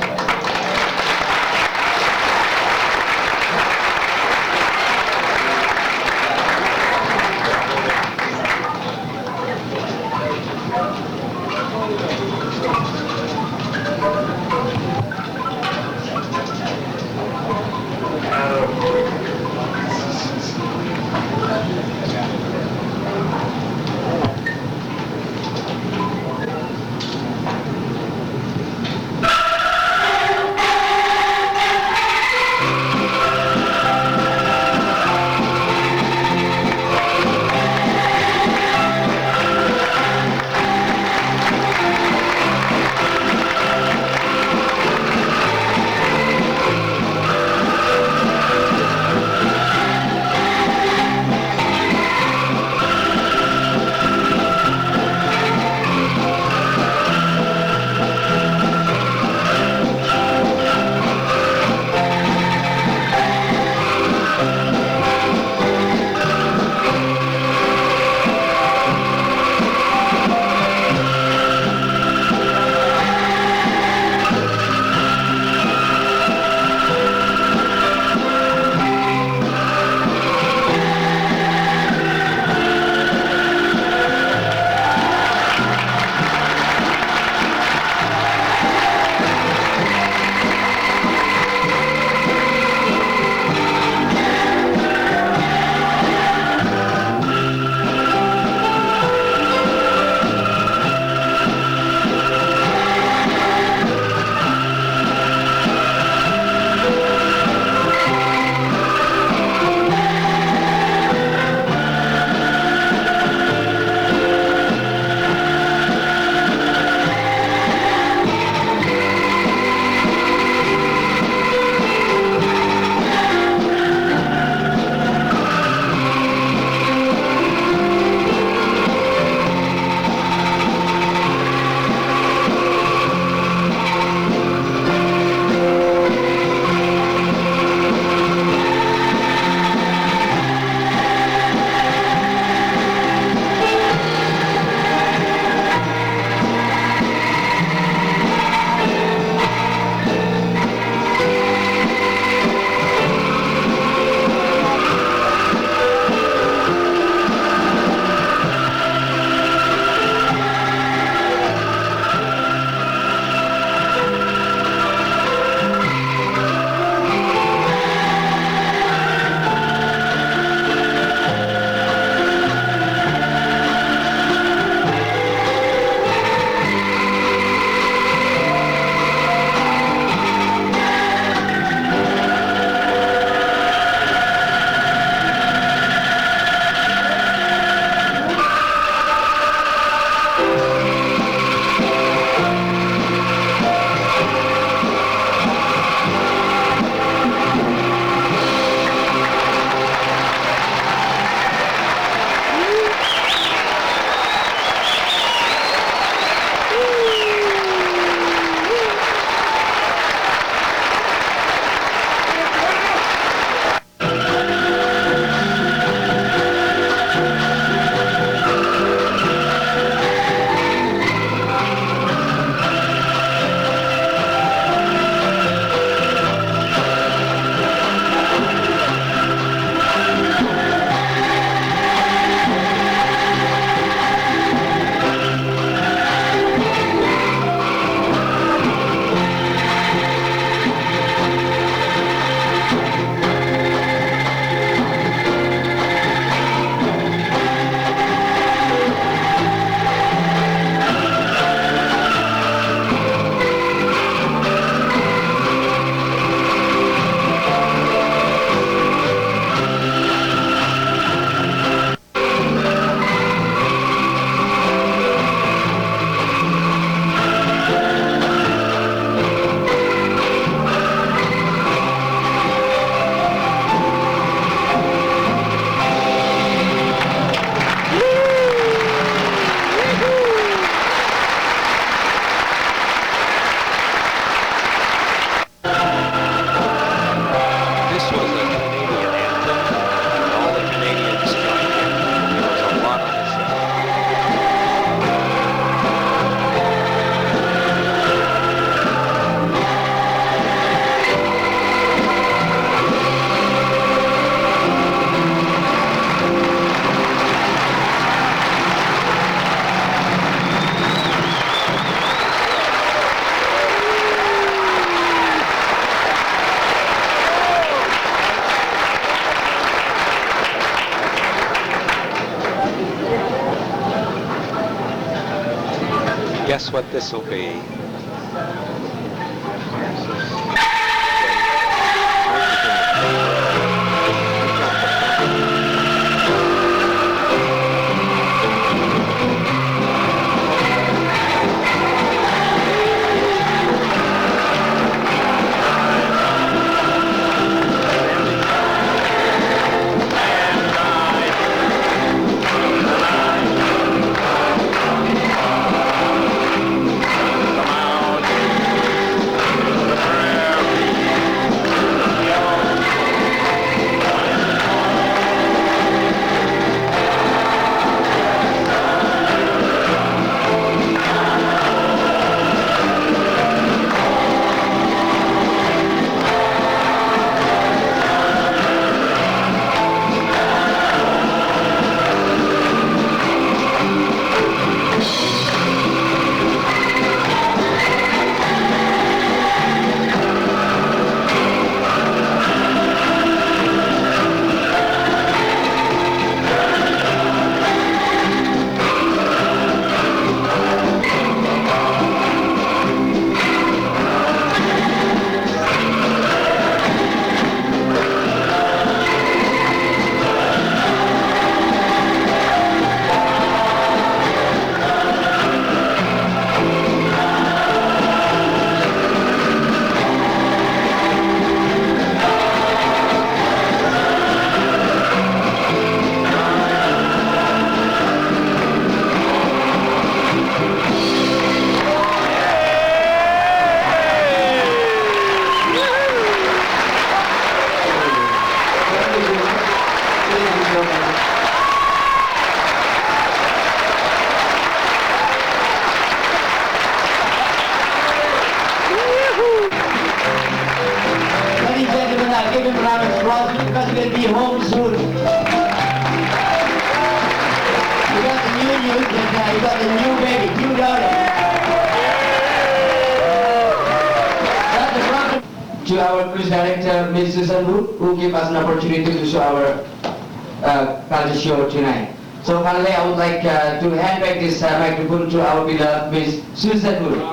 guess what this will be? To our cruise director, Ms. Susan Wood, who gave us an opportunity to show our culture show tonight. So finally, I would like to hand back this microphone to our beloved Ms. Susan Wood.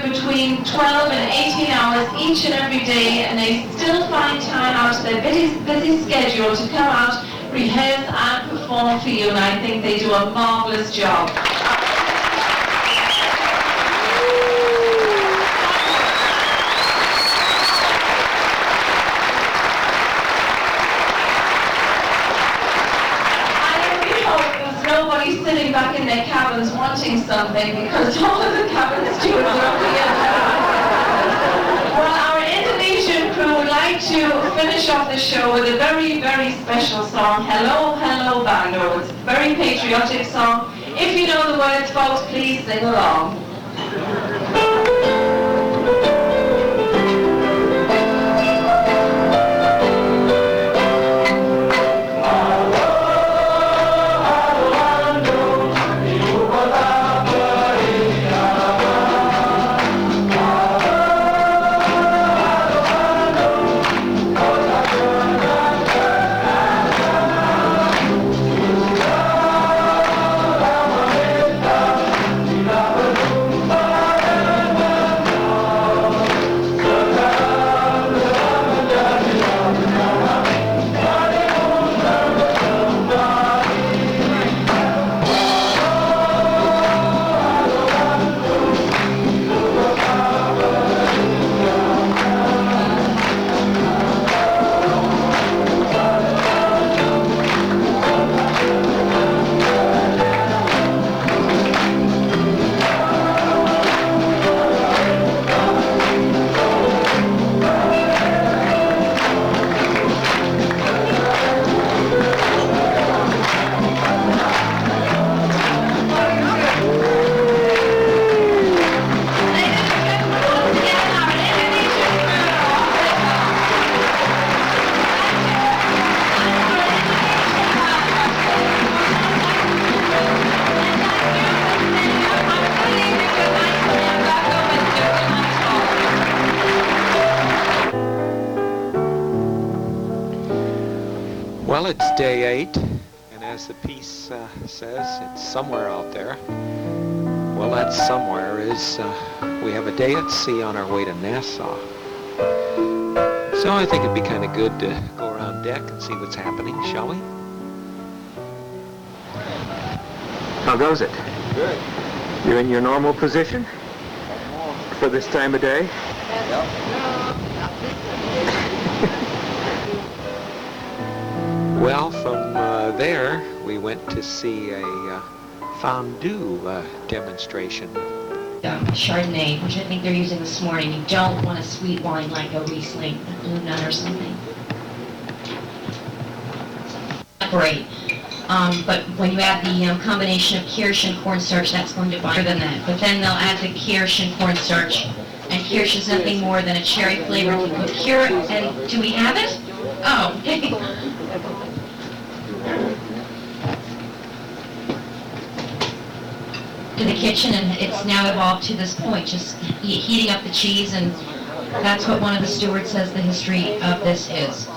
Between 12 and 18 hours each and every day, and they still find time out of their busy schedule to come out, rehearse and perform for you, and I think they do a marvelous job. Nobody sitting back in their cabins wanting something, because all of the cabin stewards are up here. Well, our Indonesian crew would like to finish off the show with a very, very special song, Hello, Hello Bando. It's a very patriotic song. If you know the words, folks, please sing along. Bye. Well, it's day 8, and as the piece says, it's somewhere out there. Well, that somewhere is, we have a day at sea on our way to Nassau. So I think it'd be kind of good to go around deck and see what's happening, shall we? How goes it? Good. You're in your normal position for this time of day? Well, from there, we went to see a fondue demonstration. Chardonnay, which I think they're using this morning. You don't want a sweet wine like a Riesling, a Blue Nun or something. Great. But when you add the combination of kirsch and cornstarch, that's going to be better than that. But then they'll add the kirsch and cornstarch. And kirsch is nothing more than a cherry flavor. You put cure and do we have it? Oh, okay. To the kitchen, and it's now evolved to this point, just heating up the cheese, and that's what one of the stewards says the history of this is.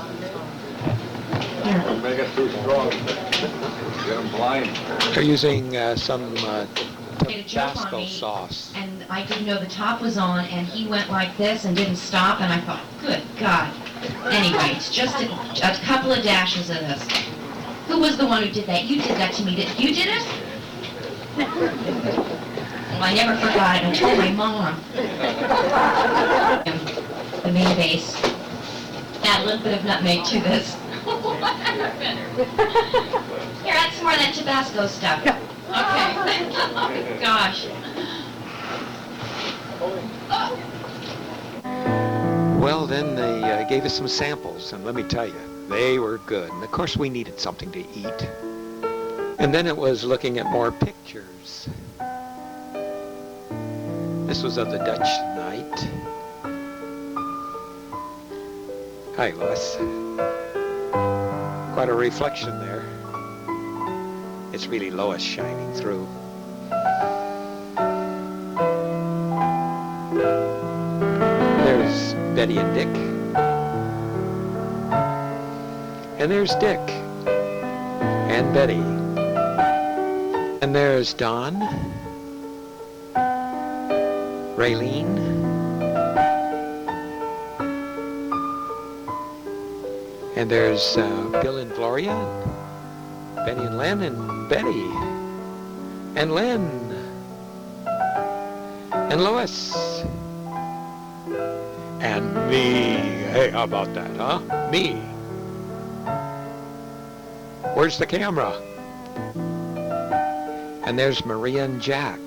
Don't make it too strong. Get them blind. They're using some Made a joke on Tabasco me, sauce. and I didn't know the top was on, and he went like this and didn't stop, and I thought, good God. Anyway, it's just a couple of dashes of this. Who was the one who did that? You did that to me. You did it? Well, I never forgot it. I told my mom. The main base. Add a little bit of nutmeg to this. Here, add some more of that Tabasco stuff. Okay. Oh, gosh. Well, then they gave us some samples, and let me tell you, they were good. And of course, we needed something to eat. And then it was looking at more pictures. This was of the Dutch night. Hi, Lois. Quite a reflection there. It's really Lois shining through. There's Betty and Dick. And there's Dick. And Betty. And there's Don. Raylene. And there's Bill and Gloria. Benny and Len and Betty. And Len. And Lois. And me. Hey, how about that, huh? Me. Where's the camera? And there's Maria and Jack.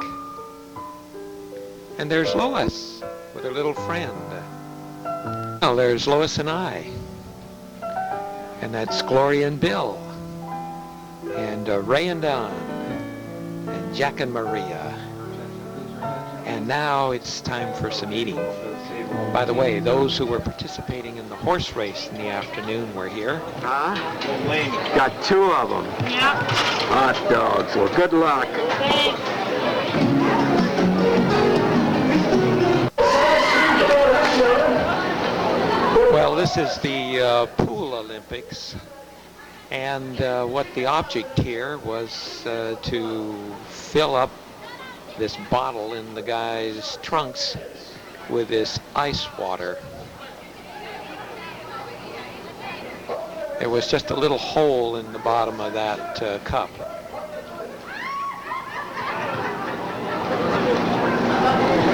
And there's Lois with her little friend. Well, there's Lois and I. And that's Gloria and Bill. And Ray and Don. And Jack and Maria. And now it's time for some eating. By the way, those who were participating in the horse race in the afternoon were here. Huh? Got 2 of them. Yeah. Hot dogs. Well, good luck. Well, this is the Pool Olympics. And what the object here was to fill up this bottle in the guy's trunks with this ice water. There was just a little hole in the bottom of that cup.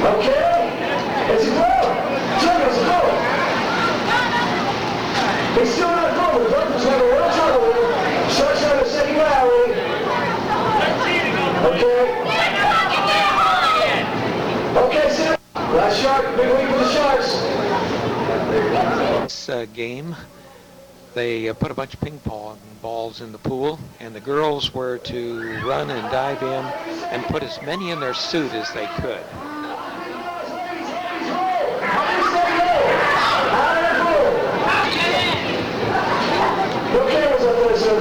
Okay, let's go. Let's go. He's still not going. The doctor's having a little trouble with him. Starts on the second rally. Okay. Okay, sit. Last shark, big week for the Sharks. This game, they put a bunch of ping pong balls in the pool, and the girls were to run and dive in and put as many in their suit as they could. No cameras up there, sir.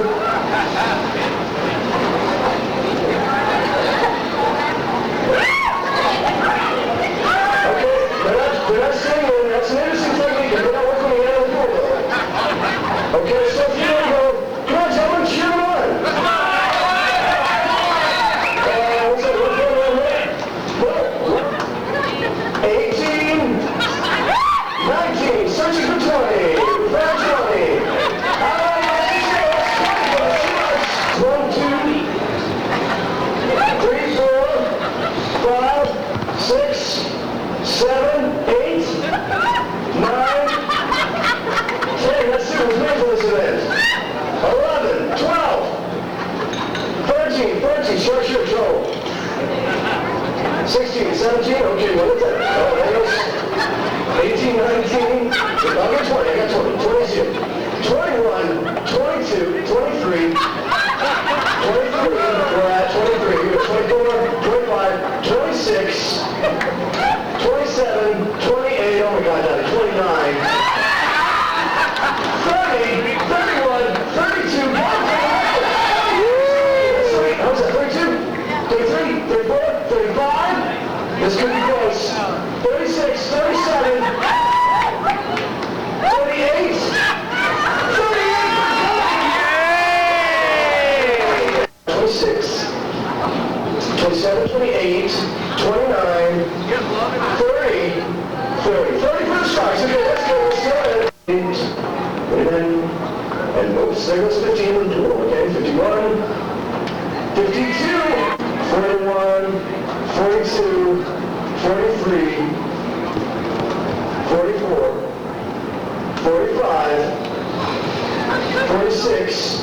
They're not singing. That's an interesting technique. They're not working on the end of the pool. Okay, so if you don't go, And oops, there goes 15 and 2, okay, 51, 52, 41, 42, 43, 44, 45, 46,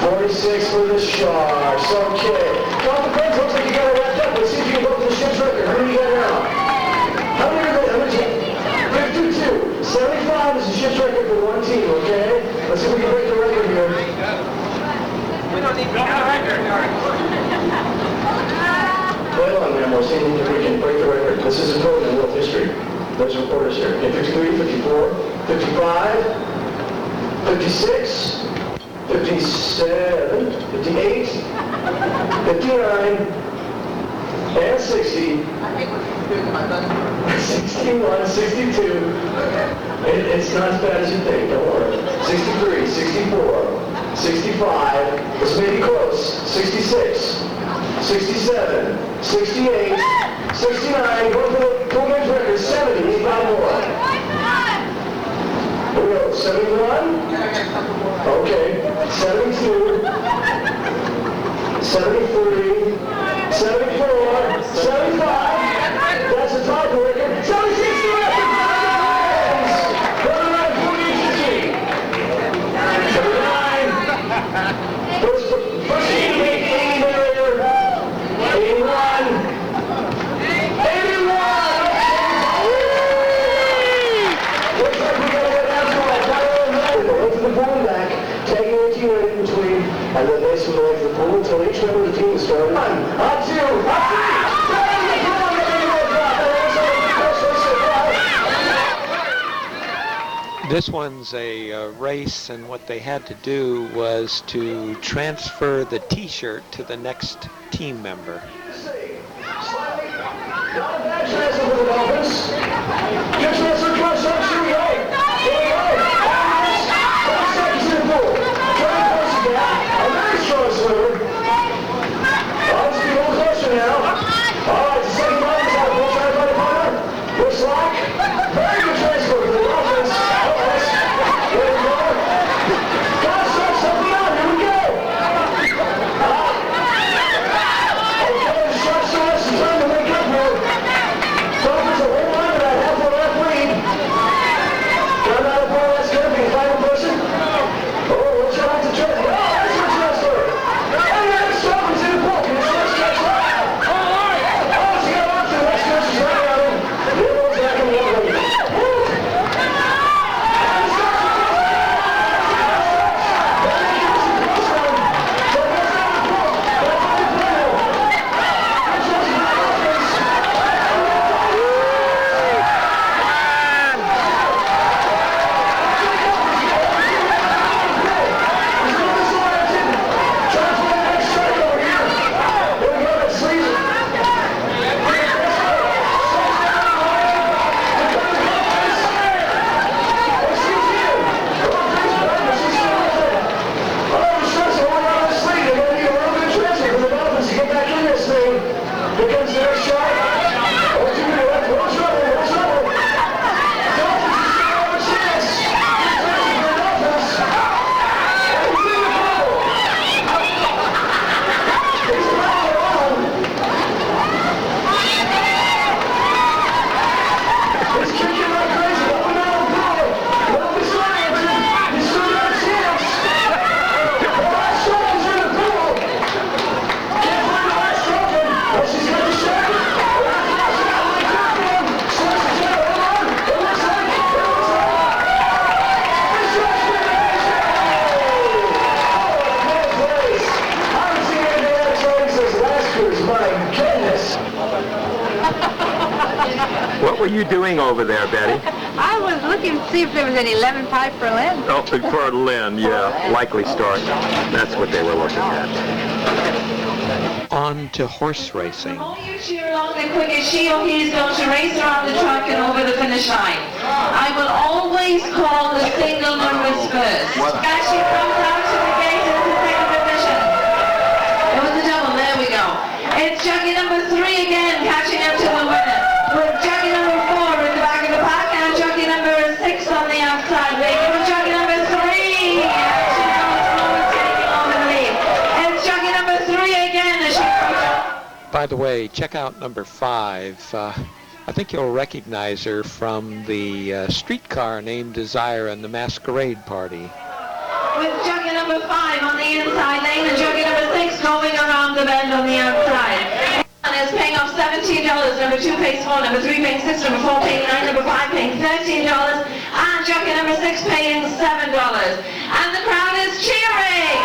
46 for the Sharks, okay. Well, the friends, looks like you got it wrapped up. Let's see if you can go to the ship's record. How many you got now? How many are there? 52. 75 is the ship's record for one team, okay? Let's see if we can break the record here. We don't need to break the record. Wait on, man. We'll see if we can break the record. This is a code in world history. There's reporters here. Okay, 53, 54, 55, 56, 57, 58, 59, and 60. 61, 62. It's not as bad as you think, don't worry. 63, 64, 65. This may be close. 66, 67, 68, 69. Go for the full game's record. 70. Need 5 more. Here we go. 71. Okay. 72. 73. 74. 75. That's a top record. 76 to record. 39. First team to make 80 barrier. 81. 81. Looks like we got to go down to a wait for the ball back, taking a team in between, and then they swing away from the pool until each member of the team is started. On 2, on 3. This one's a race, and what they had to do was to transfer the T-shirt to the next team member. What were you doing over there, Betty? I was looking to see if there was any lemon pie for Lynn. Oh, for Lynn, yeah. Likely story. That's what they were looking at. On to horse racing. The more you cheer along, the quicker she or he is going to race around the track and over the finish line. I will always call the single numbers first. As she comes out to the gate into second position. It was a double, there we go. It's jockey number 3 again, catching up to the winner. With jockey number 4 in the back of the pack and jockey number 6 on the outside. Wait for By the way, check out number 5. I think you'll recognize her from the streetcar named Desire and the Masquerade Party. With jockey number 5 on the inside lane and jockey number 6 going around the bend on the outside. And is paying off $17. Number 2 pays 4, number 3 paying 6, number 4 paying 9, number 5 paying $13, and jockey number 6 paying $7. And the crowd is cheering!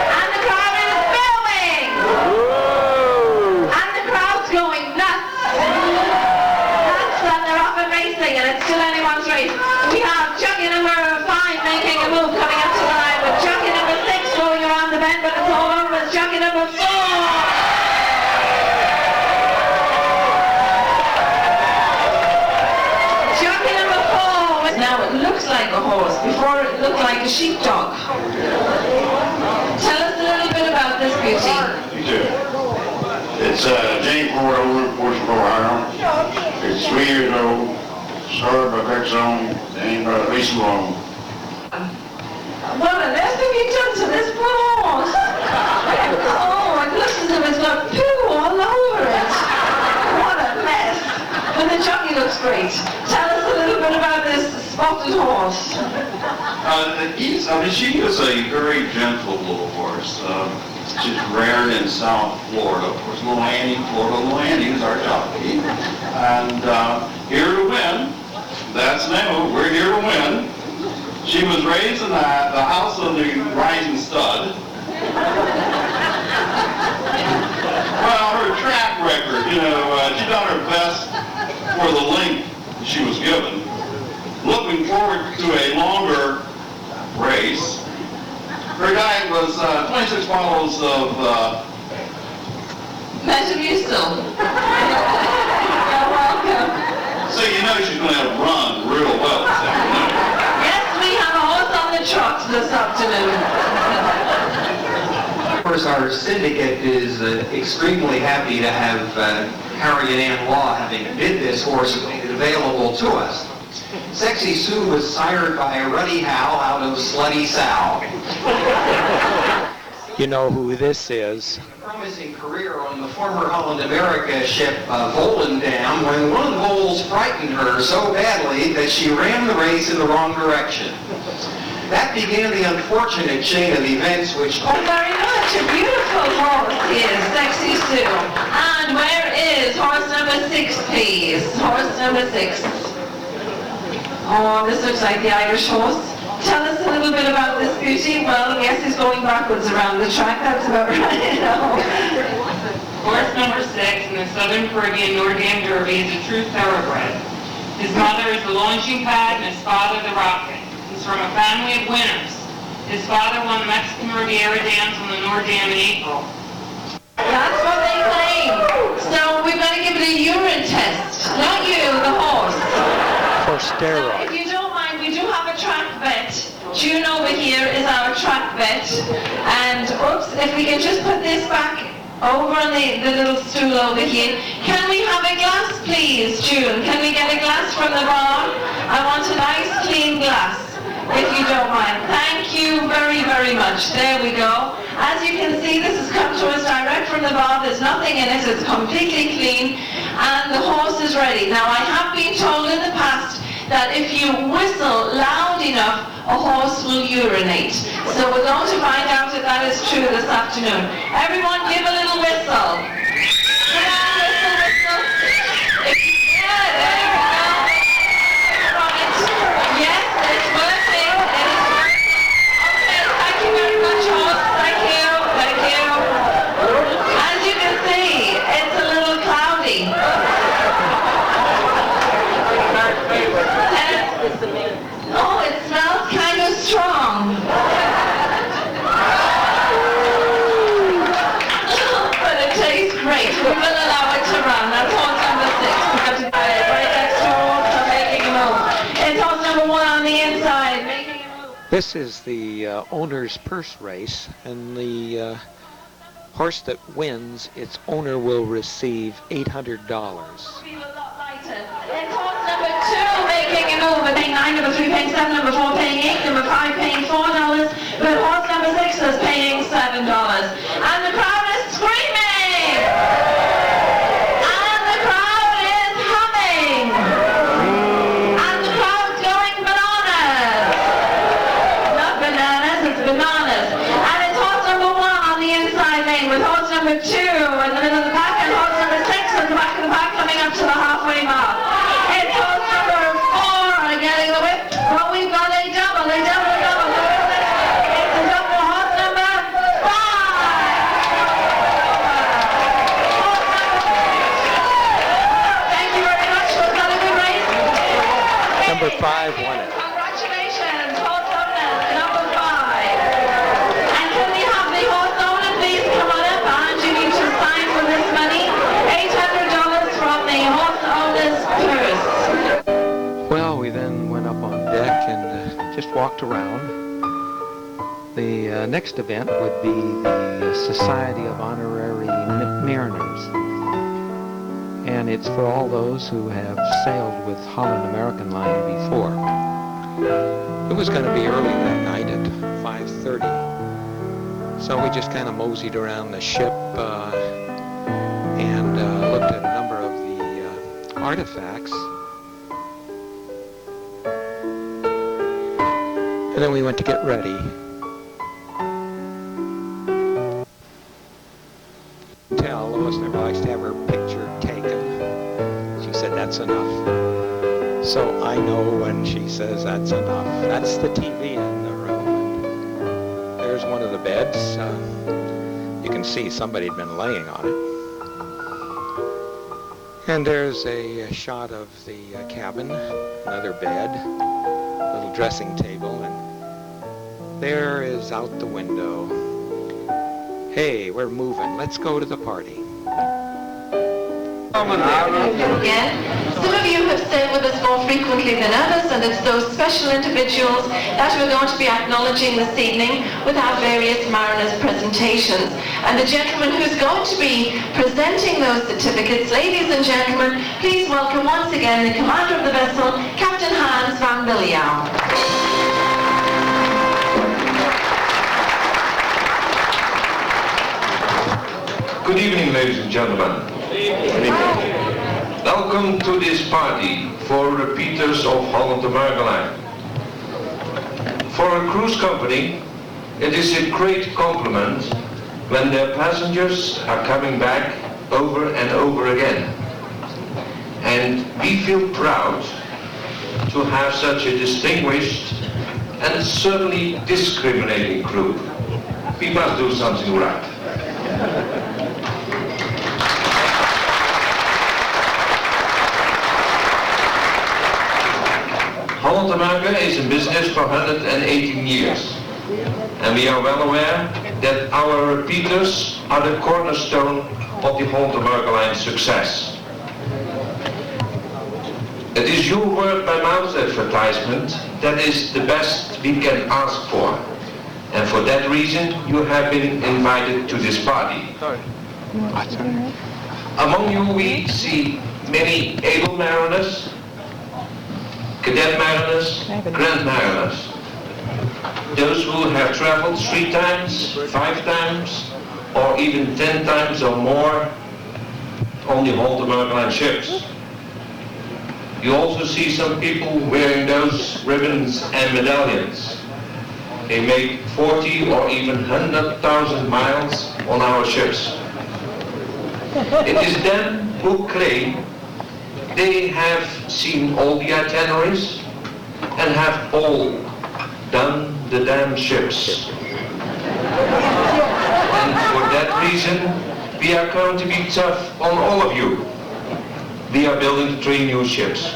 And the crowd is booing! And the crowd's going nuts! Nuts, and they're off and racing, and it's still anyone's race. We have jockey number 5 making a move coming up to the line, with jockey number 6 going around the bend, but it's all over with jockey number 4. Now it looks like a horse. Before it looked like a sheepdog. Tell us a little bit about this beauty. It's Jane Ford, over in Portsmouth, Ohio. It's 3 years old. Started by Beck's own, named by Lisa Long. What on earth have you done to this poor horse? Oh, it looks as if it's got poo all over it. What a mess. But the jockey looks great. Tell us a little bit about this spotted horse. She is a very gentle little horse. She's reared in South Florida. Of course, Little Annie, Florida Little Annie is our jockey. And here to win. That's the name of it. We're here to win. She was raised in the house of the Rising Stud. Well, her track record, she done her best for the length she was given. Looking forward to a longer race. Her diet was 26 bottles of Metamucil. You're welcome. So you know she's going to run real well this afternoon. Yes, we have a horse on the trot this afternoon. Of course, our syndicate is extremely happy to have Harry and Ann Law having bid this horse and made it available to us. Sexy Sue was sired by Ruddy Hal out of Slutty Sal. You know who this is. Promising career on the former Holland America ship Volendam when one of the voles frightened her so badly that she ran the race in the wrong direction. That began the unfortunate chain of events which... Oh, very much. A beautiful horse is Sexy Sue. And where is horse number 6, please? Horse number 6. Oh, this looks like the Irish horse. Tell us a little bit about this beauty. Well, yes, he's going backwards around the track. That's about right. Horse number 6 in the Southern Caribbean Noordam Derby is a true thoroughbred. His mother is the launching pad and his father the rocket. He's from a family of winners. His father won the Mexican Riviera Dance on the Noordam in April. That's what they claim. So we've got to give it a urine test. Not you, the horse. For steroids. If you don't mind, we do have a track bet. June over here is our track bet. And oops, if we can just put this back over on the little stool over here. Can we have a glass, please, June? Can we get a glass from the bar? I want a nice, clean glass, if you don't mind. Thank you very, very much. There we go. As you can see, this has come to us direct from the bar. There's nothing in it. It's completely clean. And the horse is ready. Now, I have been told in the past that if you whistle loud enough, a horse will urinate. So we're going to find out if that is true this afternoon. Everyone give a little whistle. Come on, whistle, whistle. Yeah, there you go. Right. Yes, it's working. It is working. Okay, thank you very much, horse. Thank you. Thank you. As you can see, it's a little cloudy. Oh, it smells kind of strong. But it tastes great. We will allow it to run. That's horse number 6. We have to buy it right next to horse for making a move. It's horse number 1 on the inside, making a move. This is the owner's purse race, and the horse that wins, its owner will receive $800. It's horse number 2 making a move. Paying 9, number 3 paying 7, number 4 paying 8, number 5 paying $4, but horse number 6 is paying $7. And the crowd is screaming! number 2 in the middle of the pack, and horse number 6 in the back of the pack coming up to the halfway mark. It's horse number 4 getting the whip, but we've got a double. It's a double, horse number 5. Thank you very much. Was that a good race? Number 5 won it. Congratulations, horse owner, number 5. And can we have the horse owner please come on up, and you need to sign for this money. $800 from the horse owner's purse. Well, we then went up on deck and just walked around. The next event would be the Society of Honorary Mariners. And it's for all those who have sailed with Holland American Line before. It was going to be early that night at 5:30. So we just kind of moseyed around the ship and looked at a number of the artifacts. And then we went to get ready. Tell Lois never likes to have her picture taken. She said that's enough. So I know when she says that's enough. That's the TV in the room. And there's one of the beds. You can see somebody had been laying on it. And there's a shot of the cabin, another bed, little dressing table, and there is out the window. Hey, we're moving. Let's go to the party. Again, some of you have stayed with us more frequently than others, and it's those special individuals that we're going to be acknowledging this evening with our various mariners' presentations. And the gentleman who's going to be presenting those certificates, ladies and gentlemen, please welcome once again the commander of the vessel, Captain Hans van Biljou. Good evening, ladies and gentlemen. Welcome to this party for repeaters of Holland American Line. For a cruise company, it is a great compliment when their passengers are coming back over and over again. And we feel proud to have such a distinguished and certainly discriminating crew. We must do something right. Holland America is in business for 118 years, and we are well aware that our repeaters are the cornerstone of the Holland America Line's success. It is your word-by-mouth advertisement that is the best we can ask for, and for that reason you have been invited to this party. Among you we see many able mariners, cadet mariners, grand mariners. Those who have traveled 3 times, 5 times, or even 10 times or more on the Holland American Line ships. You also see some people wearing those ribbons and medallions. They made 40 or even 100,000 miles on our ships. It is them who claim they have seen all the itineraries and have all done the damn ships. And for that reason, we are going to be tough on all of you. We are building 3 new ships.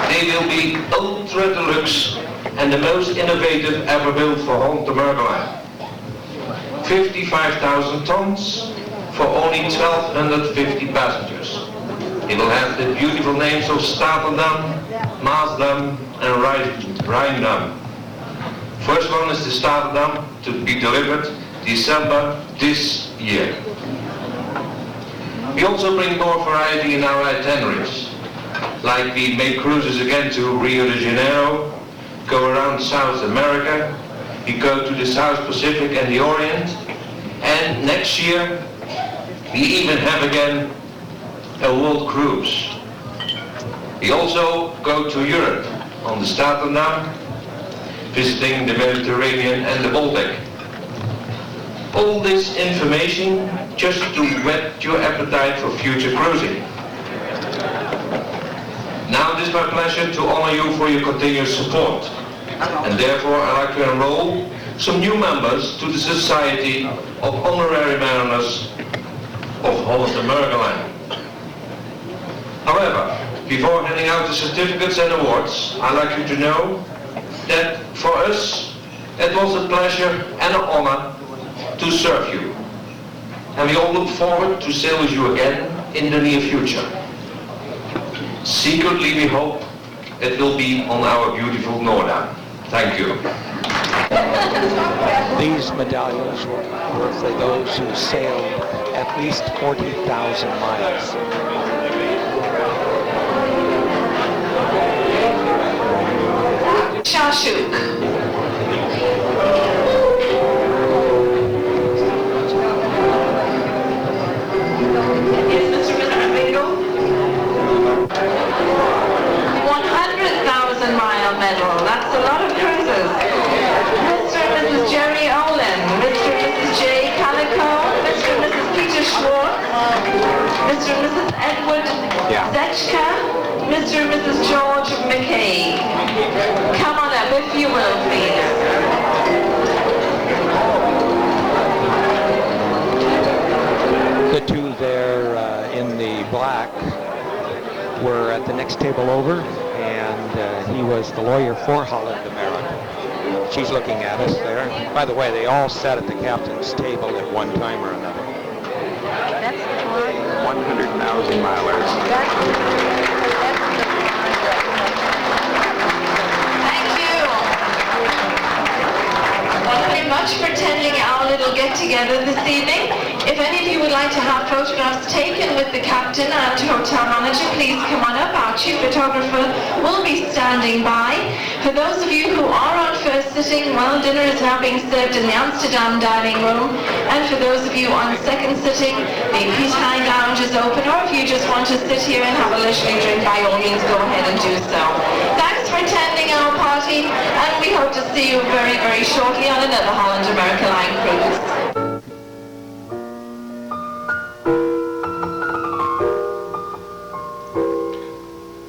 They will be ultra deluxe and the most innovative ever built for Holland America Line. 55,000 tons for only 1,250 passengers. It will have the beautiful names of Statendam, Maasdam and Rijndam. First one is the Statendam to be delivered December this year. We also bring more variety in our itineraries. Like we make cruises again to Rio de Janeiro, go around South America, we go to the South Pacific and the Orient, and next year we even have again a world cruise. We also go to Europe on the Statendam, visiting the Mediterranean and the Baltic. All this information just to whet your appetite for future cruising. Now it is my pleasure to honor you for your continuous support, and therefore I'd like to enroll some new members to the Society of Honorary Mariners of Holland America Line. However, before handing out the certificates and awards, I'd like you to know that for us it was a pleasure and an honor to serve you. And we all look forward to sail with you again in the near future. Secretly we hope it will be on our beautiful Noordam. Thank you. These medallions were for those who sailed at least 40,000 miles. Shashuk. Is Mr. Medal? 100,000 mile medal. That's a lot of cruises. Mr. and Mrs. Jerry Olin, Mr. and Mrs. J. Calico, Mr. and Mrs. Peter Schwartz, Mr. and Mrs. Edward Zechka, Mr. and Mrs. George McKay. Come on up, if you will, please. The two there in the black were at the next table over, and he was the lawyer for Holland America. She's looking at us there. By the way, they all sat at the captain's table at one time or another. That's 100,000 milers. Thank you very much for attending our little get-together this evening. If any of you would like to have photographs taken with the captain and hotel manager, please come on up. Our chief photographer will be standing by. For those of you who are on first sitting, well, dinner is now being served in the Amsterdam dining room. And for those of you on second sitting, the Pietine Lounge is open. Or if you just want to sit here and have a leisurely drink, by all means, go ahead and do so. Thanks for attending our party, and we hope to see you very, very shortly on another Holland America Line cruise.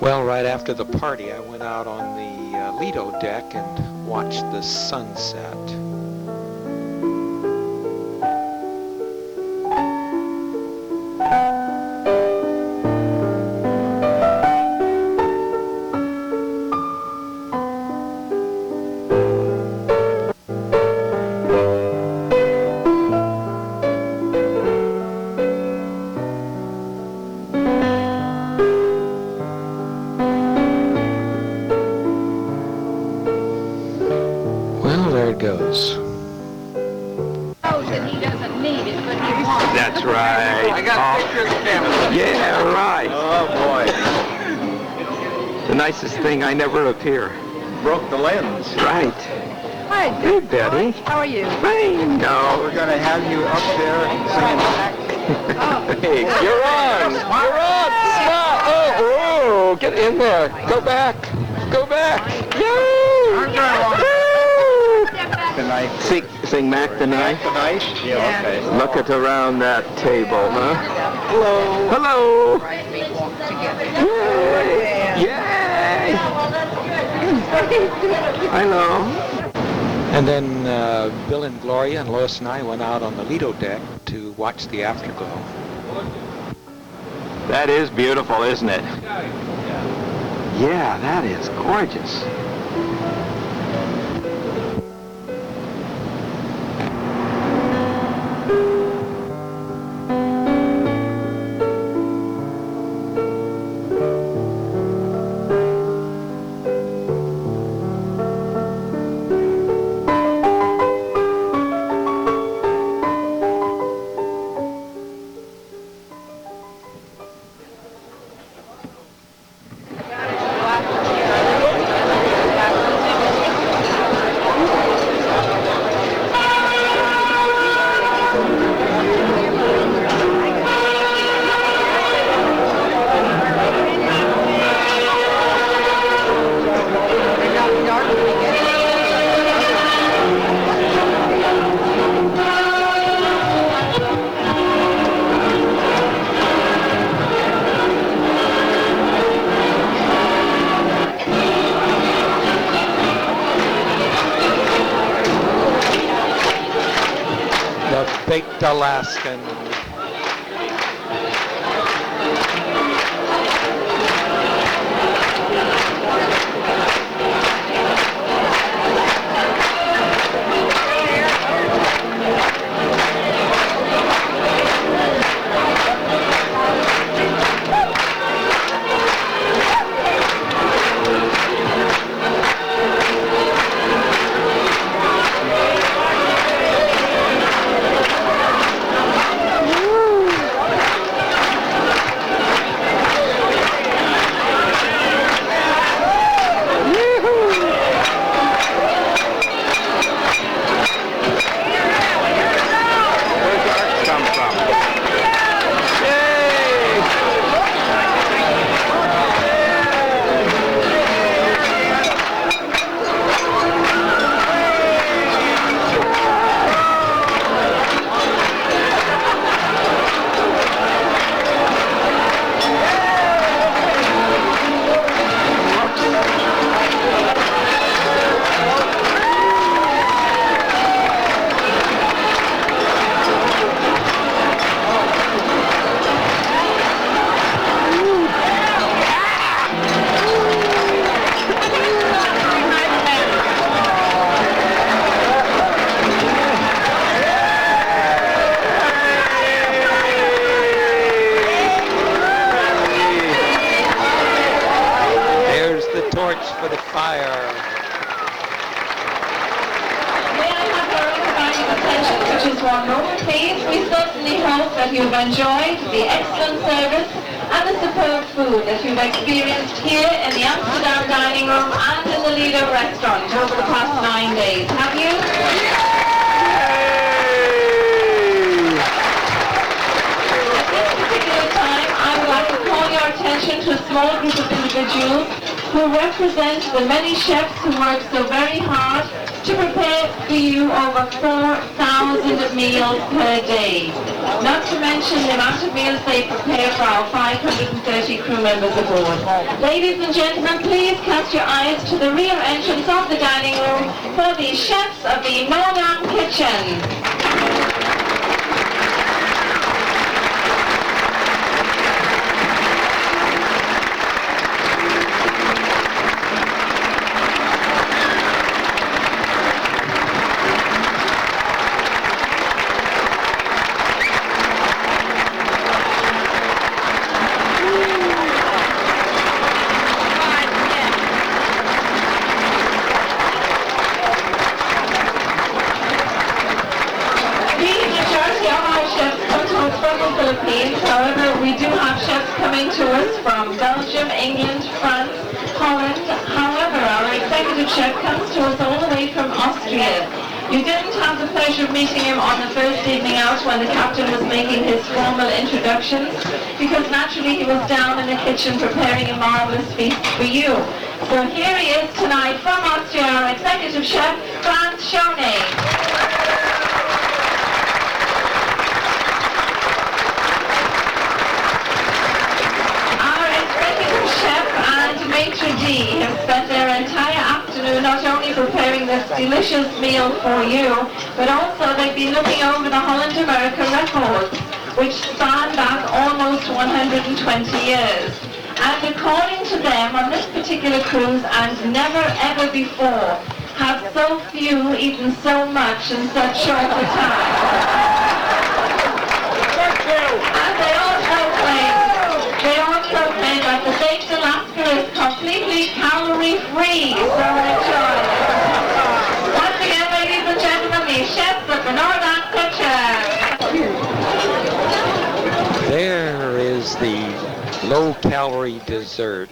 Well, right after the party, I went out on the Lido deck and watched the sunset. Goes. That he doesn't need it, but he wants. That's right. I got a picture of the camera. Yeah, right. Oh, boy. The nicest thing, I never appear. Broke the lens. Right. Hi, Hey, Betty. how are you? Fine. No. We're going to have you up there singing back. Hey, you're on. You're on. Stop. Oh, get in there. Go back. Go back. Yay. I'm going tonight. Sing Mac the Knife. Tonight? Yeah, okay. Look at around that table, huh? Hello. Hello. Yay. Yay. Hello. And then Bill and Gloria and Lois and I went out on the Lido deck to watch the afterglow. That is beautiful, isn't it? Yeah, that is gorgeous. Baked Alaskan. For the fire. May I have your everybody's attention for just one moment, please? We certainly hope that you've enjoyed the excellent service and the superb food that you've experienced here in the Amsterdam dining room and in the Lido restaurant over the past 9 days. Have you? At this particular time, I would like to call your attention to a small group of individuals who represent the many chefs who work so very hard to prepare for you over 4,000 meals per day. Not to mention the amount of meals they prepare for our 530 crew members aboard. Ladies and gentlemen, please cast your eyes to the rear entrance of the dining room for the chefs of the Noordam kitchen. However, we do have chefs coming to us from Belgium, England, France, Holland. However, our executive chef comes to us all the way from Austria. You didn't have the pleasure of meeting him on the first evening out when the captain was making his formal introductions, because naturally he was down in the kitchen preparing a marvelous feast for you. So here he is tonight from Austria, our executive chef, Franz Schone. Maitre D' have spent their entire afternoon not only preparing this delicious meal for you, but also they've been looking over the Holland America records, which span back almost 120 years. And according to them, on this particular cruise, and never ever before, have so few eaten so much in such short a time. And they also claim that the baked Alaska is completely calorie-free, so enjoy it. Once again, ladies and gentlemen, the chefs of the Noordam kitchen. There is the low-calorie dessert.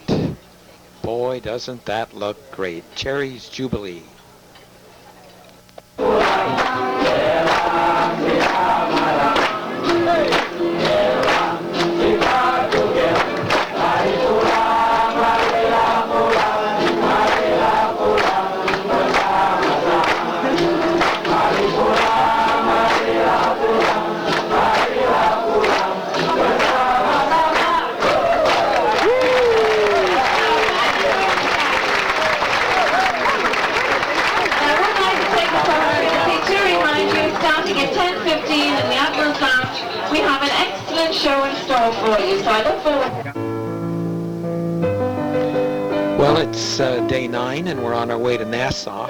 Boy, doesn't that look great. Cherry's Jubilee. Well, it's day 9 and we're on our way to Nassau.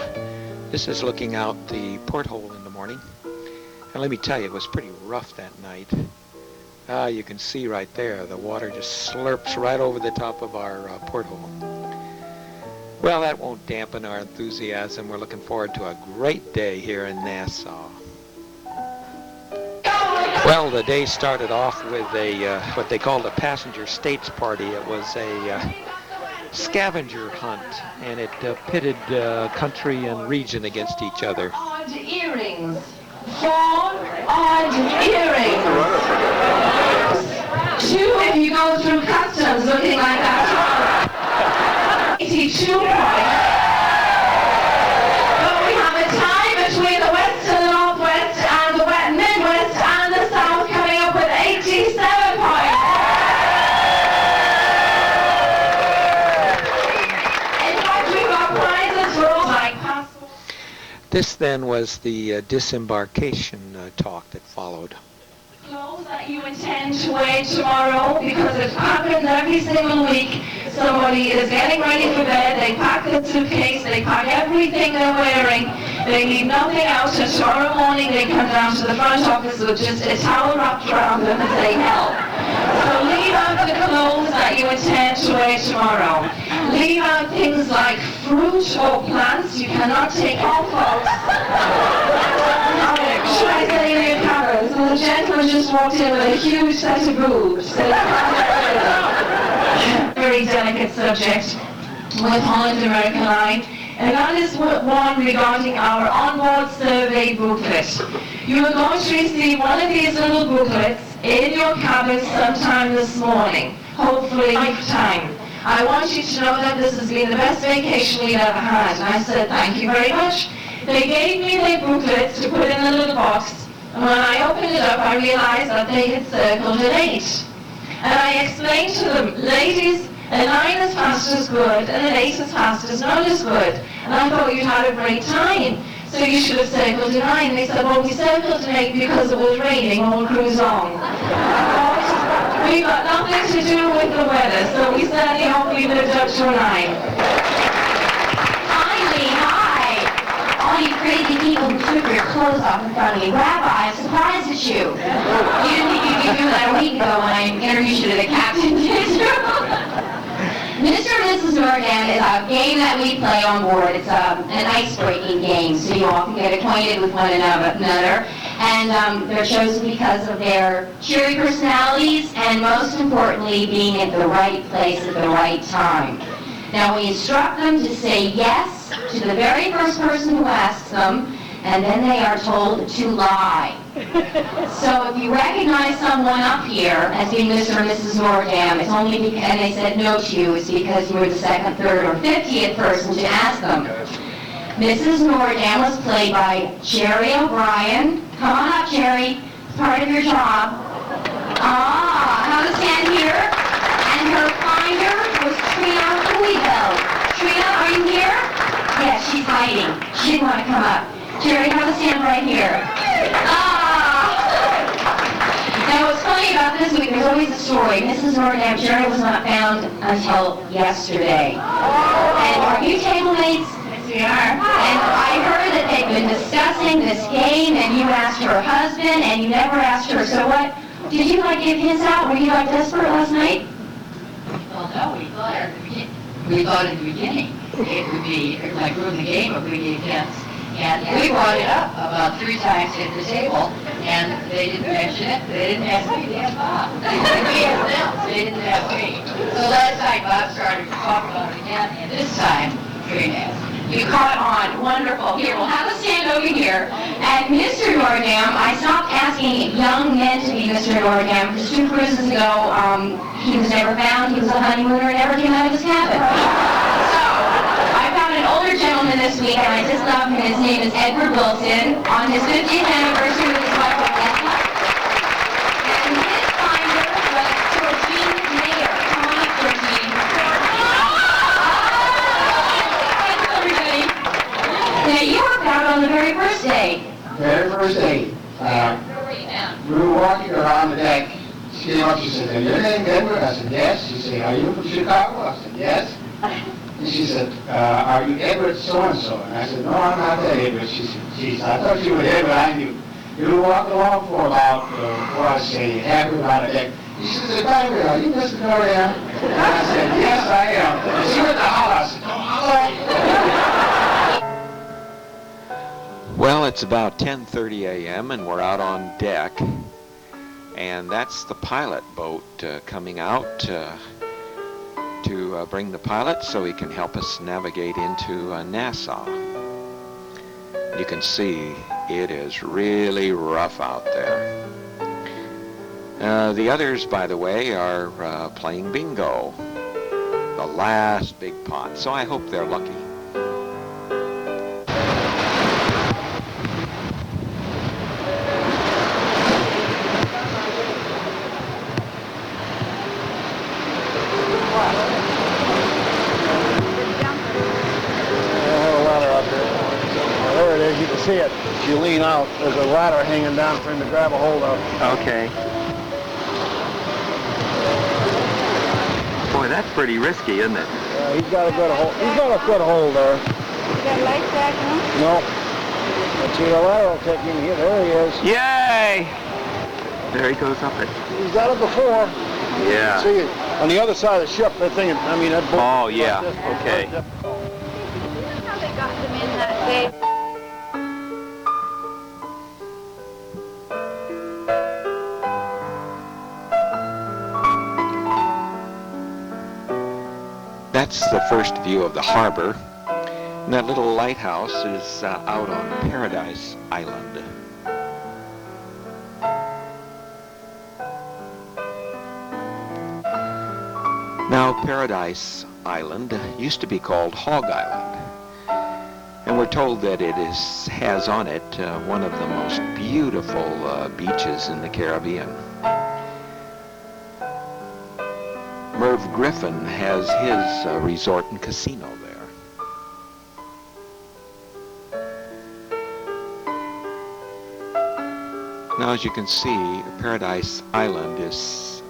This is looking out the porthole in the morning. And let me tell you, it was pretty rough that night. You can see right there, the water just slurps right over the top of our porthole. Well, that won't dampen our enthusiasm. We're looking forward to a great day here in Nassau. Well, the day started off with a what they called a passenger states party. It was a scavenger hunt, and it pitted country and region against each other. Odd earrings. 4 odd earrings. 2 if you go through customs looking like that. 82 points. But we have a tie between the West and the Northwest and the Midwest and the South coming up with 87 points. In fact, we've got prizes for all like passports. This then was the disembarkation talk that followed. Clothes that you intend to wear tomorrow, because it happens every single week. Somebody is getting ready for bed, they pack the suitcase, they pack everything they're wearing, they leave nothing out, and tomorrow morning they come down to the front office with just a towel wrapped around them and say help. So leave out the clothes that you intend to wear tomorrow. Leave out things like fruit or plants. You cannot take all folks. Should I say in your cabin? So the gentleman just walked in with a huge set of boobs. Very delicate subject with Holland American Line. And that is one regarding our onboard survey booklet. You are going to receive one of these little booklets in your cabin sometime this morning, hopefully lifetime. I want you to know that this has been the best vacation we've ever had. And I said, thank you very much. They gave me their booklets to put in a little box. And when I opened it up, I realized that they had circled an 8. And I explained to them, ladies, a 9 as fast as good, and an 8 as fast as not as good. And I thought you'd had a great time, so you should have circled a 9. And they said, well, we circled an 8 because it was raining all cruise long. We've got nothing to do with the weather, so we certainly hope we lived up to a 9. Hi. All you crazy people who took your clothes off in front of me. Rabbi, I'm surprised at you. You didn't think you could do that a week ago when I introduced you to the captain, did you? Mr. and Mrs. Noordam is a game that we play on board. It's an ice-breaking game, so you all can get acquainted with one another. And they're chosen because of their cheery personalities and, most importantly, being at the right place at the right time. Now, we instruct them to say yes to the very first person who asks them, and then they are told to lie. So if you recognize someone up here as being Mr. and Mrs. Noordam, it's only because, and they said no to you, it's because you were the 2nd, 3rd, or 50th person to ask them. Mrs. Noordam was played by Jerry O'Brien. Come on up, Jerry. It's part of your job. Have a stand here. And her finder was Trina Louisville. Trina, are you here? Yes, she's hiding. She didn't want to come up. Jerry, have a stand right here. Now, what's funny about this week, there's always a story. Mrs. Noordam, Jerry was not found until yesterday. And are you table mates? Yes, we are. And I heard that they've been discussing this game, and you asked her husband, and you never asked her. So what? Did you, give hints out? Were you, desperate last night? Well, no, we thought in the beginning it would be like ruin the game if we gave hints. And we brought it up about 3 times at the table, and they didn't mention it. They didn't ask me, they asked Bob. We asked them, they didn't ask me. So last night Bob started to talk about it again, and this time, Trina asked. You caught on. Wonderful. Here, we'll have a stand over here. And Mr. Noordam, I stopped asking young men to be Mr. Noordam because 2 cruises ago, he was never found. He was a honeymooner and never came out of his cabin. So, I found an older gentleman this week, and I just love him. His name is Edward Wilson. On his 50th anniversary with his wife, Rebecca. And his finder was Georgine Mayer. Come on up, Georgine. Now, you were found on the very first day. Very first day. We were walking around the deck, She came up, she said, "Is your name Edward?" I said, "Yes." She said, "Are you from Chicago?" I said, "Yes." And she said, "Are you Edward so-and-so?" And I said, "No, I'm not that Edward." She said, "Geez, I thought you were Edward I knew. You walked along for about, half around a deck." She said, "By the way, are you Mr. Noordam?" And I said, "Yes, I am." And she went to holler. I said, "Don't holler." Well, it's about 10:30 a.m. and we're out on deck. And that's the pilot boat coming out to bring the pilot so he can help us navigate into Nassau. You can see it is really rough out there. The others, by the way, are playing bingo. The last big pot, so I hope they're lucky. You can see it. If you lean out, there's a ladder hanging down for him to grab a hold of. Okay. Boy, that's pretty risky, isn't it? He's got a good hold. He's got a good hold there. You got a life jacket on? No. Let's see, the ladder will take him here. There he is. Yay! There he goes up it. He's got it before. Yeah. See, on the other side of the ship, that thing, I mean, that boat. Oh, yeah. Okay. How they got them in that day. That's the first view of the harbor. And that little lighthouse is out on Paradise Island. Now, Paradise Island used to be called Hog Island. And we're told that it has on it one of the most beautiful beaches in the Caribbean. Merv Griffin has his resort and casino there. Now, as you can see, Paradise Island is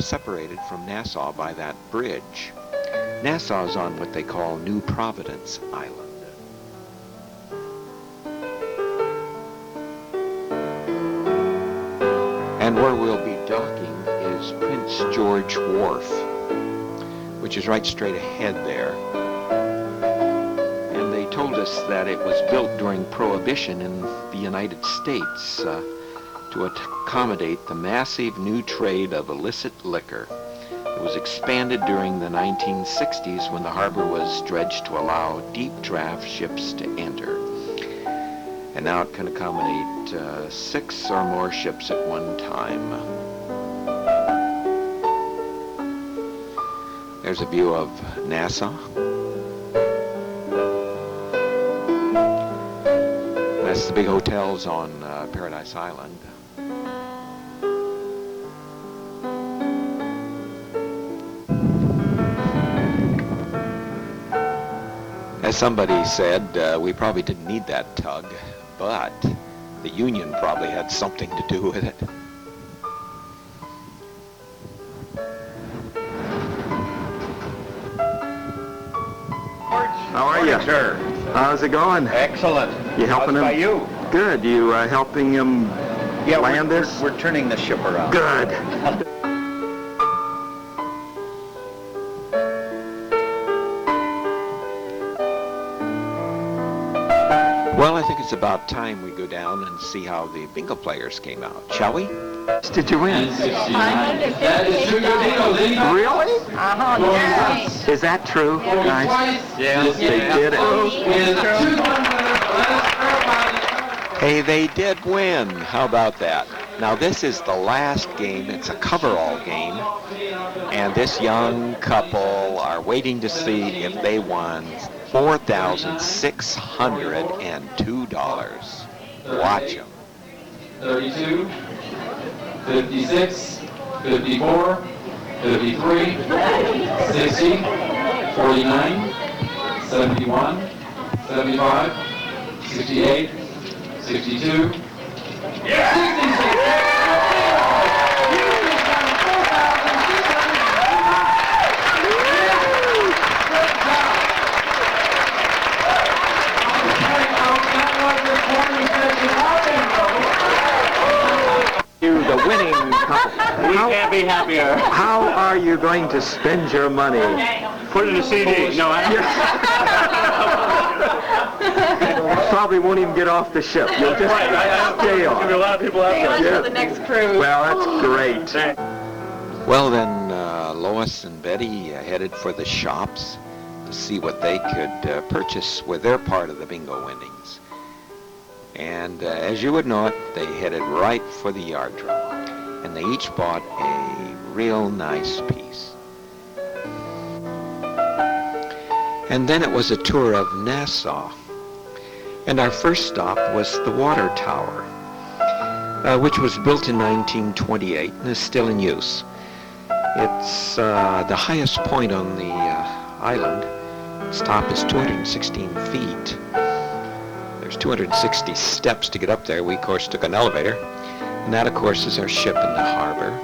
separated from Nassau by that bridge. Nassau is on what they call New Providence Island. And where we'll be docking is Prince George Wharf, which is right straight ahead there. And they told us that it was built during Prohibition in the United States to accommodate the massive new trade of illicit liquor. It was expanded during the 1960s when the harbor was dredged to allow deep draft ships to enter. And now it can accommodate 6 or more ships at one time. There's a view of Nassau. That's the big hotels on Paradise Island. As somebody said, we probably didn't need that tug, but the Union probably had something to do with it. How are you? Sir. How's it going? Excellent. You helping him? How's by you? Good. You helping him land this? We're turning the ship around. Good. Well, I think it's about time we go down and see how the bingo players came out, shall we? Did you win? That is true. Really? Yes. Is that true? Nice. Yes. They did it. Hey, they did win. How about that? Now, this is the last game. It's a coverall game. And this young couple are waiting to see if they won $4,602. Watch them. 32, 56, 54, 53, 60, 49, 71, 75, 68, 62, 66. be happier. How are you going to spend your money? Put it in a CD. No, probably won't even get off the ship. You'll just stay on. There'll be a lot of people out there. Stay on to the next cruise. Well, that's great. Well then, Lois and Betty headed for the shops to see what they could purchase with their part of the bingo winnings. And as you would know it, they headed right for the yard drum. And they each bought a real nice piece. And then it was a tour of Nassau. And our first stop was the water tower, which was built in 1928 and is still in use. It's the highest point on the island. Its top is 216 feet. There's 260 steps to get up there. We, of course, took an elevator. And that, of course, is our ship in the harbor.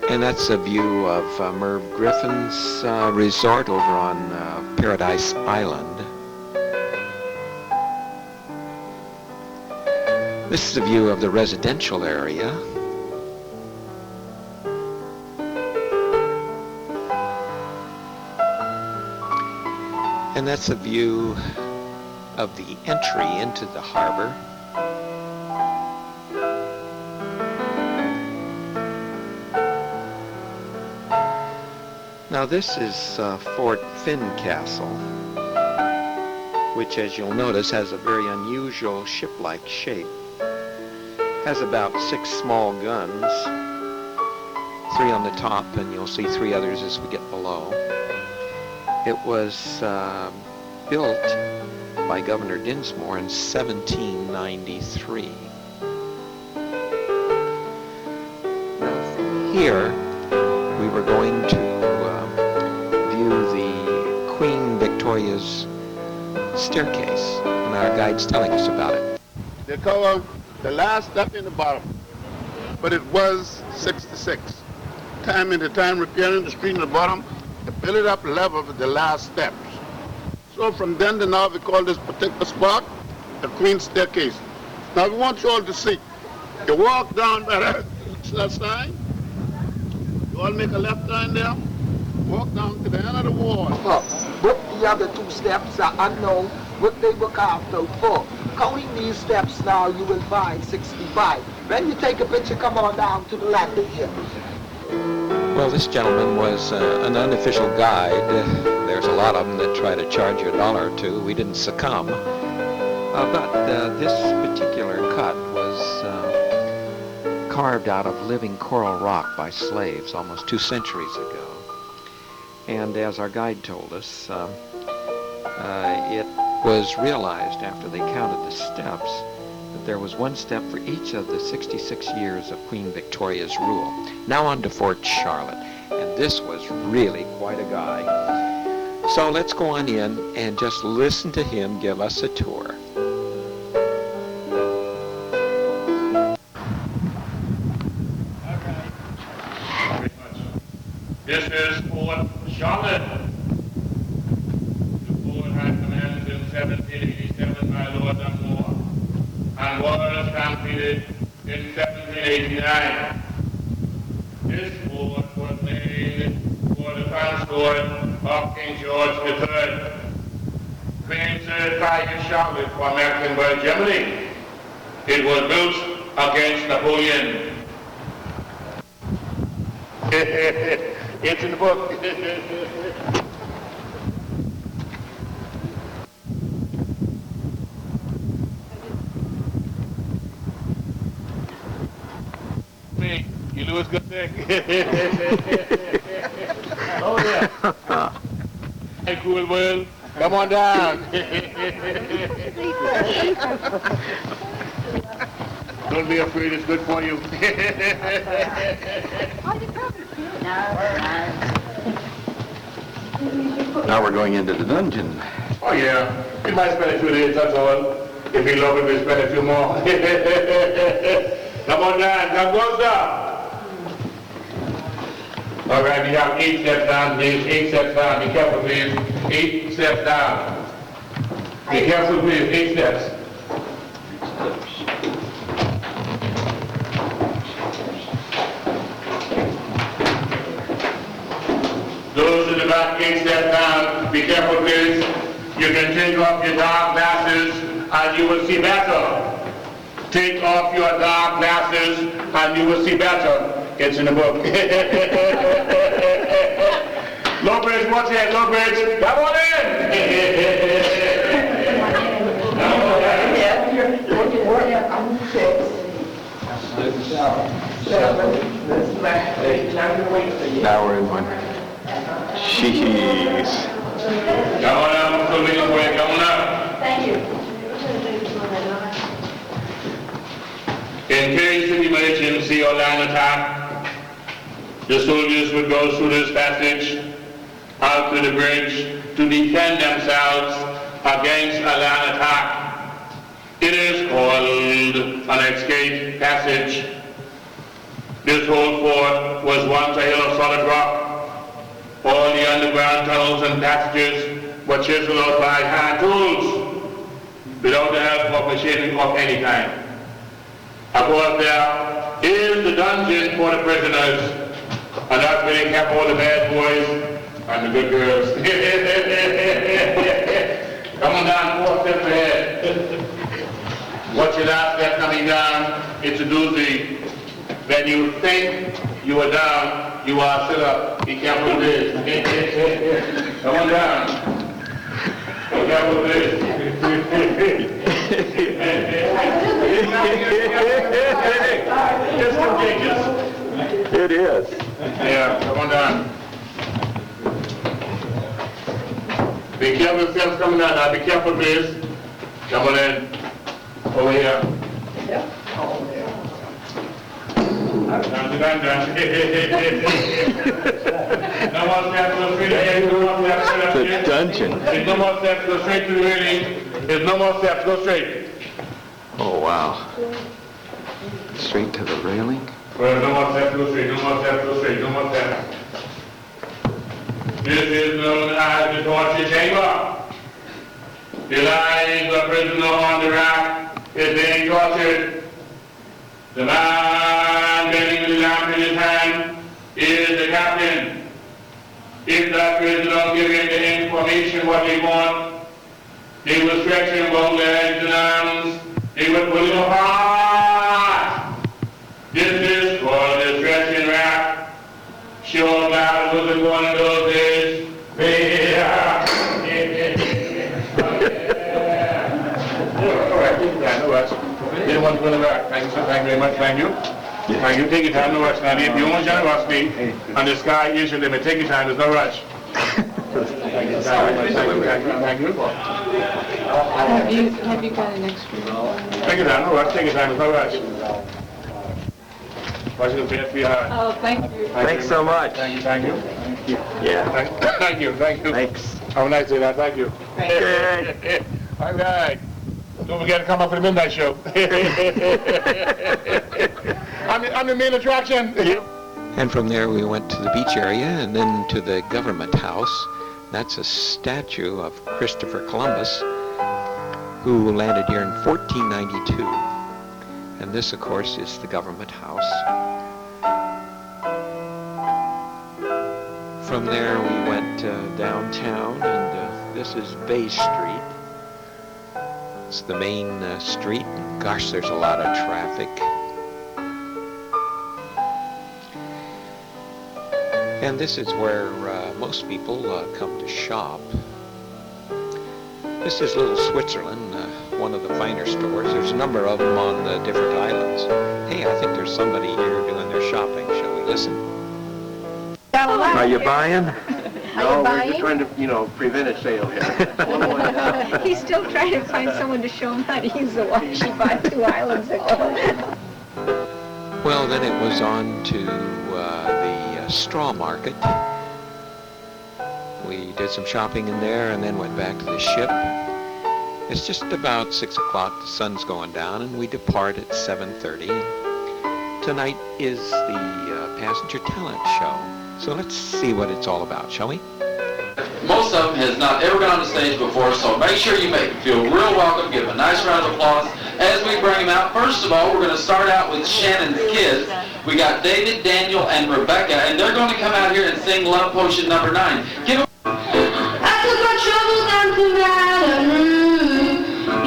And that's a view of Merv Griffin's resort over on Paradise Island. This is a view of the residential area. And that's a view of the entry into the harbor. Now this is Fort Fincastle, which, as you'll notice, has a very unusual ship-like shape. Has about 6 small guns, 3 on the top, and you'll see 3 others as we get below. It was built by Governor Dinsmore in 1793. Now from here, we were going to view the Queen Victoria's staircase, and our guide's telling us about it. They cover the last step in the bottom, but it was 66. Time into time repairing the street in the bottom to build it up level with the last steps. So from then to now we call this particular spot the Queen's Staircase. Now we want you all to see. You walk down by that sign, you all make a left turn there, walk down to the end of the wall. But the other 2 steps are unknown what they were carved out for. Counting these steps now, you will find 65. When you take a picture, come on down to the landing here. Well, this gentleman was an unofficial guide. There's a lot of them that try to charge you $1 or $2. We didn't succumb. But this particular cut was carved out of living coral rock by slaves almost 2 centuries ago. And as our guide told us, it was realized after they counted the steps that there was 1 step for each of the 66 years of Queen Victoria's rule. Now on to Fort Charlotte, and this was really quite a guy. So let's go on in and just listen to him give us a tour. This is Fort Charlotte. The fort had commanded in 1787 by Lord Moore and was completed in 1789. This fort was made for the consort of King George III. Queen certified in Charlotte for Mecklenburg, Germany. It was built against Napoleon. It's in the book. Me, you Louis good thing. Oh yeah. Hey, cool world. Come on down. Don't be afraid, it's good for you. Now we're going into the dungeon. Oh yeah, you might spend a few days, that's all. If you love it, we'll spend a few more. Come on down, come close down. All right, we have 8 steps down, please. 8 steps down. Be careful, please. 8 steps down. Be careful, please. 8 steps. the back gate, step down. Be careful, please. You can take off your dark glasses and you will see better. Take off your dark glasses and you will see better. It's in the book. Low bridge, watch it, low bridge. Come on in. Now we're in one. Jeez. Come on up, so many way, come on up. Thank you. In case of emergency or land attack, the soldiers would go through this passage out to the bridge to defend themselves against a land attack. It is called an escape passage. This whole fort was once a hill of solid rock. All the underground tunnels and passages were chiseled out by hand tools without the help of machinery of any kind. Of course, there is the dungeon for the prisoners, and that's where they kept all the bad boys and the good girls. Come on down, 4 steps ahead. Watch your last step coming down. It's a doozy. When you think you are down, you are still up. Be careful with this. Come on down. Be careful with this. It's contagious. It is. Yeah, come on down. Be careful, steps coming down now. Be careful, please. Come on in. Over here. No more steps, go straight ahead. No more steps, go The dungeon. There's no more steps, go straight to the railing. There's no more steps, go straight. Oh, wow. Straight to the railing? Well, no more steps, go straight. No more steps, go straight. No more steps. This is known as the torture chamber. The lying the prisoner on the rack is being tortured. The man bearing the lamp in his hand is the captain. If that prisoner don't give him the information what they want, they will stretch him both legs and arms. They will pull him apart. This is called the stretching rack. Sure, God wasn't one of those days. All right, take your time, no rush. Didn't want to go to the back. Thank you, sir. Thank you very much. Thank you. Thank you. Take your time, no rush. Now, if you want generosity, and the sky is your limit, take your time. There's no rush. Thank you. Thank you. Have you got an extra? Take your time, no rush. Take your time. There's no rush. Watch the bed for your heart. Oh, thank you. Thanks so much. Thank you. Thank you. Yeah. Thank you. Thank you. Thanks. Have a nice day, lad. Thank you. Okay. All right. Don't forget to come up for the midnight show. I'm the main attraction. And from there we went to the beach area and then to the government house. That's a statue of Christopher Columbus, who landed here in 1492. And this, of course, is the government house. From there we went downtown, and this is Bay Street. It's the main street. Gosh, there's a lot of traffic. And this is where most people come to shop. This is Little Switzerland, one of the finer stores. There's a number of them on the different islands. Hey, I think there's somebody here doing their shopping. Shall we listen? Are you buying? No, we're just trying to, prevent a sale here. He's still trying to find someone to show him how to use the watch he bought 2 islands ago. Well, then it was on to the straw market. We did some shopping in there and then went back to the ship. It's just about 6 o'clock, the sun's going down, and we depart at 7:30. Tonight is the passenger talent show. So let's see what it's all about, shall we? Most of them has not ever been on the stage before, so make sure you make them feel real welcome. Give them a nice round of applause as we bring them out. First of all, we're going to start out with Shannon's Kids. We got David, Daniel, and Rebecca, and they're going to come out here and sing Love Potion number 9. Give them. I took my trouble down to Madame Rue.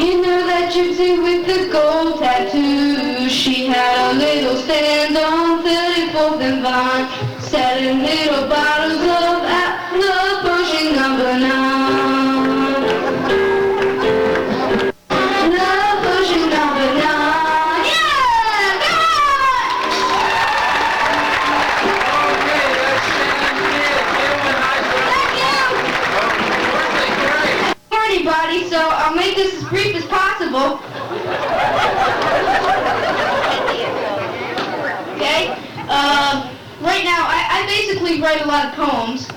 You know that gypsy with the gold tattoo. She had a little stand on 34th and Vine, selling little bottles of Love Potion number 9. Love Potion number 9. Yeah! Come on! Anybody, so I'll make this as brief as possible. Okay? Right now, I basically write a lot of poems,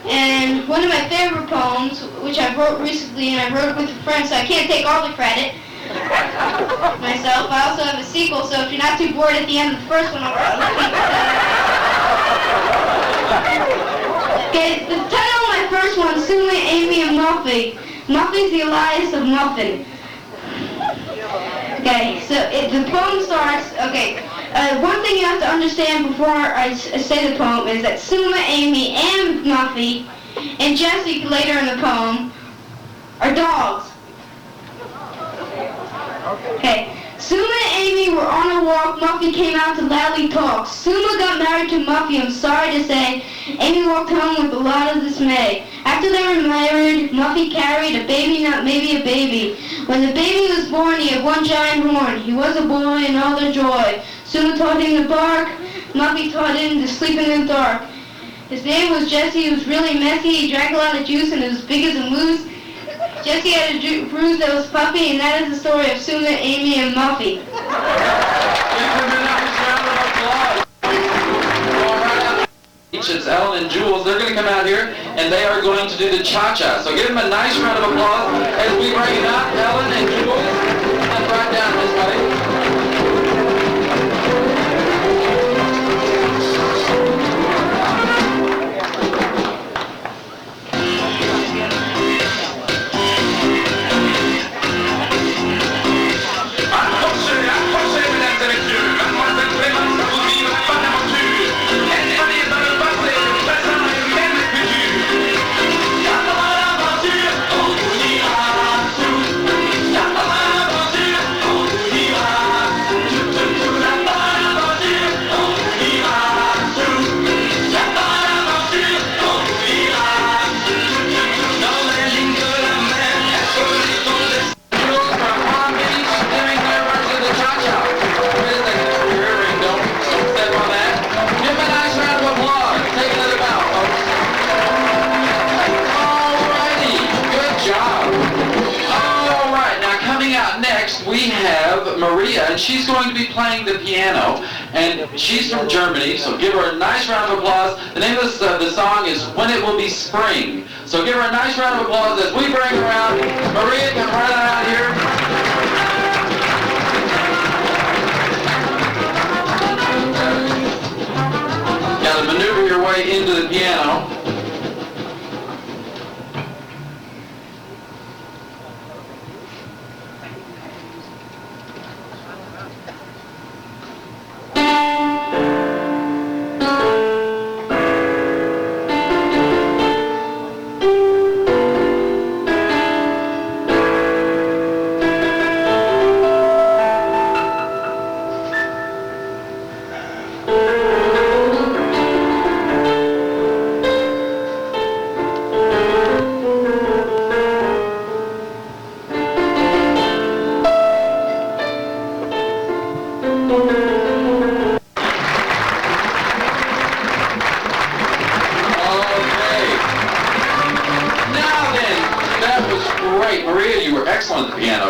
and one of my favorite poems, which I wrote recently, and I wrote it with a friend, so I can't take all the credit myself. I also have a sequel, so if you're not too bored at the end of the first one, I'll write the sequel. Okay, the title of my first one, Suma, Amy, and Muffy. Muffy's the Elias of Muffin. Okay, so the poem starts, okay, one thing you have to understand before I say the poem is that Suma, Amy, and Muffy, and Jessie later in the poem, are dogs. Okay, Suma and Amy were on a walk. Muffy came out to loudly talk. Suma got married to Muffy, I'm sorry to say. Amy walked home with a lot of dismay. After they were married, Muffy carried a baby, not maybe a baby. When the baby was born, he had one giant horn. He was a boy and all their joy. Suma taught him to bark. Muffy taught him to sleep in the dark. His name was Jessie. He was really messy. He drank a lot of juice and it was big as a moose. Jessie had a bruise that was puffy, and that is the story of Suma, Amy, and Muffy. It's Ellen and Jules. They're going to come out here, and they are going to do the cha-cha. So give them a nice round of applause as we bring it out, Ellen and Jules. And right down this way. Maria, and she's going to be playing the piano, and she's from Germany, so give her a nice round of applause. The name of the song is When It Will Be Spring. So give her a nice round of applause as we bring her around. Maria, come right around here. Got to maneuver your way into the piano.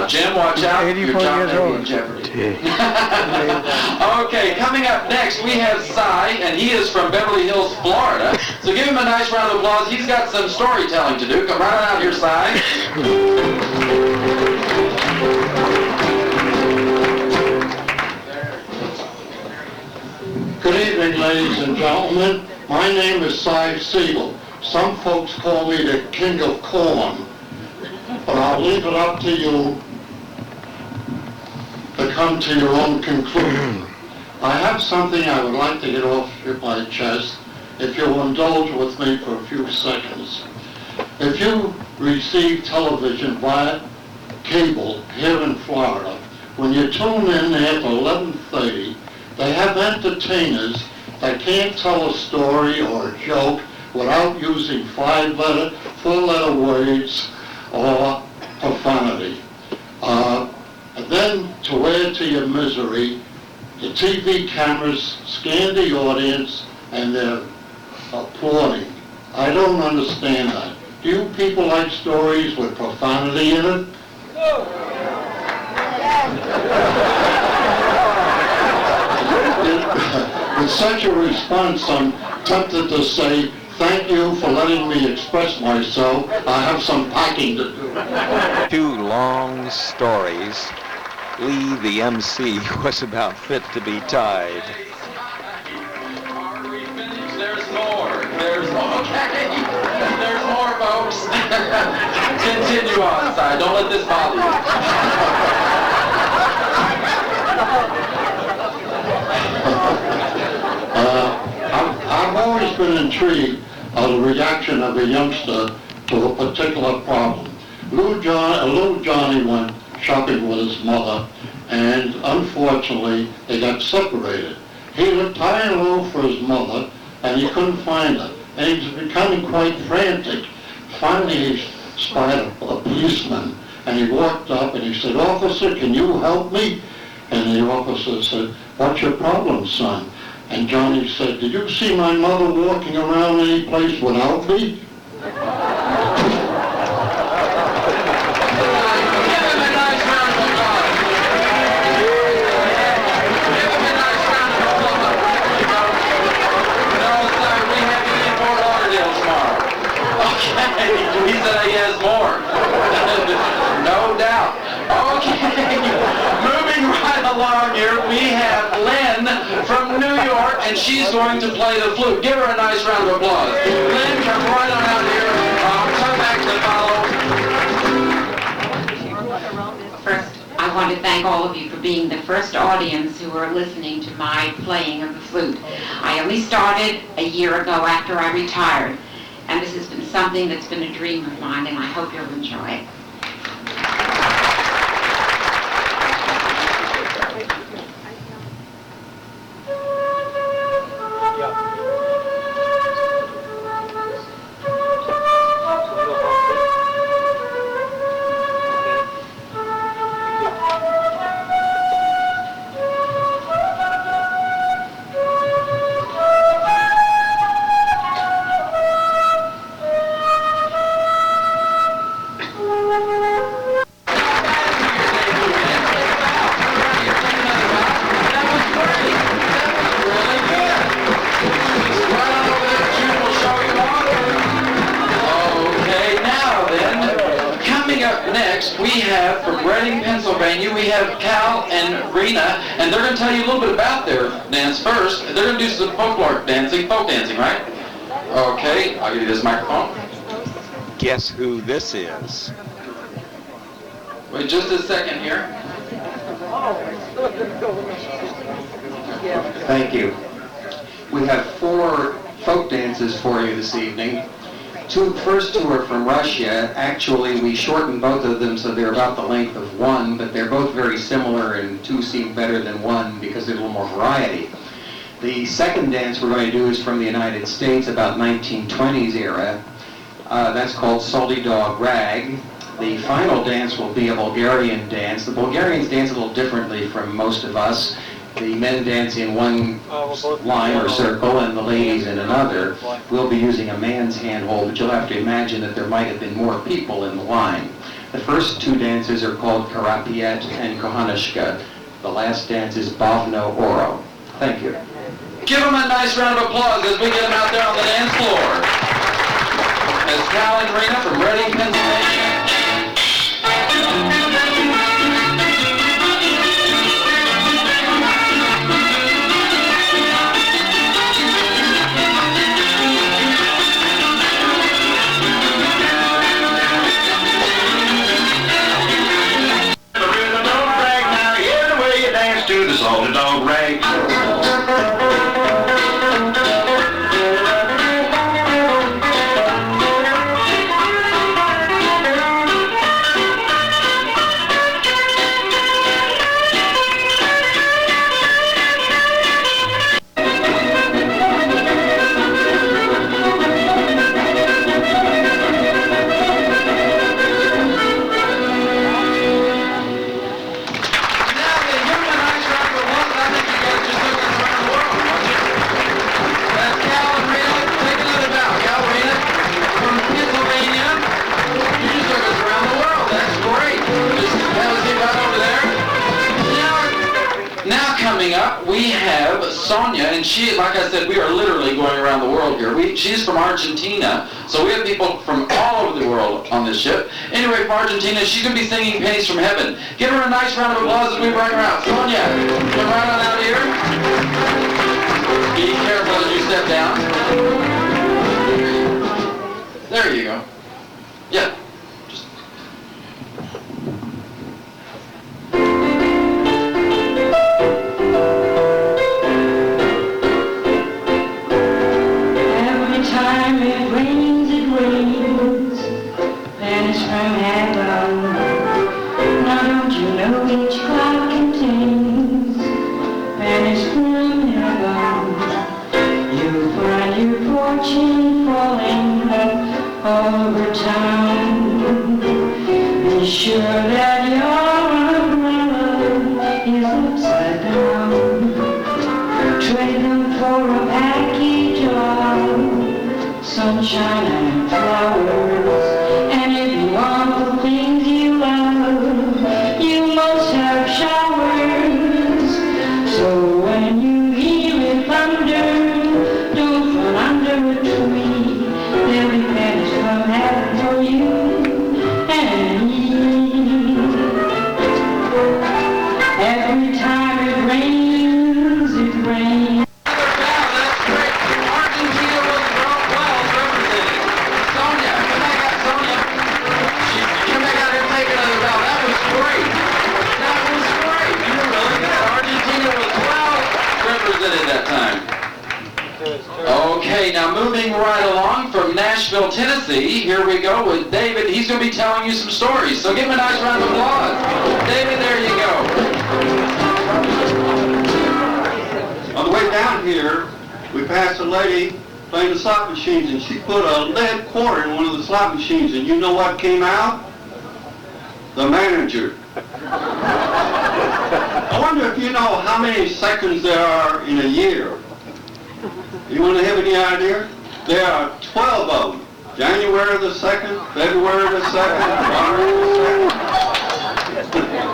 Jim, watch out. 84 years old. Okay, coming up next, we have Cy, and he is from Beverly Hills, Florida. So give him a nice round of applause. He's got some storytelling to do. Come right out here, Cy. Good evening, ladies and gentlemen. My name is Cy Siegel. Some folks call me the King of Corn. But I'll leave it up to you to come to your own conclusion. I have something I would like to get off my chest, if you'll indulge with me for a few seconds. If you receive television via cable here in Florida, when you tune in after 11:30, they have entertainers that can't tell a story or a joke without using 5-letter, 4-letter words or profanity. And then, to add to your misery, the TV cameras scan the audience and they're applauding. I don't understand that. Do you people like stories with profanity in it? With such a response, I'm tempted to say, thank you for letting me express myself. I have some packing to do. 2 long stories. Lee, the MC, was about fit to be tied. There's more. There's more. Okay. There's more, folks. Continue on, Si. Don't let this bother I've always been intrigued of the reaction of a youngster to a particular problem. Little Johnny went shopping with his mother, and unfortunately, they got separated. He looked high and low for his mother, and he couldn't find her. And he was becoming quite frantic. Finally, he spied a policeman, and he walked up and he said, "Officer, can you help me?" And the officer said, "What's your problem, son?" And Johnny said, "Did you see my mother walking around any place without me?" He said he has more. No doubt. Okay. Moving right along here, we have Lynn from New York, and she's going to play the flute. Give her a nice round of applause. Lynn, come right on out here. Come back to follow. First, I want to thank all of you for being the first audience who are listening to my playing of the flute. I only started a year ago after I retired. And this has been something that's been a dream of mine, and I hope you'll enjoy it. And they're going to tell you a little bit about their dance first. They're going to do some folk dancing, right? Okay, I'll give you this microphone. Guess who this is? Wait just a second here. Thank you. We have 4 folk dances for you this evening. First two are from Russia. Actually, we shortened both of them so they're about the length of one, but they're both very similar, and 2 seem better than 1 because there's a little more variety. The second dance we're going to do is from the United States, about 1920s era. That's called Salty Dog Rag. The final dance will be a Bulgarian dance. The Bulgarians dance a little differently from most of us. The men dance in one line or circle and the ladies in another. We'll be using a man's handhold, but you'll have to imagine that there might have been more people in the line. The first 2 dances are called Karapiet and Kohanishka. The last dance is Bavno Oro. Thank you. Give them a nice round of applause as we get them out there on the dance floor. That's Cal and Rena from Reading, Pennsylvania. To the salted dog rag. Sonia, and she, like I said, we are literally going around the world here. She's from Argentina, so we have people from all over the world on this ship. Anyway, from Argentina, she's going to be singing Pennies from Heaven. Give her a nice round of applause as we bring her out. Sonia, come right on out here. Be careful as you step down. There you go. Yeah. Every time it rains, vanish from heaven. Now don't you know each cloud contains vanish from heaven. You'll find your fortune falling over town. Be sure that your umbrella is upside down. Trade them for a package of sunshine and flowers. And if you want the things you love, you must have showers. So when you hear it thunder, don't run under a tree. They'll be pennies from heaven for you and me. Every time it rains, it rains. That time. Okay, now moving right along from Nashville, Tennessee, here we go with David. He's going to be telling you some stories, so give him a nice round of applause. David, there you go. On the way down here, we passed a lady playing the slot machines, and she put a lead quarter in one of the slot machines, and you know what came out? The manager. I wonder if you know how many seconds there are in a year. You want to have any idea? There are 12 of them. January the 2nd, February the 2nd, March the 2nd.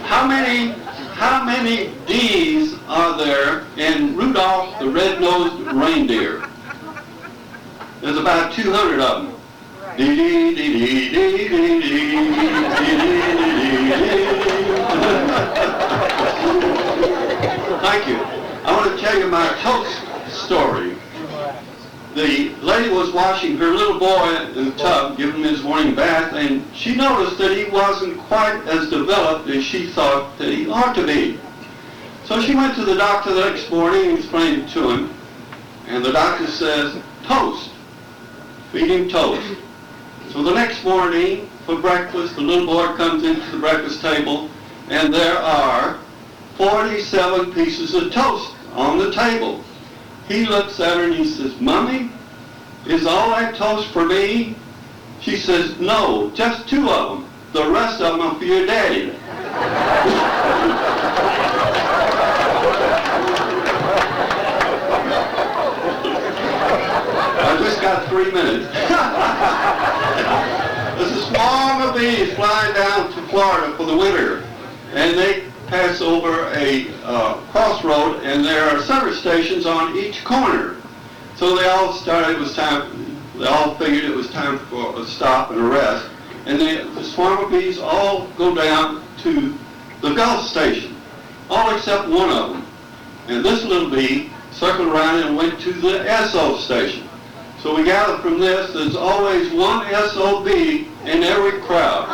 How many D's are there in Rudolph the Red-Nosed Reindeer? There's about 200 of them. Thank you. I want to tell you my toast story. The lady was washing her little boy in the tub, giving him his morning bath, and she noticed that he wasn't quite as developed as she thought that he ought to be. So she went to the doctor the next morning and explained it to him, and the doctor says, toast. Feed him toast. So the next morning, for breakfast, the little boy comes into the breakfast table, and there are 47 pieces of toast on the table. He looks at her and he says, Mommy, is all that toast for me? She says, no, just 2 of them. The rest of them are for your daddy. I just got 3 minutes. There's a swarm of bees flying down to Florida for the winter, and they pass over a crossroad, and there are service stations on each corner. So they all figured it was time for a stop and a rest, and the swarm of bees all go down to the Gulf station, all except one of them. And this little bee circled around and went to the SO station. So we gather from this, there's always one SOB in every crowd.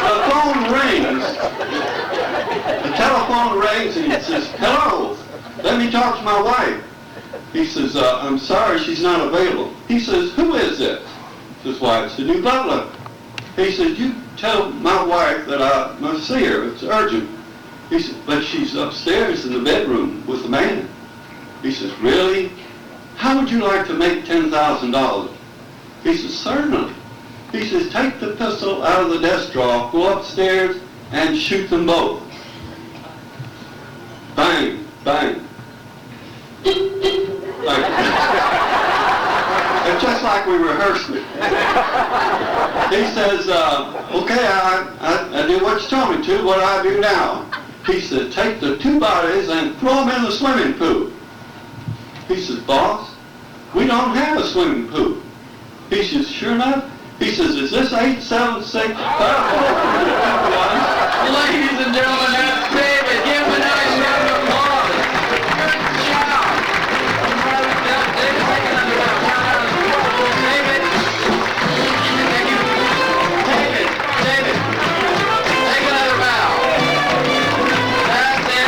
The phone rings. The telephone rings and it says, hello, let me talk to my wife. He says, I'm sorry, she's not available. He says, who is it? He says, why, it's the new butler. He says, you tell my wife that I must see her, it's urgent. He said, but she's upstairs in the bedroom with the man. He says, really? How would you like to make $10,000? He says, certainly. He says, take the pistol out of the desk drawer, go upstairs, and shoot them both. Bang, bang. It's just like we rehearsed it. He says, okay, I did what you told me to. What do I do now? He said, take the two bodies and throw them in the swimming pool. He says, boss, we don't have a swimming pool. He says, sure enough. He says, is this 876? Ladies and gentlemen, that's David. Give him a nice round of applause. Good job. David, take another round. David. Thank you. David. Take another bow. That's it.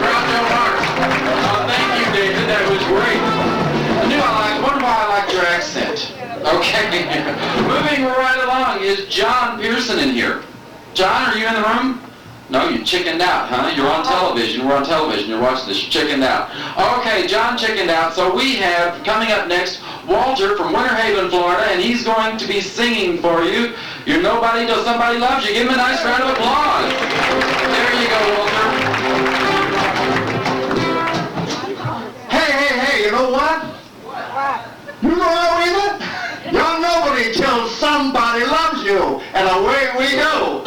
Groucho Marx. Oh, thank you, David. That was great. Wonder why I liked your accent. Okay. Moving right along is John Pearson in here. John, are you in the room? No, you chickened out, huh? You're on television. We're on television. You're watching this. You chickened out. Okay, John chickened out. So we have, coming up next, Walter from Winter Haven, Florida, and he's going to be singing for you. You're nobody till somebody loves you. Give him a nice round of applause. There you go, Walter. Hey, you know what? You don't know either? You're nobody till somebody loves you, and away we go.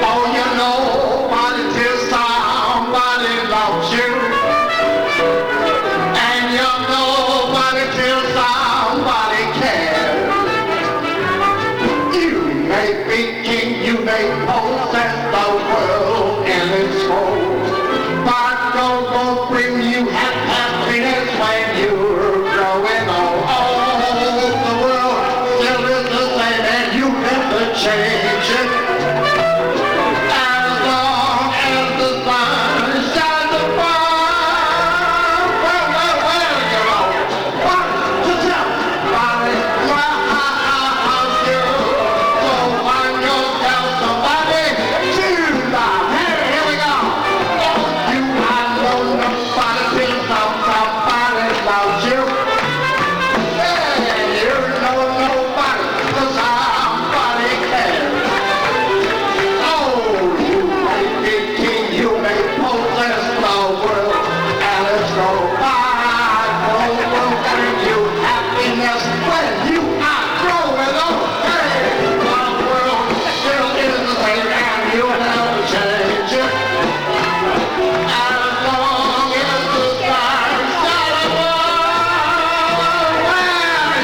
Oh, you're nobody till somebody loves you, and you're nobody till somebody cares. You may be king, you may possess the world in its soul, but don't go bring you happiness when you're growing old. Oh, the world still is the same and you never change it. As long as the sun shines above. Well, you know, what to tell somebody loves you. So find yourself somebody to love. Here we go. You, I know nobody till somebody loves you. Yeah, you know nobody till somebody cares. Oh, you may be king, you may possess the world, and it's no fight. No will bring you happiness when you are growing old. Hey, the world still is the same, and you'll never change it. As long as the sun shines above, well,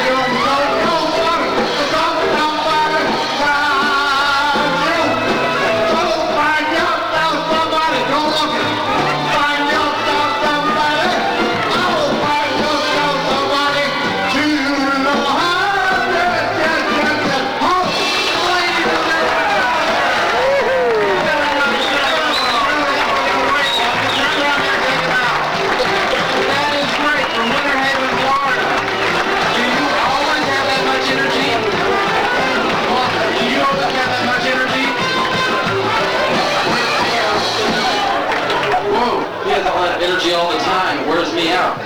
you know nobody till somebody loves you. So find yourself somebody, go looking. Find yourself somebody. Oh, find yourself somebody to know how. Yes. Oh, ladies and that is great from Winter Haven, Florida. Do you always have that much energy? Do you always have that much energy? Whoa, he has all that energy all the time. It wears me out.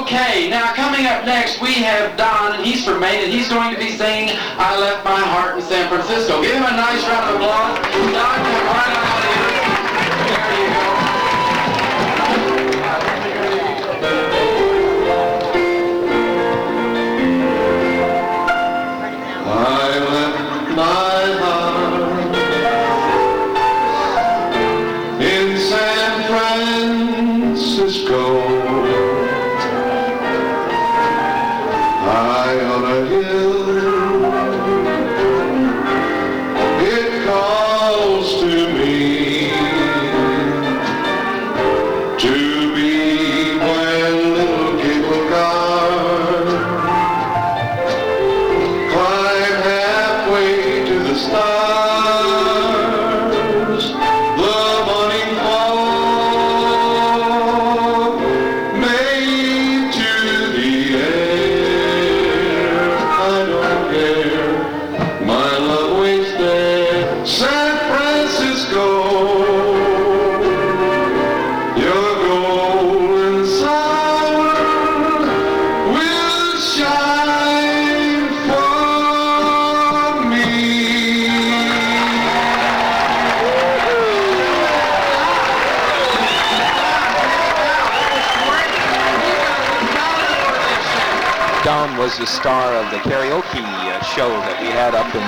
Okay, now coming up next, we have Don, and he's from Maine, and he's going to be singing I Left My Heart in San Francisco. Give him a nice round of applause. Don, come right on here. There you go. I left my heart in San Francisco, high on a hill. It calls to me to be my little cable car. Climb halfway to the stars, the morning fall, made to the air. I don't care, my love waits there. San Francisco, your golden sun will shine for me. was the star of the karaoke show that we had up in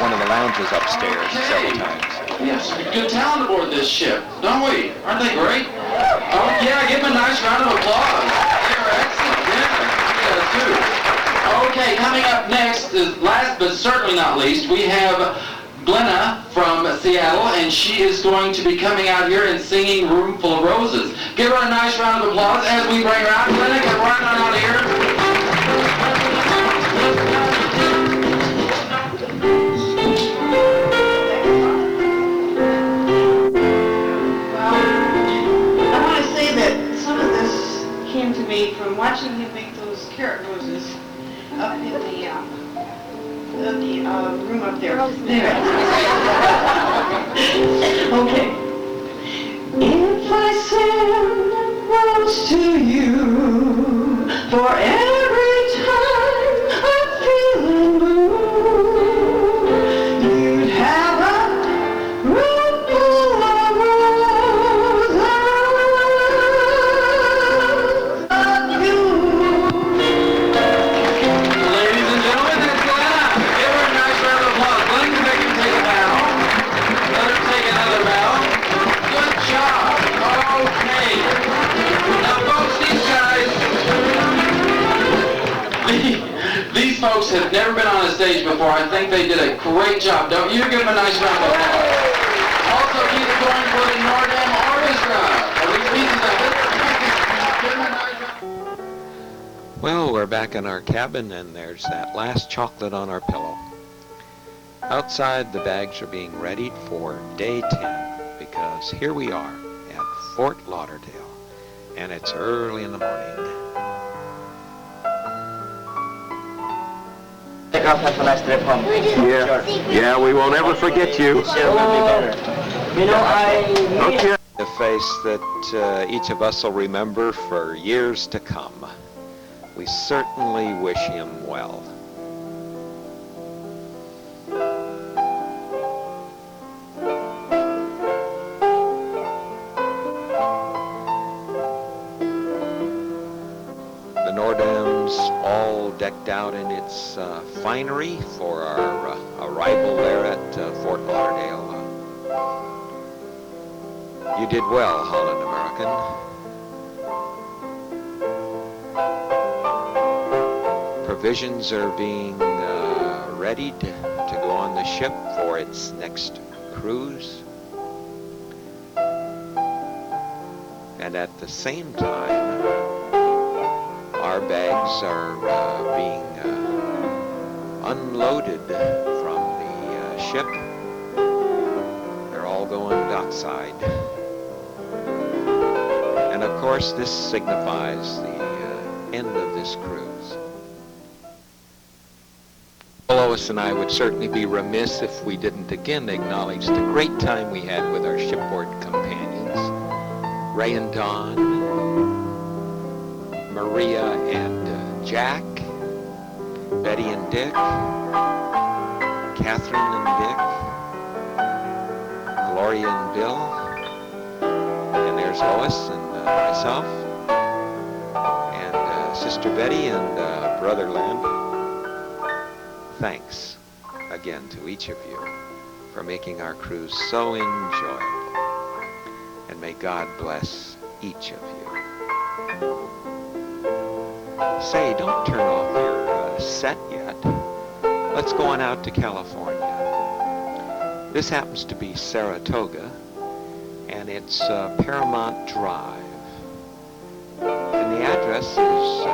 one of the lounges upstairs several times. We have some good talent aboard this ship, don't we? Aren't they great? Oh, yeah, give them a nice round of applause. They're excellent, yeah, too. Okay, coming up next, last but certainly not least, we have Glenna from Seattle, and she is going to be coming out here and singing Room Full of Roses. Give her a nice round of applause as we bring her out. Glenna, come right on out here. I want to say that some of this came to me from watching him make those carrot roses up in the room up there. There. Okay. If I send a rose to you for every time I'm feeling blue, you'd have a room full of roses of you. Ladies and gentlemen, that's Glenna. Give her a nice round of applause. Glenn, can make him take a bow. Let her take another bow. Good job. Okay. Now, folks, these folks have never been on a stage before. I think they did a great job. Don't you? Give them a nice round of applause. Also, keep it going for the Noordam Orchestra. At least pieces of it. Give them a nice round. Well, we're back in our cabin, and there's that last chocolate on our pillow. Outside, the bags are being readied for day 10, because here we are at Fort Lauderdale, and it's early in the morning. Take off, have a nice trip home. Yeah, we won't ever forget you. You know, Okay. A face that each of us will remember for years to come. We certainly wish him well. The Noordam's all decked out in its finery for our arrival there at Fort Lauderdale. You did well, Holland American. Provisions are being readied to go on the ship for its next cruise. And at the same time, our bags are being unloaded from the ship. They're all going dockside. And of course, this signifies the end of this cruise. Lois and I would certainly be remiss if we didn't again acknowledge the great time we had with our shipboard companions, Ray and Don, Maria and Jack, Betty and Dick, Catherine and Dick, Gloria and Bill, and there's Lois and myself, and Sister Betty and Brother Len. Thanks again to each of you for making our cruise so enjoyable, and may God bless each of you. Say, don't turn off your set yet. Let's go on out to California. This happens to be Saratoga, and it's Paramount Drive. And the address is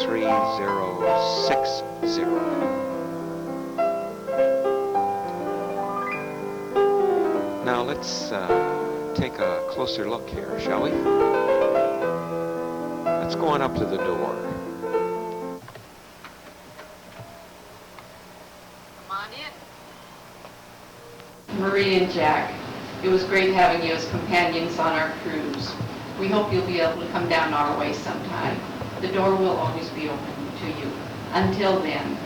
13060. Now let's take a closer look here, shall we? Let's go on up to the door. Marie and Jack, it was great having you as companions on our cruise. We hope you'll be able to come down our way sometime. The door will always be open to you. Until then,